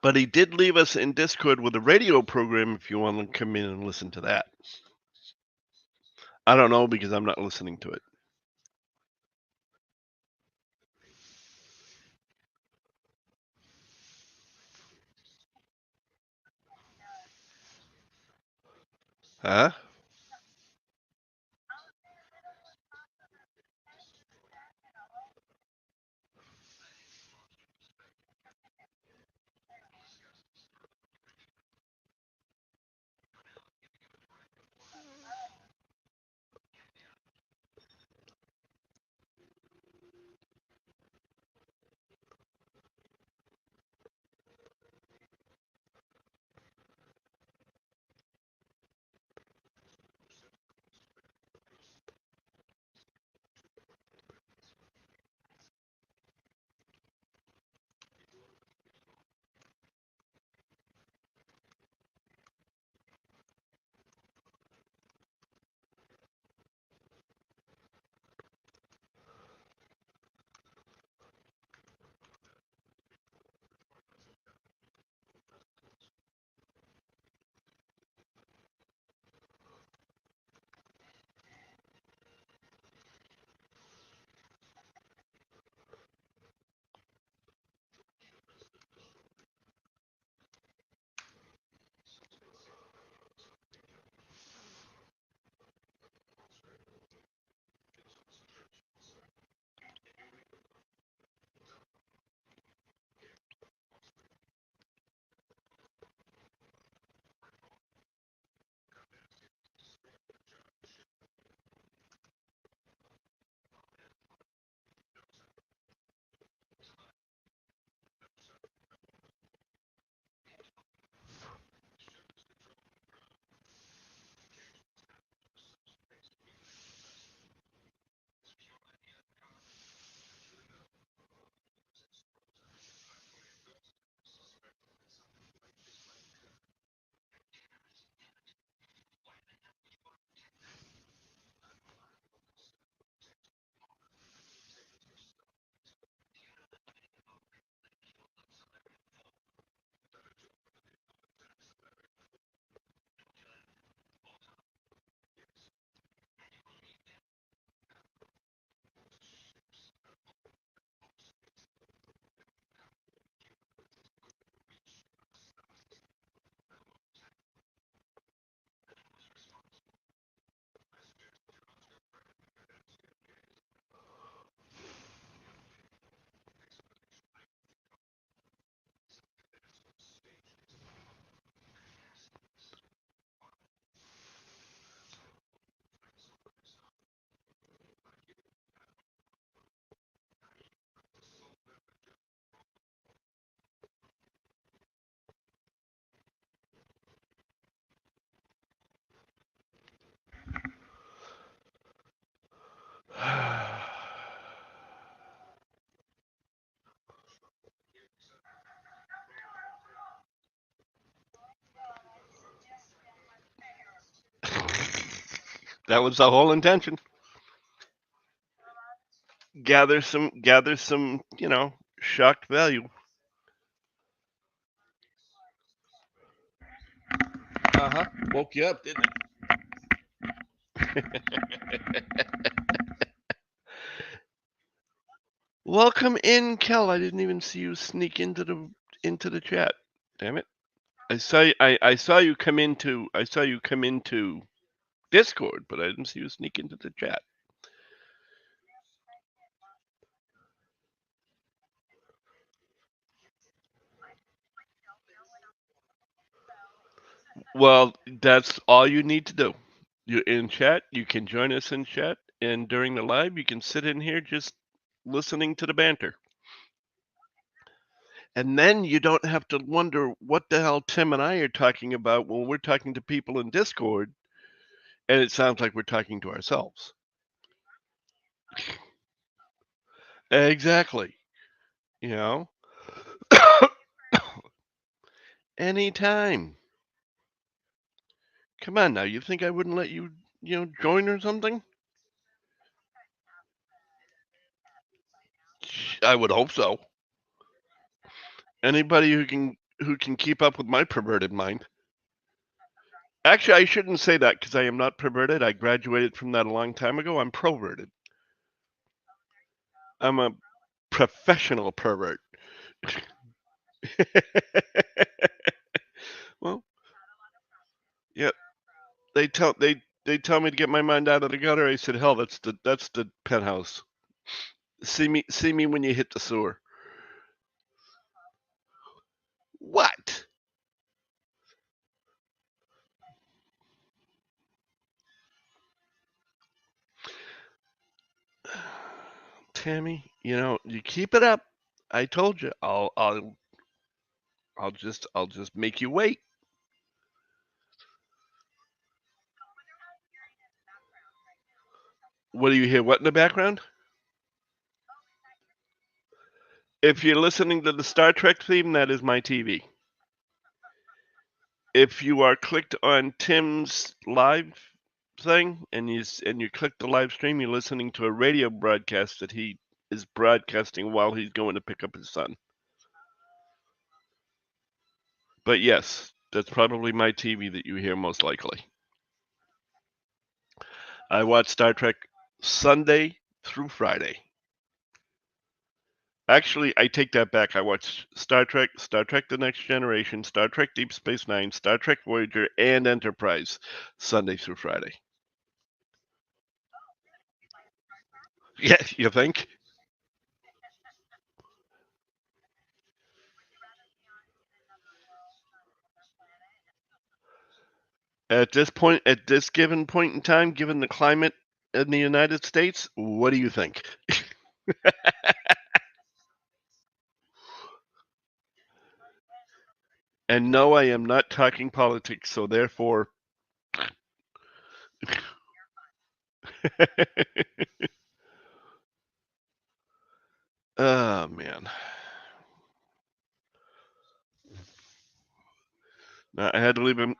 But he did leave us in Discord with a radio program if you want to come in and listen to that. I don't know because I'm not listening to it. Huh? That was the whole intention. Gather some, shocked value. Woke you up, didn't it? Welcome in, Kel. I didn't even see you sneak into the chat. Damn it. I saw you come into Discord, but I didn't see you sneak into the chat. Well, that's all you need to do. You're in chat. You can join us in chat, and during the live, you can sit in here just listening to the banter. And then you don't have to wonder what the hell Tim and I are talking about when we're talking to people in Discord, and it sounds like we're talking to ourselves. Exactly. You know? Anytime. Come on now, you think I wouldn't let you, join or something? I would hope so. Anybody who can keep up with my perverted mind. Actually, I shouldn't say that because I am not perverted. I graduated from that a long time ago. I'm proverted. I'm a professional pervert. Well, yeah. They tell me to get my mind out of the gutter. I said, hell, that's the penthouse. See me when you hit the sewer. What? Tammy, you keep it up. I told you, I'll just make you wait. What do you hear? What in the background? If you're listening to the Star Trek theme, that is my TV. If you are clicked on Tim's live thing and you click the live stream, you're listening to a radio broadcast that he is broadcasting while he's going to pick up his son. But yes, that's probably my TV that you hear most likely. I watch Star Trek Sunday through Friday. Actually, I take that back. I watch Star Trek, Star Trek The Next Generation, Star Trek Deep Space Nine, Star Trek Voyager, and Enterprise Sunday through Friday. Yeah, you think? At this given point in time, given the climate in the United States, what do you think? And no, I am not talking politics, so therefore. Oh, man. I had to leave him.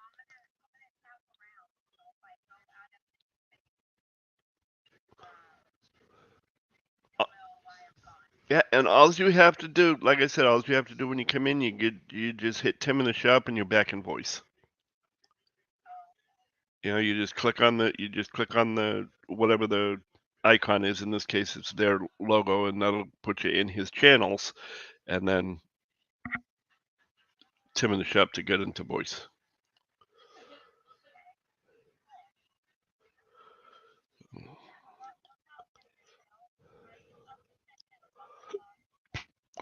Yeah, and all you have to do, like I said, all you have to do when you come in, you just hit Tim in the shop and you're back in voice. You just click on the whatever the icon is. In this case, it's their logo, and that'll put you in his channels, and then Tim in the shop to get into voice.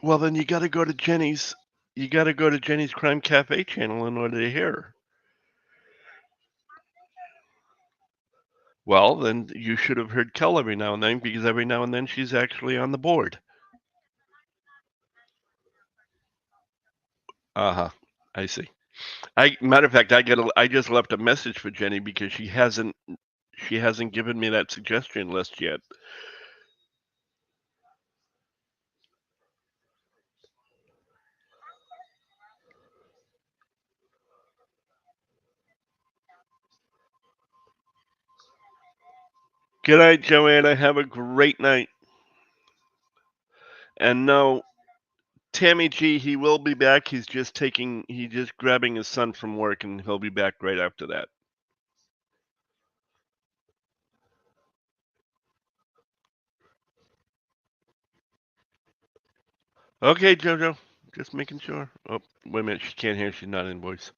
Well, then you got to go to Jenny's. You got to go to Jenny's Crime Cafe channel in order to hear her. Well, then you should have heard Kel every now and then, because every now and then she's actually on the board. Uh-huh. I see. Matter of fact, I just left a message for Jenny because she hasn't given me that suggestion list yet. Good night, Joanna. Have a great night. And no, Tammy G, he will be back. He's just grabbing his son from work, and he'll be back right after that. Okay, Jojo. Just making sure. Oh, wait a minute. She can't hear. She's not in voice.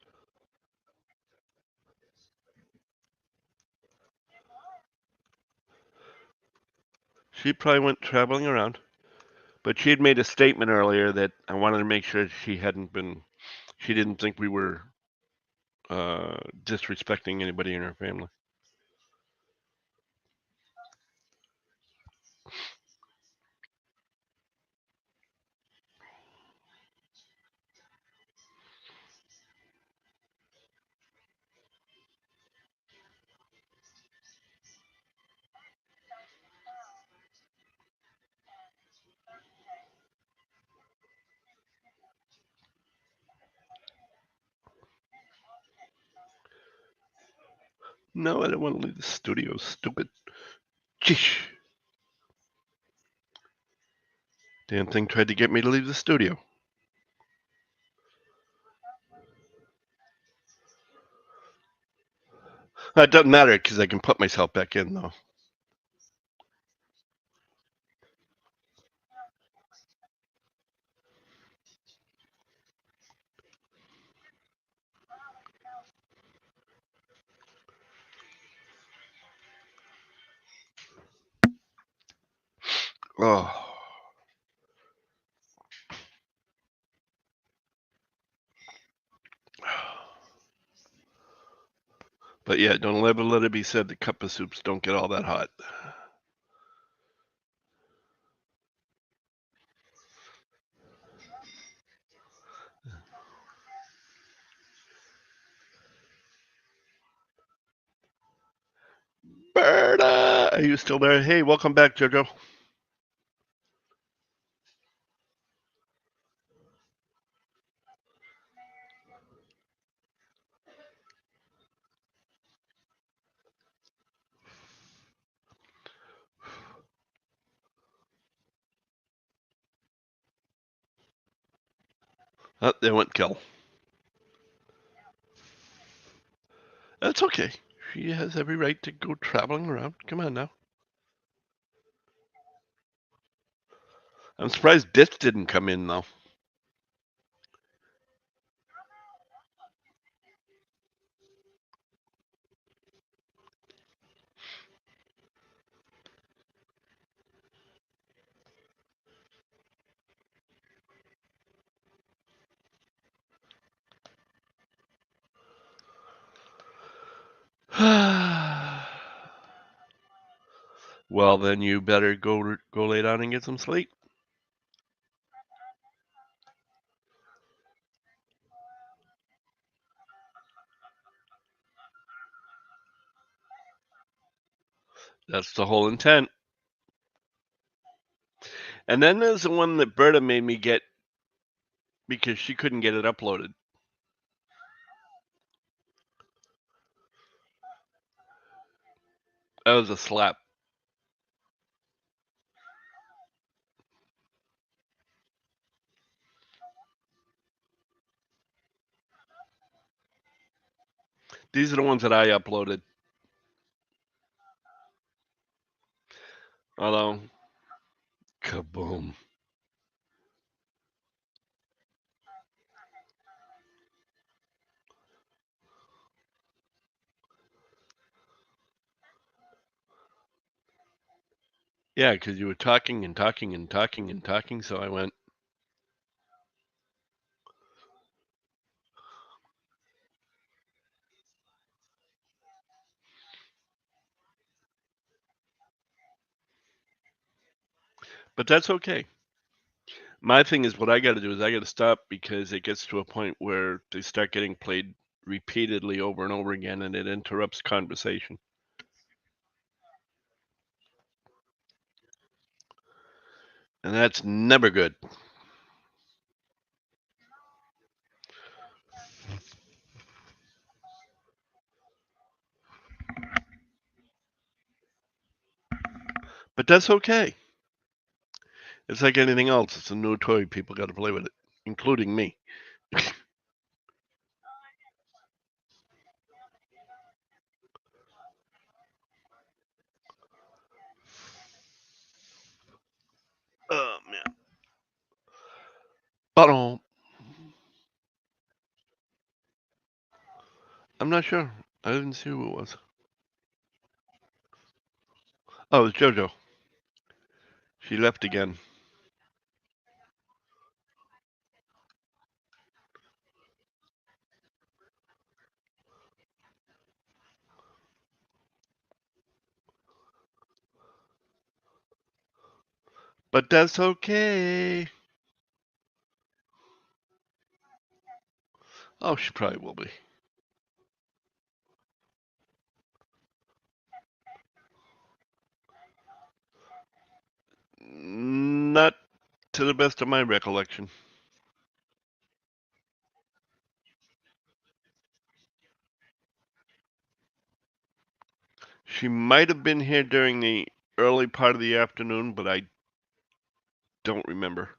She probably went traveling around. But she had made a statement earlier that I wanted to make sure she didn't think we were disrespecting anybody in her family. No, I don't want to leave the studio. Stupid. Jeez. Damn thing tried to get me to leave the studio. It doesn't matter because I can put myself back in, though. Oh. But yeah, don't ever let it be said that cup of soups don't get all that hot. Berta, are you still there? Hey, welcome back, Jojo. Oh, there went Kel. That's okay. She has every right to go traveling around. Come on now. I'm surprised Ditch didn't come in, though. Well, then you better go lay down and get some sleep. That's the whole intent. And then there's the one that Berta made me get because she couldn't get it uploaded. That was a slap. These are the ones that I uploaded. Although, kaboom. Yeah, because you were talking and talking and talking and talking, so I went. But that's okay. My thing is what I got to do is I got to stop because it gets to a point where they start getting played repeatedly over and over again and it interrupts conversation. And that's never good. But that's okay. It's like anything else. It's a new toy. People got to play with it, including me. Oh man. But I'm not sure. I didn't see who it was. Oh, it was JoJo. She left again. But that's okay. Oh, she probably will be. Not to the best of my recollection. She might have been here during the early part of the afternoon, but I don't remember.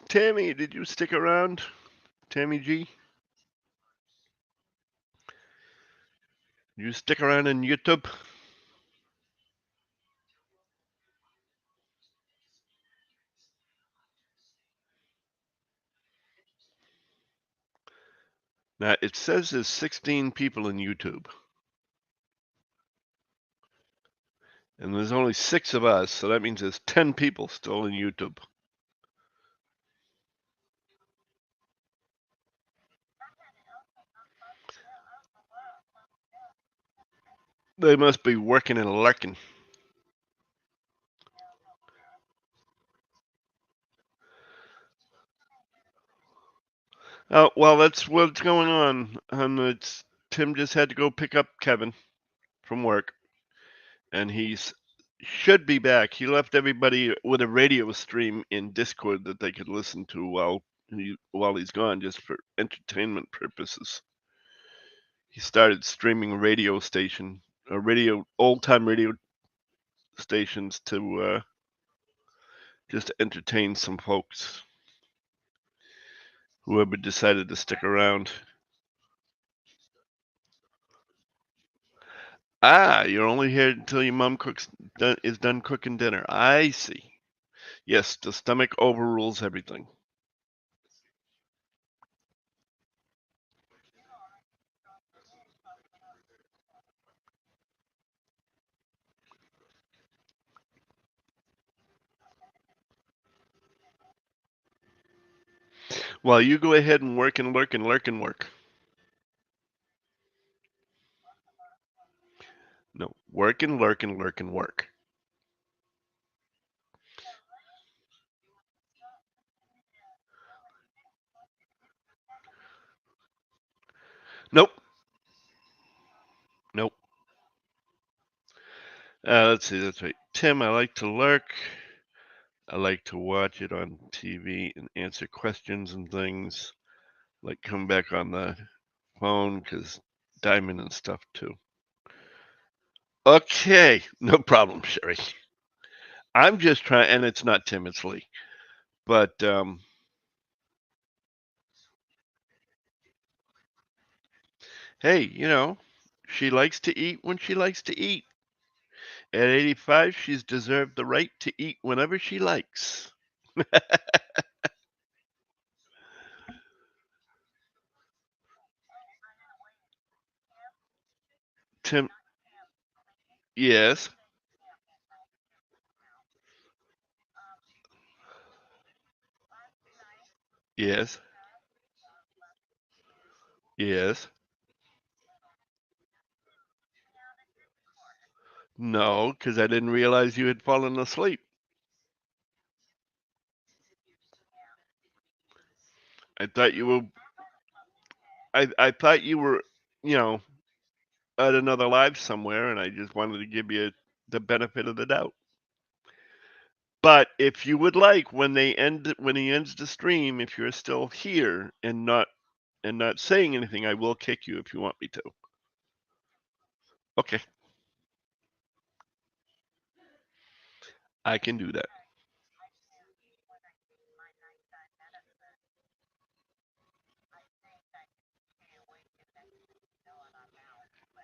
Tammy, did you stick around? Tammy G? You stick around in YouTube? Now, it says there's 16 people in YouTube. And there's only 6 of us, so that means there's 10 people still in YouTube. They must be working and lurking. Oh, well, that's what's going on. It's Tim just had to go pick up Kevin from work, and should be back. He left everybody with a radio stream in Discord that they could listen to while he's gone, just for entertainment purposes. He started streaming old time radio stations to just entertain some folks. Whoever decided to stick around. Ah, you're only here until your mom is done cooking dinner. I see. Yes, the stomach overrules everything. Well, you go ahead and work and lurk and lurk and work. No, work and lurk and lurk and work. Nope. Nope. Let's see. That's right. Tim, I like to lurk. I like to watch it on TV and answer questions and things. Like come back on the phone because Diamond and stuff too. Okay, no problem, Sherry. I'm just trying, and it's not Tim, it's Lee. But hey, she likes to eat when she likes to eat. At 85, she's deserved the right to eat whenever she likes. Tim, yes, yes, yes. No, because I didn't realize you had fallen asleep. I thought you were. I thought you were, you know, at another live somewhere, and I just wanted to give you the benefit of the doubt. But if you would like, when he ends the stream, if you're still here and not saying anything, I will kick you if you want me to. Okay, I can do that.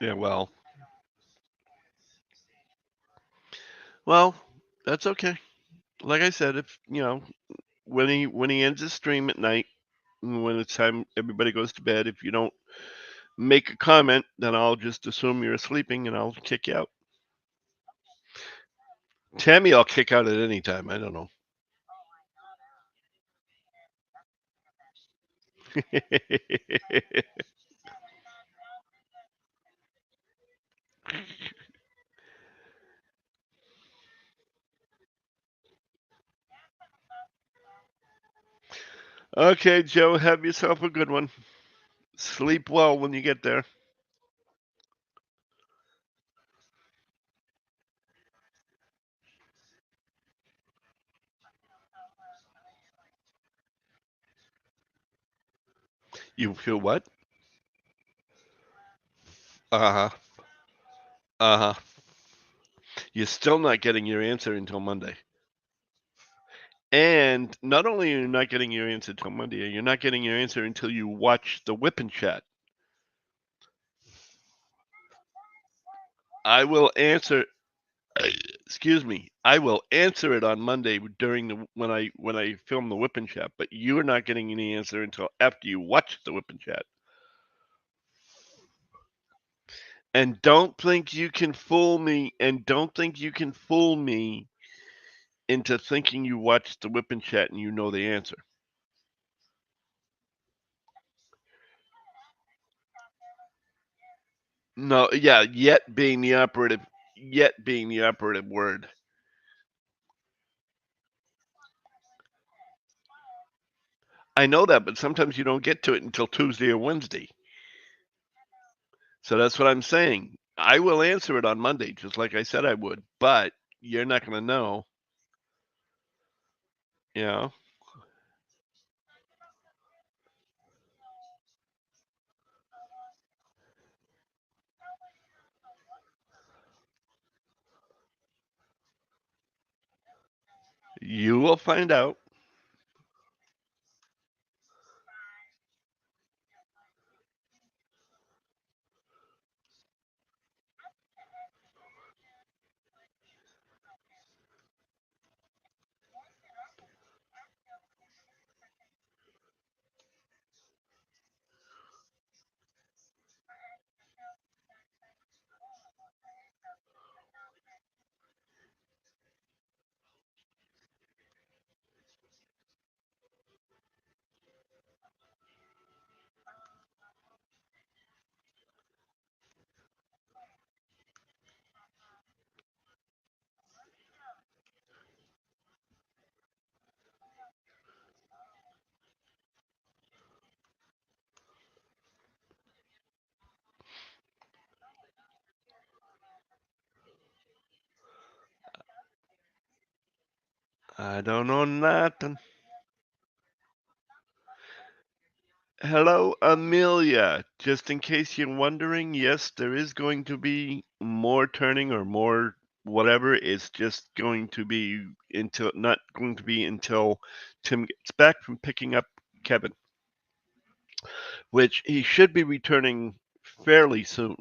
Yeah, well, that's okay. Like I said, if when he ends his stream at night, when it's time everybody goes to bed, if you don't make a comment, then I'll just assume you're sleeping and I'll kick you out. Tammy, I'll kick out at any time. I don't know. Okay, Joe, have yourself a good one. Sleep well when you get there. You feel what? Uh huh. Uh huh. You're still not getting your answer until Monday. And not only are you not getting your answer until Monday, you're not getting your answer until you watch the whip and chat. I will answer. Excuse me. I will answer it on Monday during the when I film the whip and chat. But you're not getting any answer until after you watch the whip and chat. And don't think you can fool me. And don't think you can fool me into thinking you watched the whip and chat and you know the answer. No, yeah, yet being the operative word. I know that, but sometimes you don't get to it until Tuesday or Wednesday. So that's what I'm saying. I will answer it on Monday, just like I said I would, but you're not going to know. You know, you will find out. I don't know nothing. Hello, Amelia. Just in case you're wondering, yes, there is going to be more turning or more whatever. It's just going to be not going to be until Tim gets back from picking up Kevin, which he should be returning fairly soon.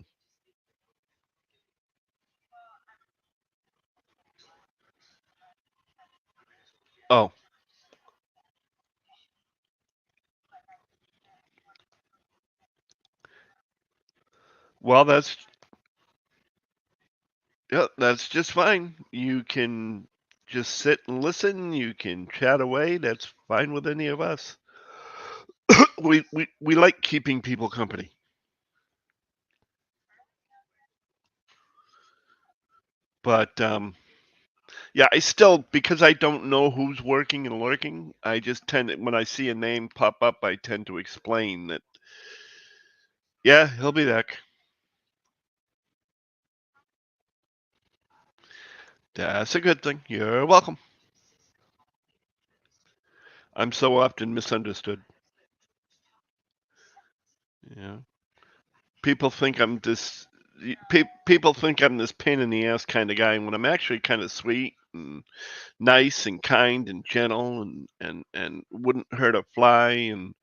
Oh, well, that's just fine. You can just sit and listen. You can chat away. That's fine with any of us. We like keeping people company. But Yeah, I still, because I don't know who's working and lurking, I just tend to, when I see a name pop up, I tend to explain that, yeah, he'll be back. That's a good thing. You're welcome. I'm so often misunderstood. Yeah. People think I'm this. People think I'm this pain in the ass kind of guy when I'm actually kind of sweet and nice and kind and gentle and wouldn't hurt a fly, and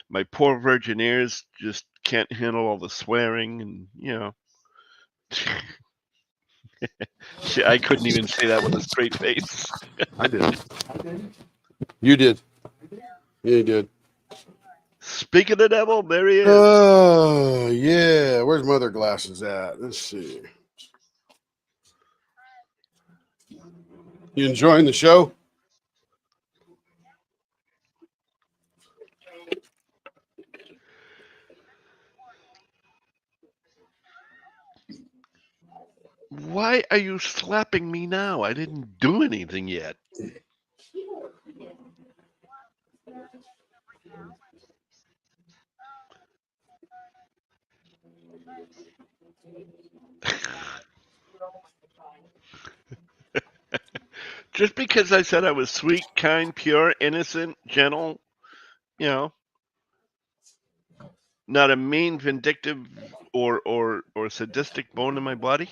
my poor virgin ears just can't handle all the swearing, and I couldn't even say that with a straight face. I did. You did. Yeah, you did. Speak of the devil, there he is. Oh, yeah. Where's my other glasses at? Let's see. You enjoying the show? Why are you slapping me now? I didn't do anything yet. Just because I said I was sweet, kind, pure, innocent, gentle, you know, not a mean, vindictive, or sadistic bone in my body.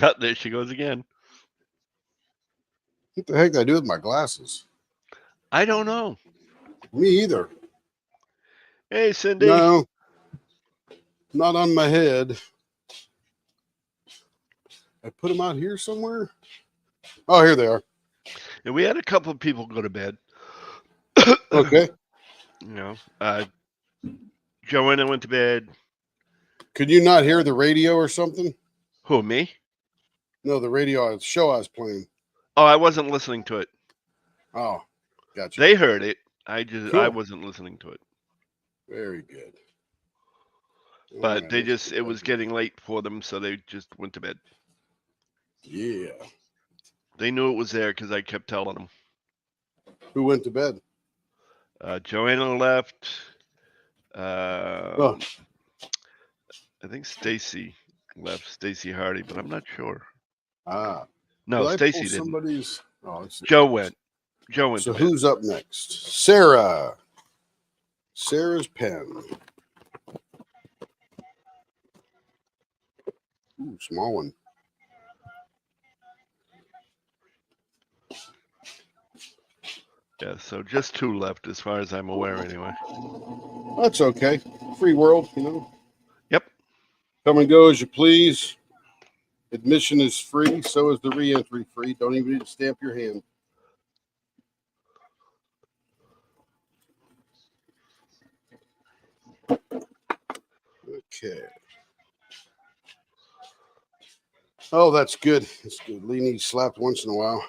Oh, there she goes again. What the heck did I do with my glasses? I don't know. Me either. Hey, Cindy. No, not on my head. I put them out here somewhere. Oh, here they are. And we had a couple of people go to bed. Okay. Joanna went to bed. Could you not hear the radio or something? Who, me? No, the radio show I was playing. Oh, I wasn't listening to it. Oh, gotcha. They heard it. I Cool. wasn't listening to it. Very good. But All they right, just, it was getting late for them, so they just went to bed. Yeah. They knew it was there because I kept telling them. Who went to bed? Joanna left. Oh. I think Stacy left, Stacy Hardy, but I'm not sure. Ah. No, Did I Stacy pull didn't. somebody's? Oh, let's see. Joe went. Joe went So to bed. who's up next? Sarah. Sarah's pen. Ooh, small one. Yeah, so just 2 left as far as I'm aware anyway. That's okay. Free world, you know. Yep. Come and go as you please. Admission is free. So is the re-entry free. Don't even need to stamp your hand. Okay. Oh, that's good. That's good. Lee needs slapped once in a while.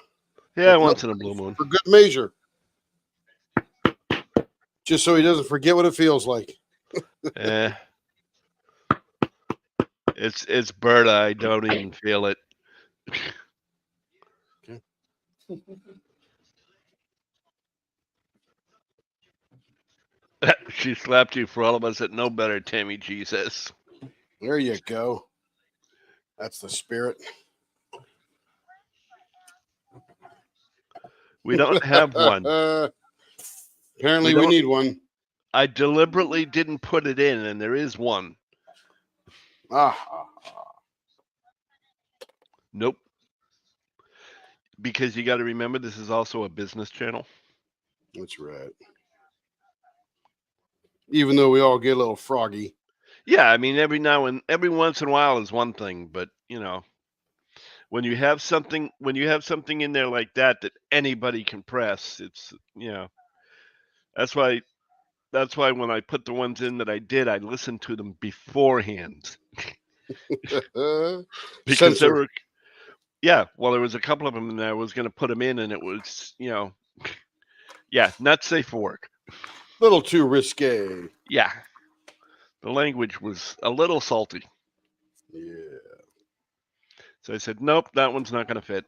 Yeah, once in a blue moon. For good measure. Just so he doesn't forget what it feels like. It's Berta. I don't even feel it. Okay. She slapped you for all of us that know better, Tammy G says. There you go. That's the spirit. We don't have one. Apparently we need one. I deliberately didn't put it in, and there is one. Nope. Because you got to remember, this is also a business channel. That's right. Even though we all get a little froggy. Yeah, I mean, every once in a while is one thing, but you know, when you have something in there like that anybody can press, it's, you know, that's why when I put the ones in that I did, I listened to them beforehand. Because there were, well, there was a couple of them and I was going to put them in, and it was, you know, not safe for work. Little too risque. Yeah. The language was a little salty. Yeah. So I said, nope, that one's not going to fit.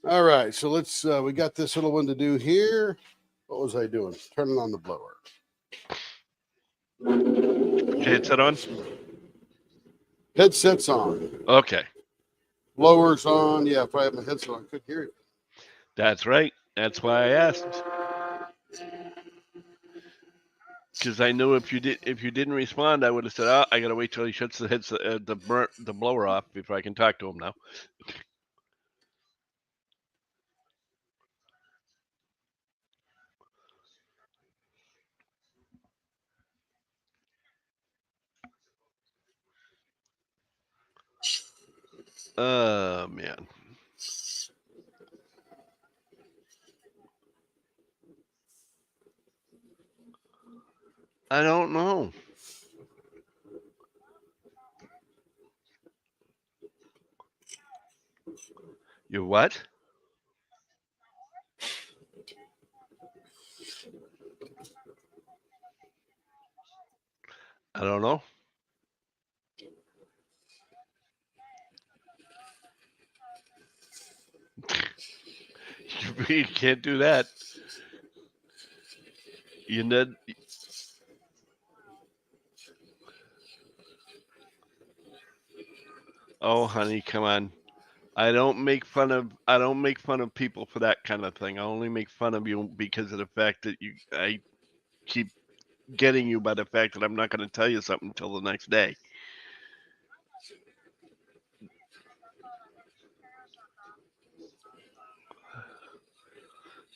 All right. So let's, we got this little one to do here. What was I doing? Turning on the blower. Headset on? Headset's on. Okay. Blower's on. Yeah, if I have my headset on, I could hear it. That's right. That's why I asked. Because I knew if you didn't respond, I would have said, "Oh, I gotta wait till he shuts the headset, the blower off before I can talk to him now." Oh man. I don't know. You what? I don't know. You can't do that. You need. Oh, honey, come on. I don't make fun of people for that kind of thing. I only make fun of you because of the fact that I keep getting you by the fact that I'm not going to tell you something until the next day.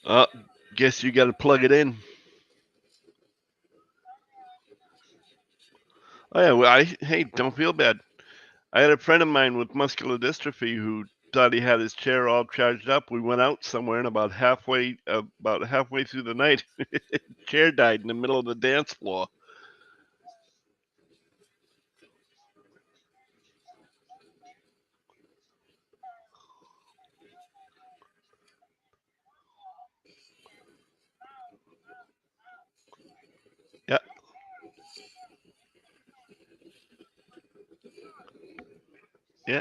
Oh, guess you got to plug it in. Oh yeah, well, hey, don't feel bad. I had a friend of mine with muscular dystrophy who thought he had his chair all charged up. We went out somewhere, and about halfway through the night, chair died in the middle of the dance floor. Yeah. Yeah.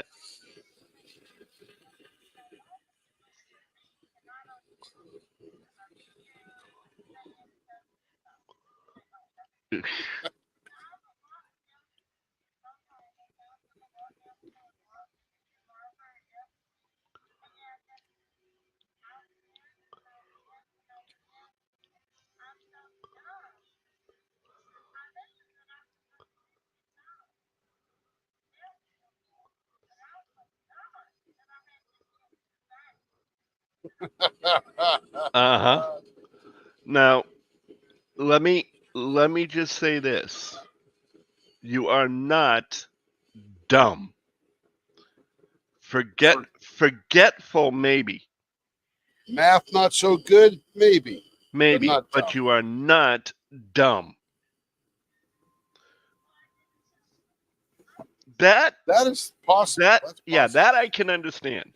Uh-huh. Now, let me just say this. You are not dumb. Forgetful maybe. Math not so good, maybe. Maybe, not but dumb. you are not dumb. That is possible. that That's yeah, possible. that I can understand.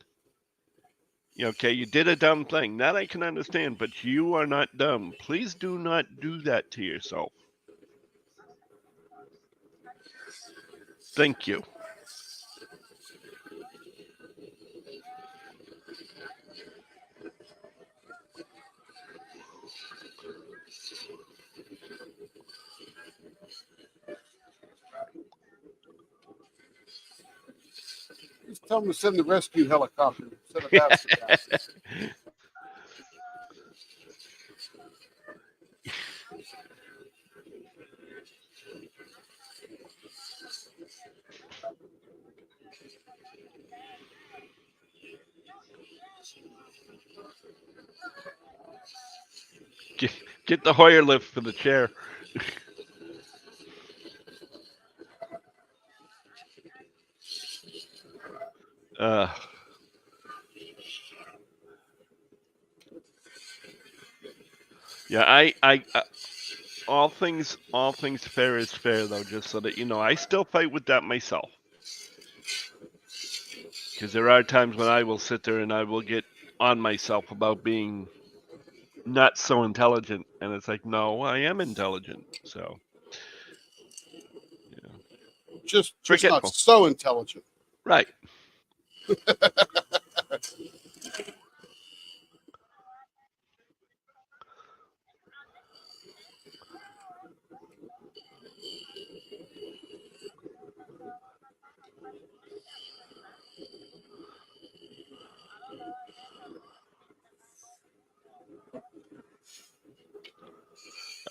Okay, you did a dumb thing. That I can understand, but you are not dumb. Please do not do that to yourself. Thank you. Just tell them to send the rescue helicopter. Send a basket down. Get the Hoyer lift for the chair. Yeah, I all things fair is fair though, just so that you know, I still fight with that myself. Because there are times when I will sit there and I will get on myself about being not so intelligent, and it's like, no, I am intelligent. So just not Forgetful. so intelligent. Right.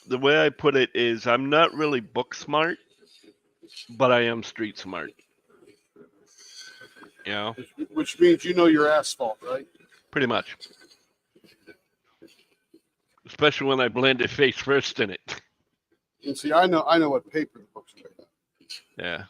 The way I put it is I'm not really book smart, but I am street smart. You know, Which means you know your asphalt, right? pretty much. Especially when I blended face first in it. And see, I know what paper the books are made of. Yeah.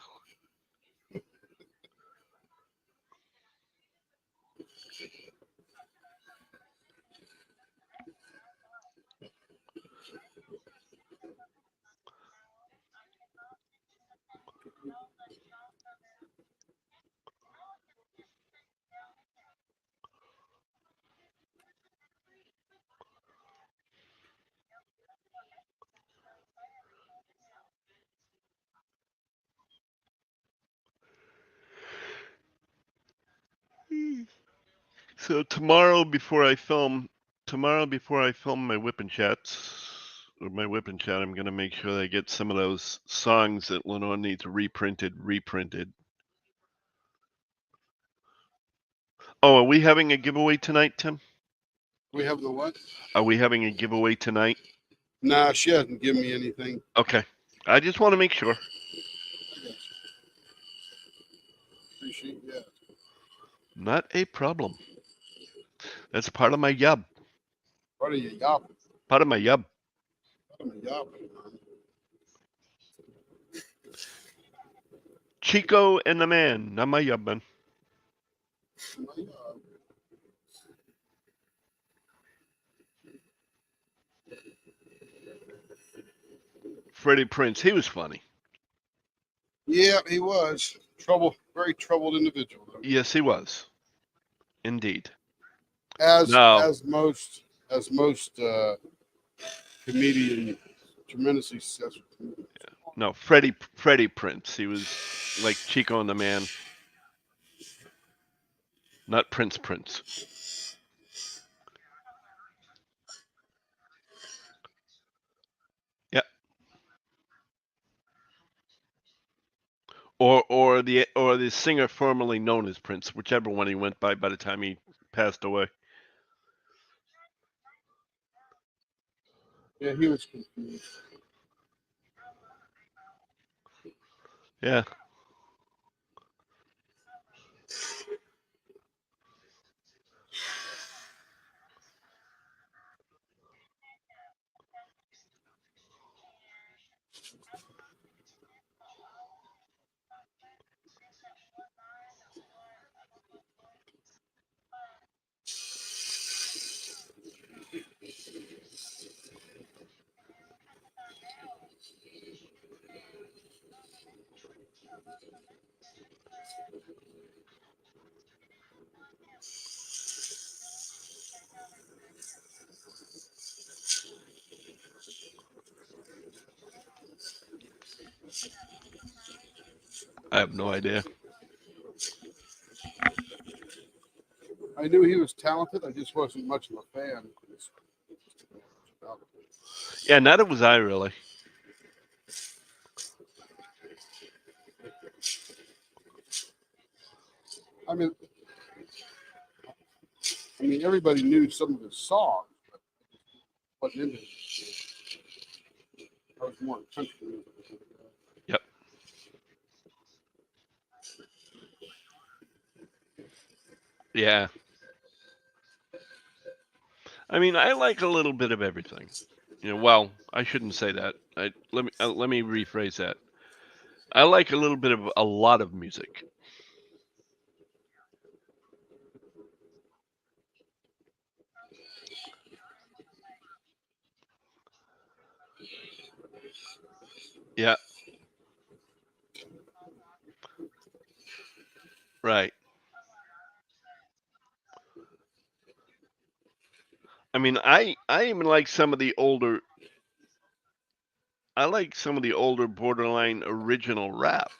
So tomorrow before I film my whip and chats or my whip and chat, I'm gonna make sure that I get some of those songs that Lenore needs reprinted. Oh, are we having a giveaway tonight, Tim? We have the what? Are we having a giveaway tonight? Nah, she hasn't given me anything. Okay. I just want to make sure. Appreciate that. Not a problem. That's part of my yub. What are you yapping? Part of my yub. What am I yapping? Chico and the man, not my yub, man. Freddie Prinze, he was funny. Yeah, he was very troubled individual. Though. Yes, he was. Indeed. As most comedian, tremendously successful. No, Freddie Prinze. He was like Chico and the man. Not Prince. Yeah. Or the singer formerly known as Prince, whichever one he went by the time he passed away. Yeah, he was confused. Yeah. I have no idea. I knew he was talented. I just wasn't much of a fan. Yeah, neither was I really. I mean, everybody knew some of his songs, but wasn't into it. I was more country music. Yep. Yeah. I mean, I like a little bit of everything. You know, well, I shouldn't say that. Let me rephrase that. I like a little bit of a lot of music. Yeah. Right. I mean, I even like some of the older. I like some of the older borderline original rap.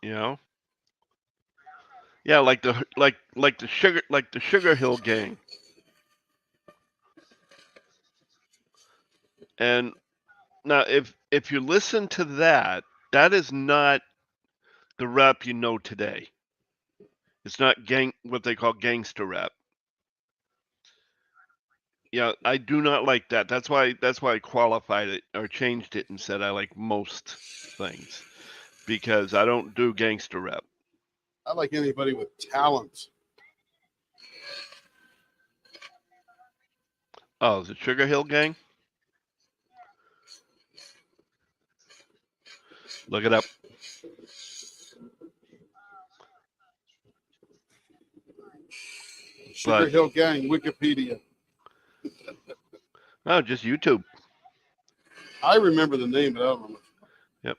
You know? Yeah, like the Sugar Hill Gang. And now if you listen to that, that is not the rap you know today. It's not what they call gangster rap. Yeah, I do not like that. That's why I qualified it or changed it and said I like most things, because I don't do gangster rap. I like anybody with talent. Oh, the Sugar Hill Gang? Look it up. Sugar But Hill Gang, Wikipedia. oh, just YouTube. I remember the name, but I don't remember. Yep.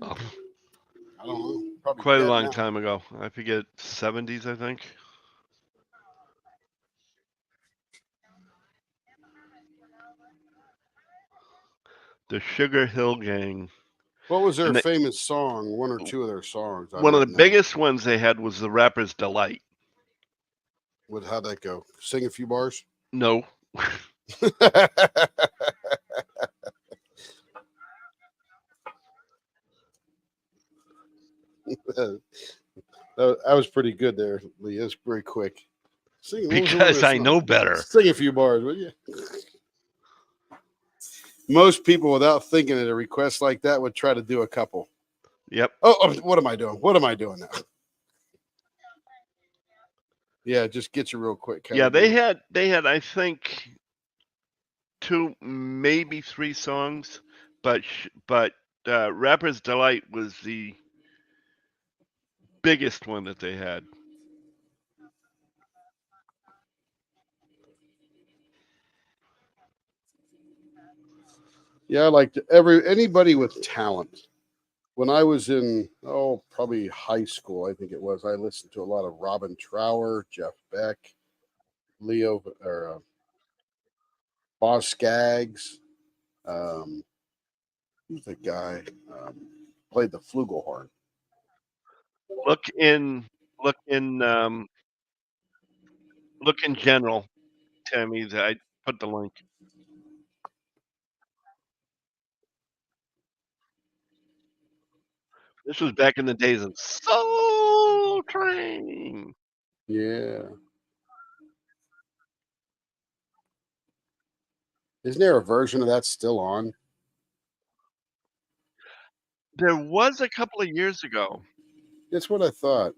Oh, I don't know. Probably quite a dead long now. time ago. I forget, 70s, I think. The Sugar Hill Gang. What was their And famous song? One or two of their songs. I one of might the know. biggest ones they had was the Rapper's Delight. How'd that go? Sing a few bars? No. I was pretty good there, Lee. It was very quick. Sing, what was the word of Because the I song? know better. Sing a few bars, would you? Most people, without thinking at a request like that, would try to do a couple. Yep. Oh, what am I doing? What am I doing now? Yeah, just get you real quick. Yeah, they had I think 2, maybe 3 songs, but Rapper's Delight was the biggest one that they had. Yeah, I liked anybody with talent. When I was in probably high school, I think it was, I listened to a lot of Robin Trower, Jeff Beck, Leo or Boz Scaggs. Who's the guy played the flugelhorn? Look in general, Tammy. I put the link. This was back in the days of Soul Train. Yeah. Isn't there a version of that still on? There was a couple of years ago. That's what I thought.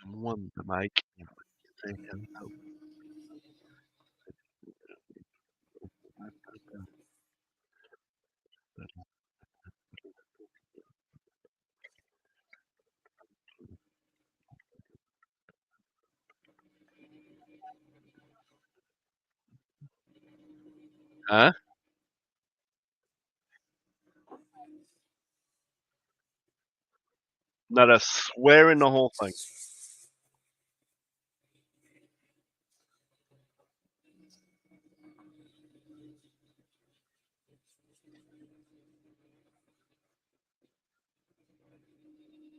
One the mic. Huh? Not a swear in the whole thing.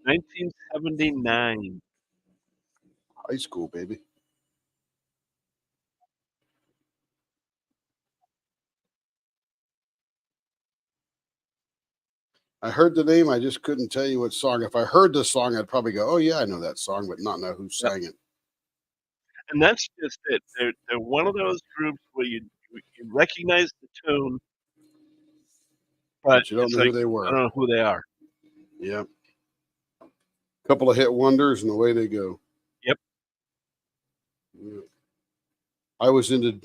$1979. High school, baby. I heard the name. I just couldn't tell you what song. If I heard the song, I'd probably go, "Oh yeah, I know that song," but not know who Yep. sang it. And that's just it. They're one of those groups where you recognize the tune, but But you don't it's know who like they I were. don't know who they are. Yeah. Couple of hit wonders, and away they go. Yep. Yeah. I was into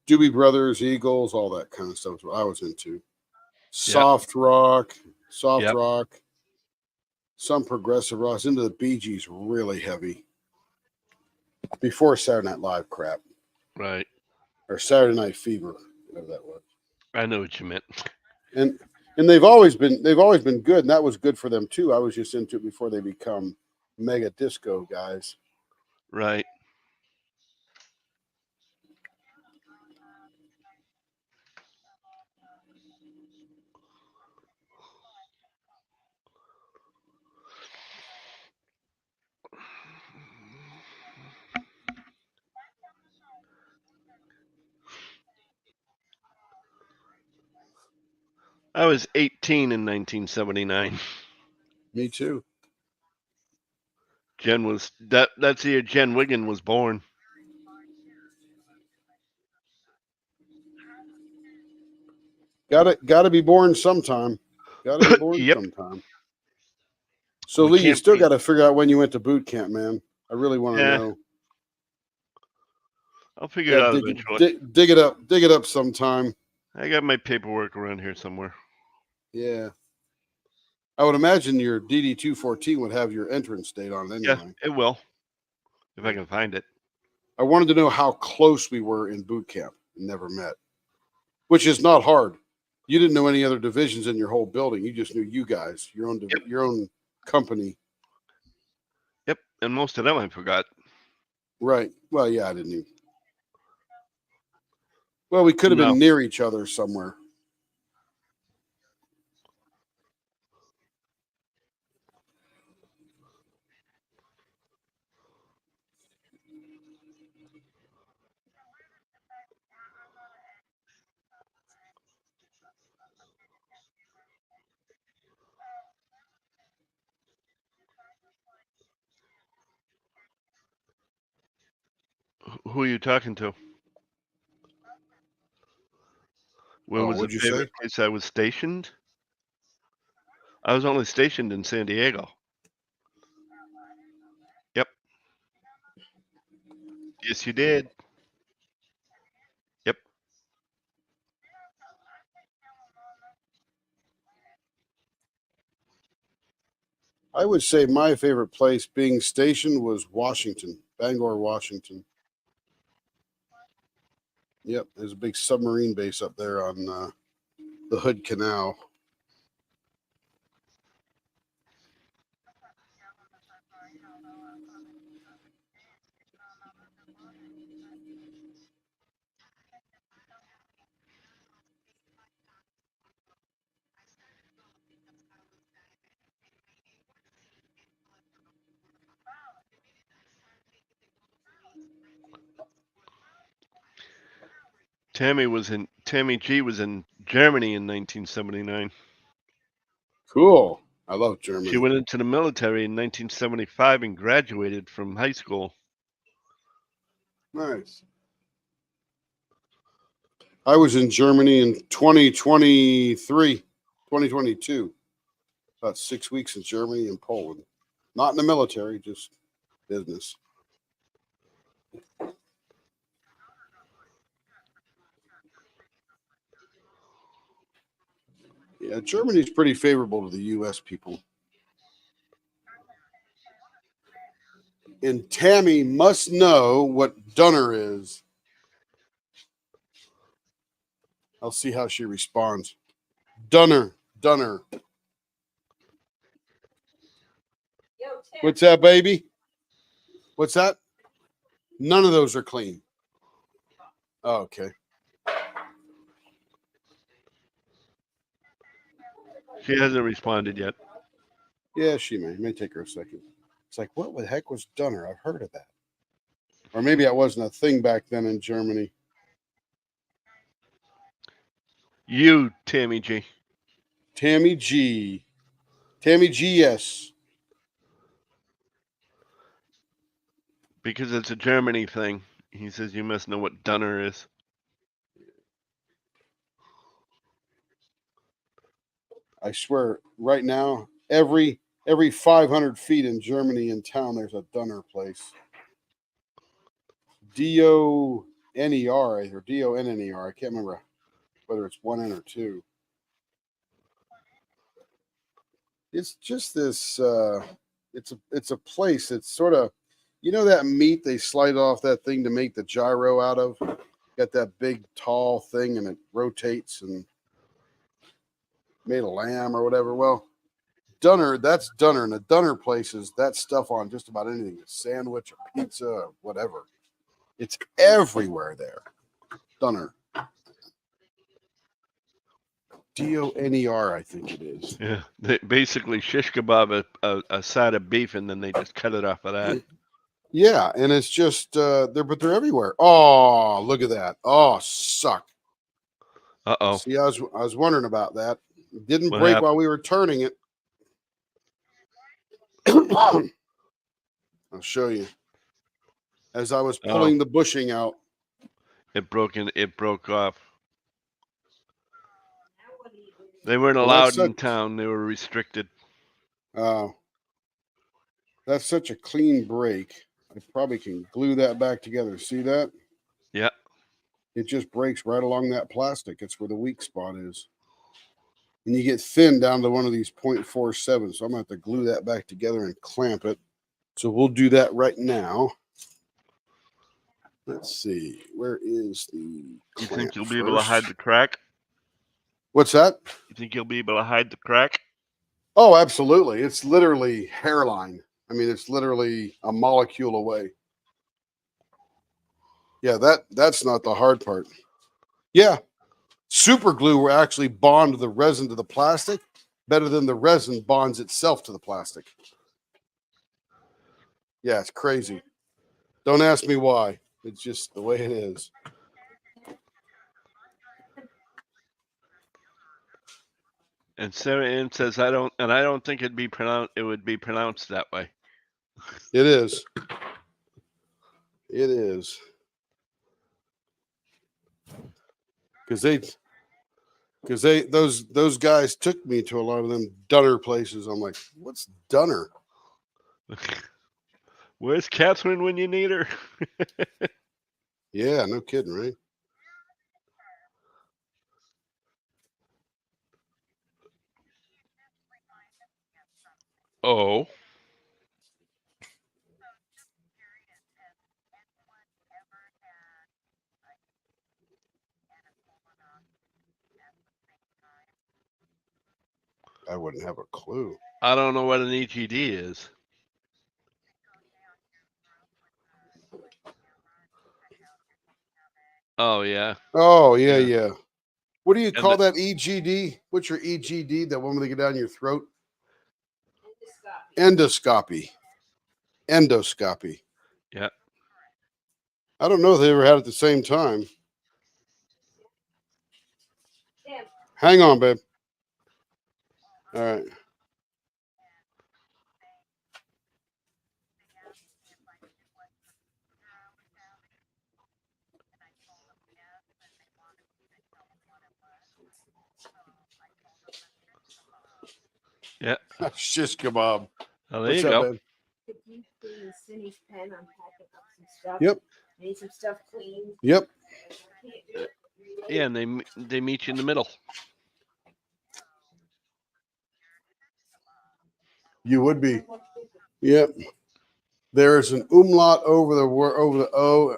Doobie Brothers, Eagles, all that kind of stuff. Is what I was into. Soft rock, Yep. some progressive rock. I was into the Bee Gees really heavy. Before Saturday Night Live crap. Right. Or Saturday Night Fever, whatever that was. I know what you meant. And And they've always been good, and that was good for them too. I was just into it before they become mega disco guys. Right. I was 18 in 1979. Me too. Jen was that's the year Jen Wiggin was born. Gotta be born sometime. Gotta be born Yep. sometime. So We Lee, you can't still be- got to figure out when you went to boot camp, man. I really want to Yeah. know. I'll figure it out dig, eventually. dig it up sometime. I got my paperwork around here somewhere. Yeah. I would imagine your DD 214 would have your entrance date on it Yeah, anyway. it will. If I can find it. I wanted to know how close we were in boot camp and never met, which is not hard. You didn't know any other divisions in your whole building. You just knew you guys, your own company. Yep. And most of them I forgot. Right. Well, yeah, I didn't even. Well, we could have No. been near each other somewhere. Who are you talking to? Where Oh, was the what'd you favorite say? place I was stationed? I was only stationed in San Diego. Yep. Yes, you did. Yep. I would say my favorite place being stationed was Washington, Bangor, Washington. Yep, there's a big submarine base up there on the Hood Canal. Tammy G was in Germany in 1979. Cool. I love Germany. She went into the military in 1975 and graduated from high school. Nice. I was in Germany in 2022. About 6 weeks in Germany and Poland. Not in the military, just business. Yeah, Germany's pretty favorable to the U.S. people. And Tammy must know what Dunner is. I'll see how she responds. Dunner. Yo, Tim. What's that, baby? What's that? None of those are clean. Oh, okay. She hasn't responded yet. Yeah, she may. It may take her a second. It's like, what the heck was Dunner? I've heard of that. Or maybe that wasn't a thing back then in Germany. You, Tammy G. Tammy G. Tammy GS. Because it's a Germany thing. He says you must know what Dunner is. I swear, right now, every 500 feet in Germany in town, there's a Dunner place. DONER or DONNER. I can't remember whether it's one N or two. It's just this. It's a place. It's sort of, you know, that meat they slide off that thing to make the gyro out of. Got that big tall thing and it rotates and made of lamb or whatever. Well, Dunner, that's Dunner, and the Dunner places that stuff on just about anything, a sandwich, a pizza, or whatever. It's everywhere there. Dunner. Doner, I think it is. Yeah, they basically shish kebab a side of beef, and then they just cut it off of that. Yeah, and it's just they're everywhere. Oh, look at that. Oh, suck. Uh-oh. See, I was wondering about that. It didn't What break happened? while we were turning it. I'll show you. As I was pulling the bushing out. It broke off. They weren't Well, allowed in town. They were restricted. Oh. That's such a clean break. I probably can glue that back together. See that? Yeah. It just breaks right along that plastic. It's where the weak spot is. And you get thin down to one of these 0.47. So I'm going to have to glue that back together and clamp it. So we'll do that right now. Let's see. Where is the You clamp think you'll be able to hide first? the crack? What's that? You think you'll be able to hide the crack? Oh, absolutely. It's literally hairline. I mean, it's literally a molecule away. Yeah, that's not the hard part. Yeah. Super glue will actually bond the resin to the plastic better than the resin bonds itself to the plastic. Yeah, it's crazy. Don't ask me why. It's just the way it is. And Sarah Ann says I don't think it would be pronounced that way. It is. It is. Because those guys took me to a lot of them Dunner places. I'm like, what's Dunner? Where's Catherine when you need her? Yeah, no kidding, right? Oh. I wouldn't have a clue. I don't know what an EGD is. Oh yeah. Oh, yeah, Yeah. yeah. What do you And call that EGD? What's your EGD? That one when they get down your throat? Endoscopy. Endoscopy. Yeah. I don't know if they ever had it at the same time. Yeah. Hang on, babe. All right. Yeah. Shish kebab. Oh, there What's you up, go. babe? Could you please Cindy's pen? I'm packing up some stuff. Yep. I need some stuff cleaned. Yep. Can't do it. Yeah, and they meet you in the middle. You would be. Yep. There's an umlaut over the O.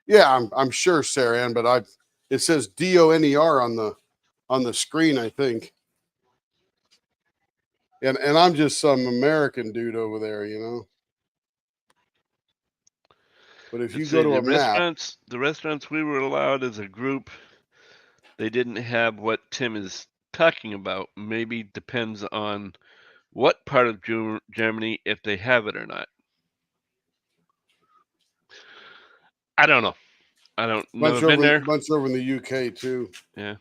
Yeah, I'm sure, Sarah Ann, but it says DONER on the screen, I think. And I'm just some American dude over there, you know. But if you Let's go see, to a map, the restaurants we were allowed as a group, they didn't have what Tim is talking about. Maybe depends on what part of Germany, if they have it or not. I don't know. I don't never been there. bunch over in the UK too. Yeah.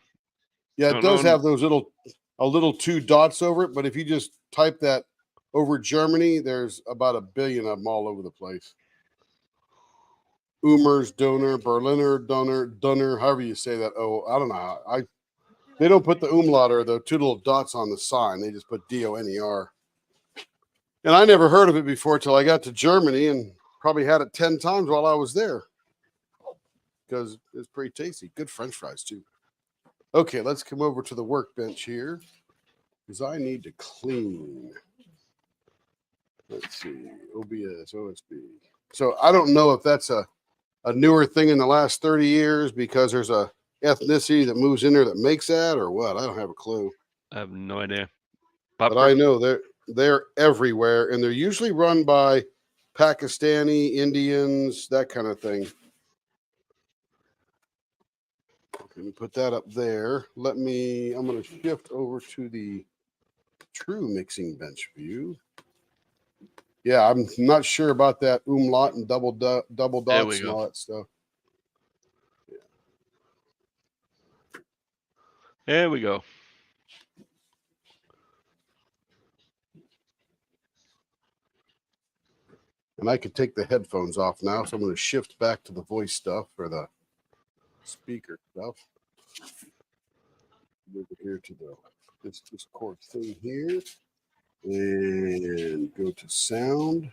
Yeah, it Don't does know. have those little two dots over it, but if you just type that over Germany, there's about 1 billion of them all over the place. Umers, Donor, Berliner, Dunner, however you say that. Oh, I don't know. They don't put the umlaut or the two little dots on the sign. They just put DONER. And I never heard of it before till I got to Germany and probably had it 10 times while I was there because it's pretty tasty. Good French fries too. Okay, let's come over to the workbench here because I need to clean. Let's see, OBS, OSB. So I don't know if that's a newer thing in the last 30 years because there's a ethnicity that moves in there that makes that or what. I don't have a clue. I have no idea. but I know they're everywhere, and they're usually run by Pakistani, Indians, that kind of thing. Let me put that up there. I'm going to shift over to the true mixing bench view. Yeah, I'm not sure about that umlaut and double dots and all that stuff. There we go. And I could take the headphones off now, so I'm going to shift back to the voice stuff or the speaker stuff. Over here to this Discord thing here, and go to sound.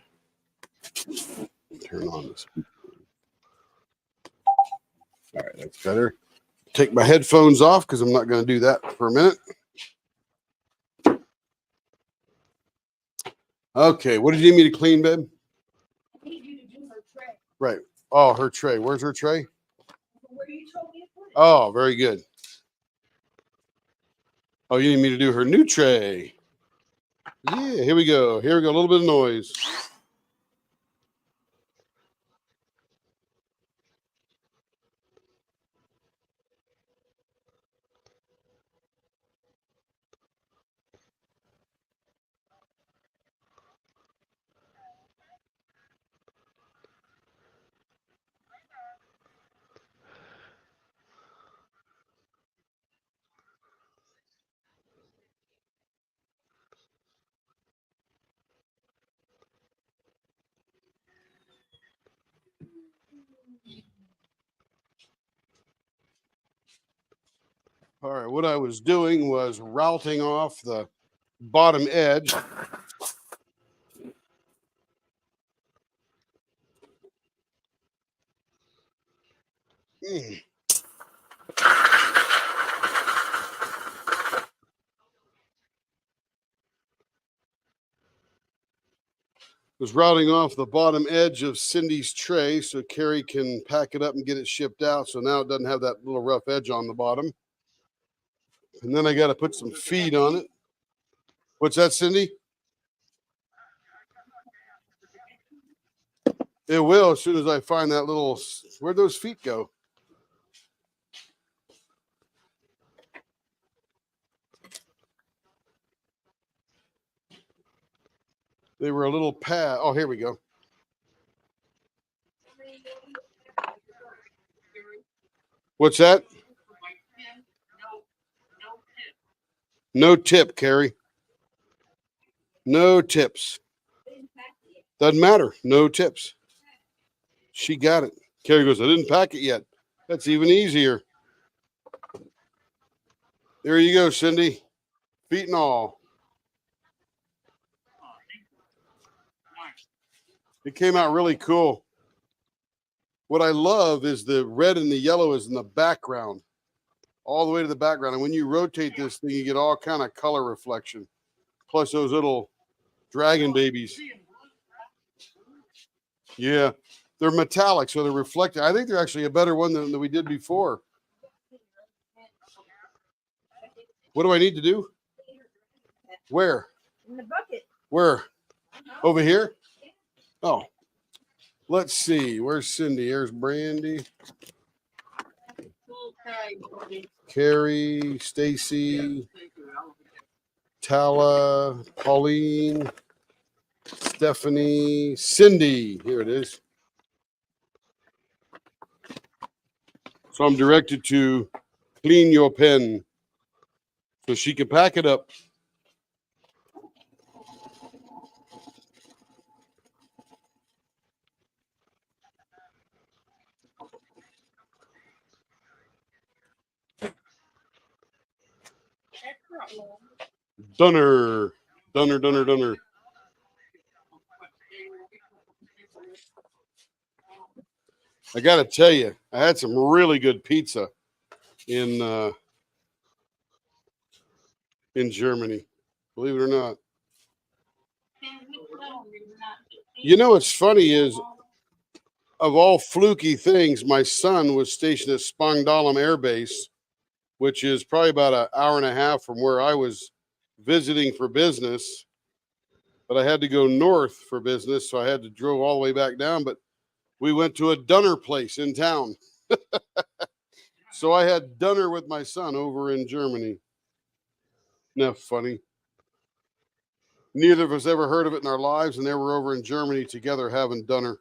And turn on the speaker. All right, that's better. Take my headphones off because I'm not going to do that for a minute. Okay, what did you need me to clean, babe? I need you to do her tray. Right. Oh, her tray. Where's her tray? Where you told me to put it. Oh, very good. Oh, you need me to do her new tray. Yeah, here we go. Here we go. A little bit of noise. All right, what I was doing was routing off the bottom edge. Was routing off the bottom edge of Cindy's tray so Carrie can pack it up and get it shipped out. So now it doesn't have that little rough edge on the bottom. And then I got to put some feed on it. What's that, Cindy? It will as soon as I find that little. Where'd those feet go? They were a little pad. Oh, here we go. What's that? No tip, Carrie. No tips. Doesn't matter. No tips. She got it. Carrie goes, I didn't pack it yet. That's even easier. There you go, Cindy. Feet and all. It came out really cool. What I love is the red and the yellow is in the background, all the way to the background. And when you rotate this thing, you get all kind of color reflection. Plus those little dragon babies. Yeah, they're metallic, so they're reflecting. I think they're actually a better one than we did before. What do I need to do? Where? In the bucket. Where? Over here? Oh. Let's see. Where's Cindy? There's Brandy. Carrie, Stacy, Tala, Pauline, Stephanie, Cindy. Here it is. So I'm directed to clean your pen so she can pack it up. Dunner. I got to tell you, I had some really good pizza in Germany. Believe it or not. You know what's funny is, of all fluky things, my son was stationed at Spangdahlem Air Base, which is probably about an hour and a half from where I was visiting for business. But I had to go north for business, so I had to drove all the way back down. But we went to a Dunner place in town. So I had Dunner with my son over in Germany. Isn't that funny? Neither of us ever heard of it in our lives, and they were over in Germany together having Dunner.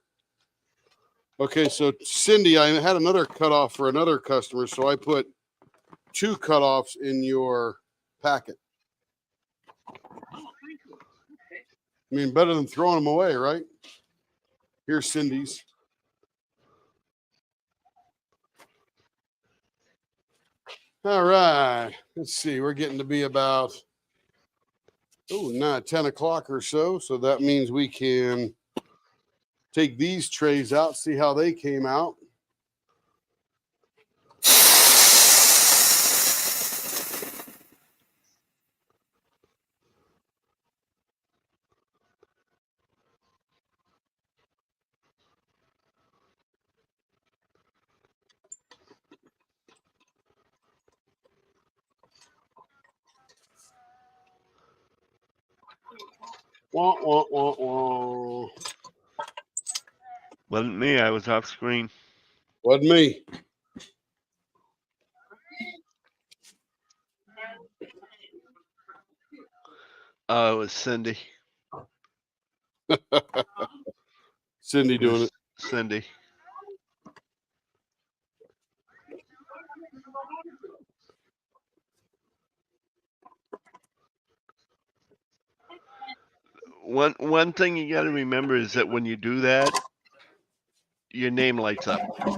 Okay, so Cindy, I had another cutoff for another customer, so I put 2 cutoffs in your packet. I mean, better than throwing them away, right? Here's Cindy's. All right, let's see. We're getting to be about, 10 o'clock or so. So that means we can take these trays out, see how they came out. Wah, wah, wah, wah. Wasn't me. I was off screen. Wasn't me. Oh, it was Cindy. Cindy It doing was it. Cindy. One thing you got to remember is that when you do that, your name lights up. Yeah,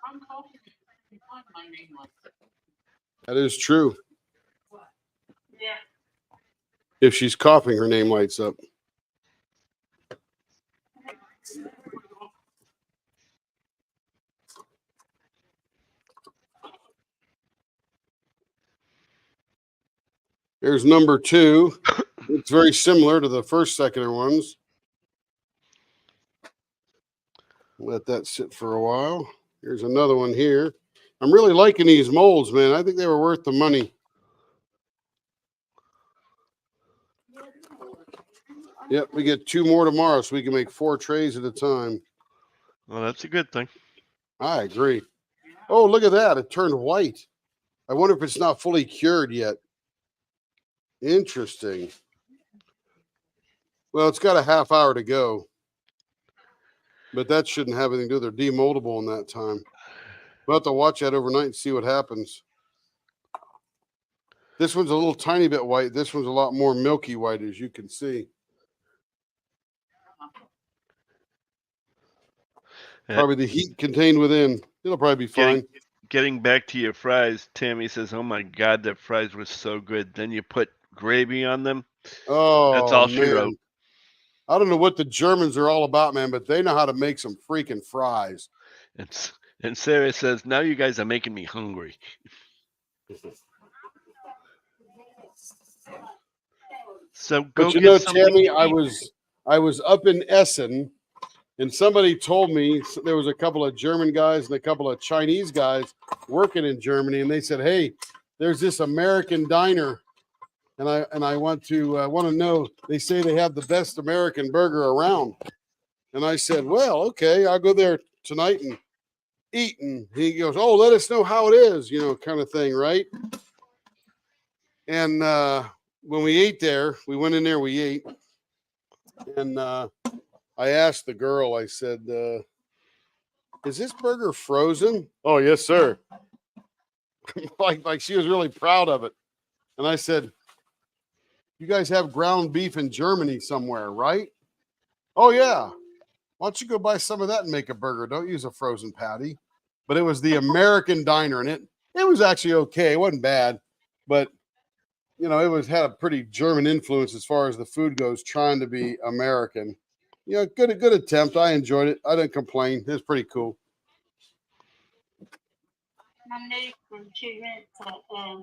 I'm talking on my name like that. That is true. Yeah. If she's coughing, her name lights up. Here's number 2. It's very similar to the first secular ones. Let that sit for a while. Here's another one here. I'm really liking these molds, man. I think they were worth the money. Yep, we get 2 more tomorrow, so we can make 4 trays at a time. Well, that's a good thing. I agree. Oh, look at that. It turned white. I wonder if it's not fully cured yet. Interesting. Well, it's got a half hour to go. But that shouldn't have anything to do. They're demoldable in that time. We'll have to watch that overnight and see what happens. This one's a little tiny bit white. This one's a lot more milky white, as you can see. Probably the heat contained within. It'll probably be fine. Getting back to your fries, Tammy says, "Oh my God, the fries were so good." Then you put gravy on them. Oh, That's all she man. wrote. I don't know what the Germans are all about, man, but they know how to make some freaking fries. And Sarah says, "Now you guys are making me hungry." So go But you get know, something Tammy, to eat. I was up in Essen, and somebody told me there was a couple of German guys and a couple of Chinese guys working in Germany, and they said, "Hey, there's this American diner, and I want to know. They say they have the best American burger around." And I said, "Well, okay, I'll go there tonight and eat." And he goes, "Oh, let us know how it is," kind of thing, right? And when we ate there, we went in there, we ate, and I asked the girl, I said, "Is this burger frozen?" "Oh, yes, sir." like she was really proud of it. And I said, "You guys have ground beef in Germany somewhere, right?" "Oh, yeah." "Why don't you go buy some of that and make a burger? Don't use a frozen patty." But it was the American diner, and it was actually okay. It wasn't bad, but it had a pretty German influence as far as the food goes, trying to be American. Good attempt. I enjoyed it. I didn't complain. It was pretty cool. My niece from 2 minutes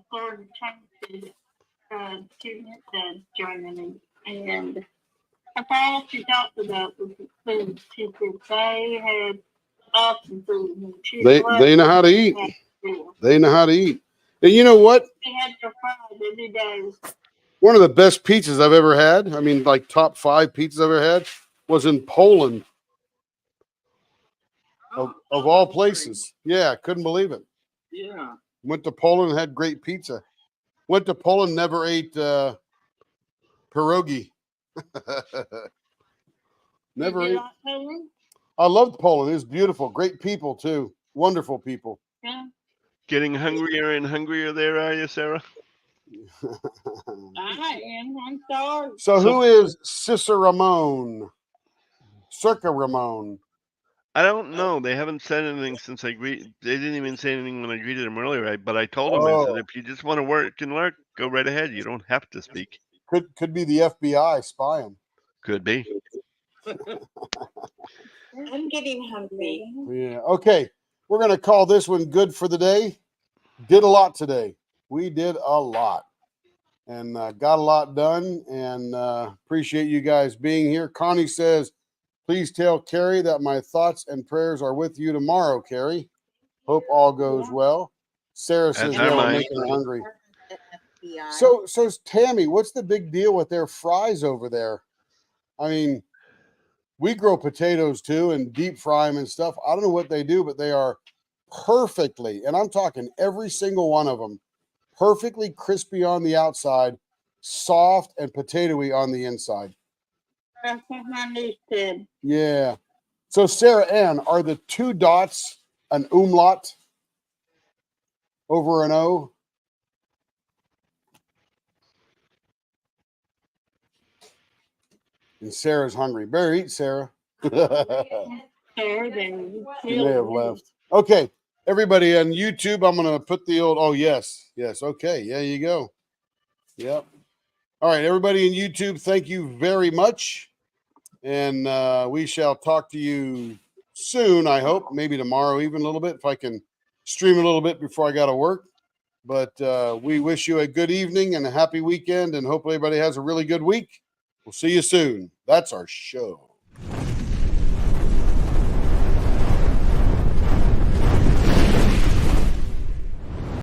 foreign country, 2 minutes Germany, and that's all she talked about was the food. She said they had awesome food. She They loves know how to eat. that food. They know how to eat. And you know what? She had her fries every day. One of the best pizzas I've ever had, I mean, like top 5 pizzas I've ever had, was in Poland, of all places. Yeah, couldn't believe it. Yeah. Went to Poland and had great pizza. Went to Poland, never ate pierogi. Never Did ate. you like Poland? I loved Poland. It was beautiful. Great people, too. Wonderful people. Yeah. Getting hungrier and hungrier there, are you, Sarah? I am. I'm sorry. So who is Cissa Ramon? Circa Ramon. I don't know. They haven't said anything since I greet. They didn't even say anything when I greeted them earlier. But I told them, I Oh. said, if you just want to work and lurk, go right ahead. You don't have to speak. Could be the FBI spying. Could be. I'm getting hungry. Yeah. Okay. We're going to call this one good for the day. Did a lot today. We did a lot and got a lot done, and appreciate you guys being here. Connie says, please tell Carrie that my thoughts and prayers are with you tomorrow, Carrie. Hope all goes well. Sarah says, As are yeah, we're mine. making her hungry. FBI. So Tammy, what's the big deal with their fries over there? I mean, we grow potatoes too and deep fry them and stuff. I don't know what they do, but they are perfectly, and I'm talking every single one of them, perfectly crispy on the outside, soft and potatoey on the inside. That's what my niece said. Yeah. So Sarah Ann, are the 2 dots an umlaut over an O? And Sarah's hungry. Better eat, Sarah. She Sorry, baby. may have left. Okay, everybody on YouTube, I'm going to put the old, oh, yes. Okay, there you go. Yep. All right, everybody in YouTube, thank you very much. And we shall talk to you soon, I hope. Maybe tomorrow even a little bit, if I can stream a little bit before I got to work. But we wish you a good evening and a happy weekend, and hopefully everybody has a really good week. We'll see you soon. That's our show.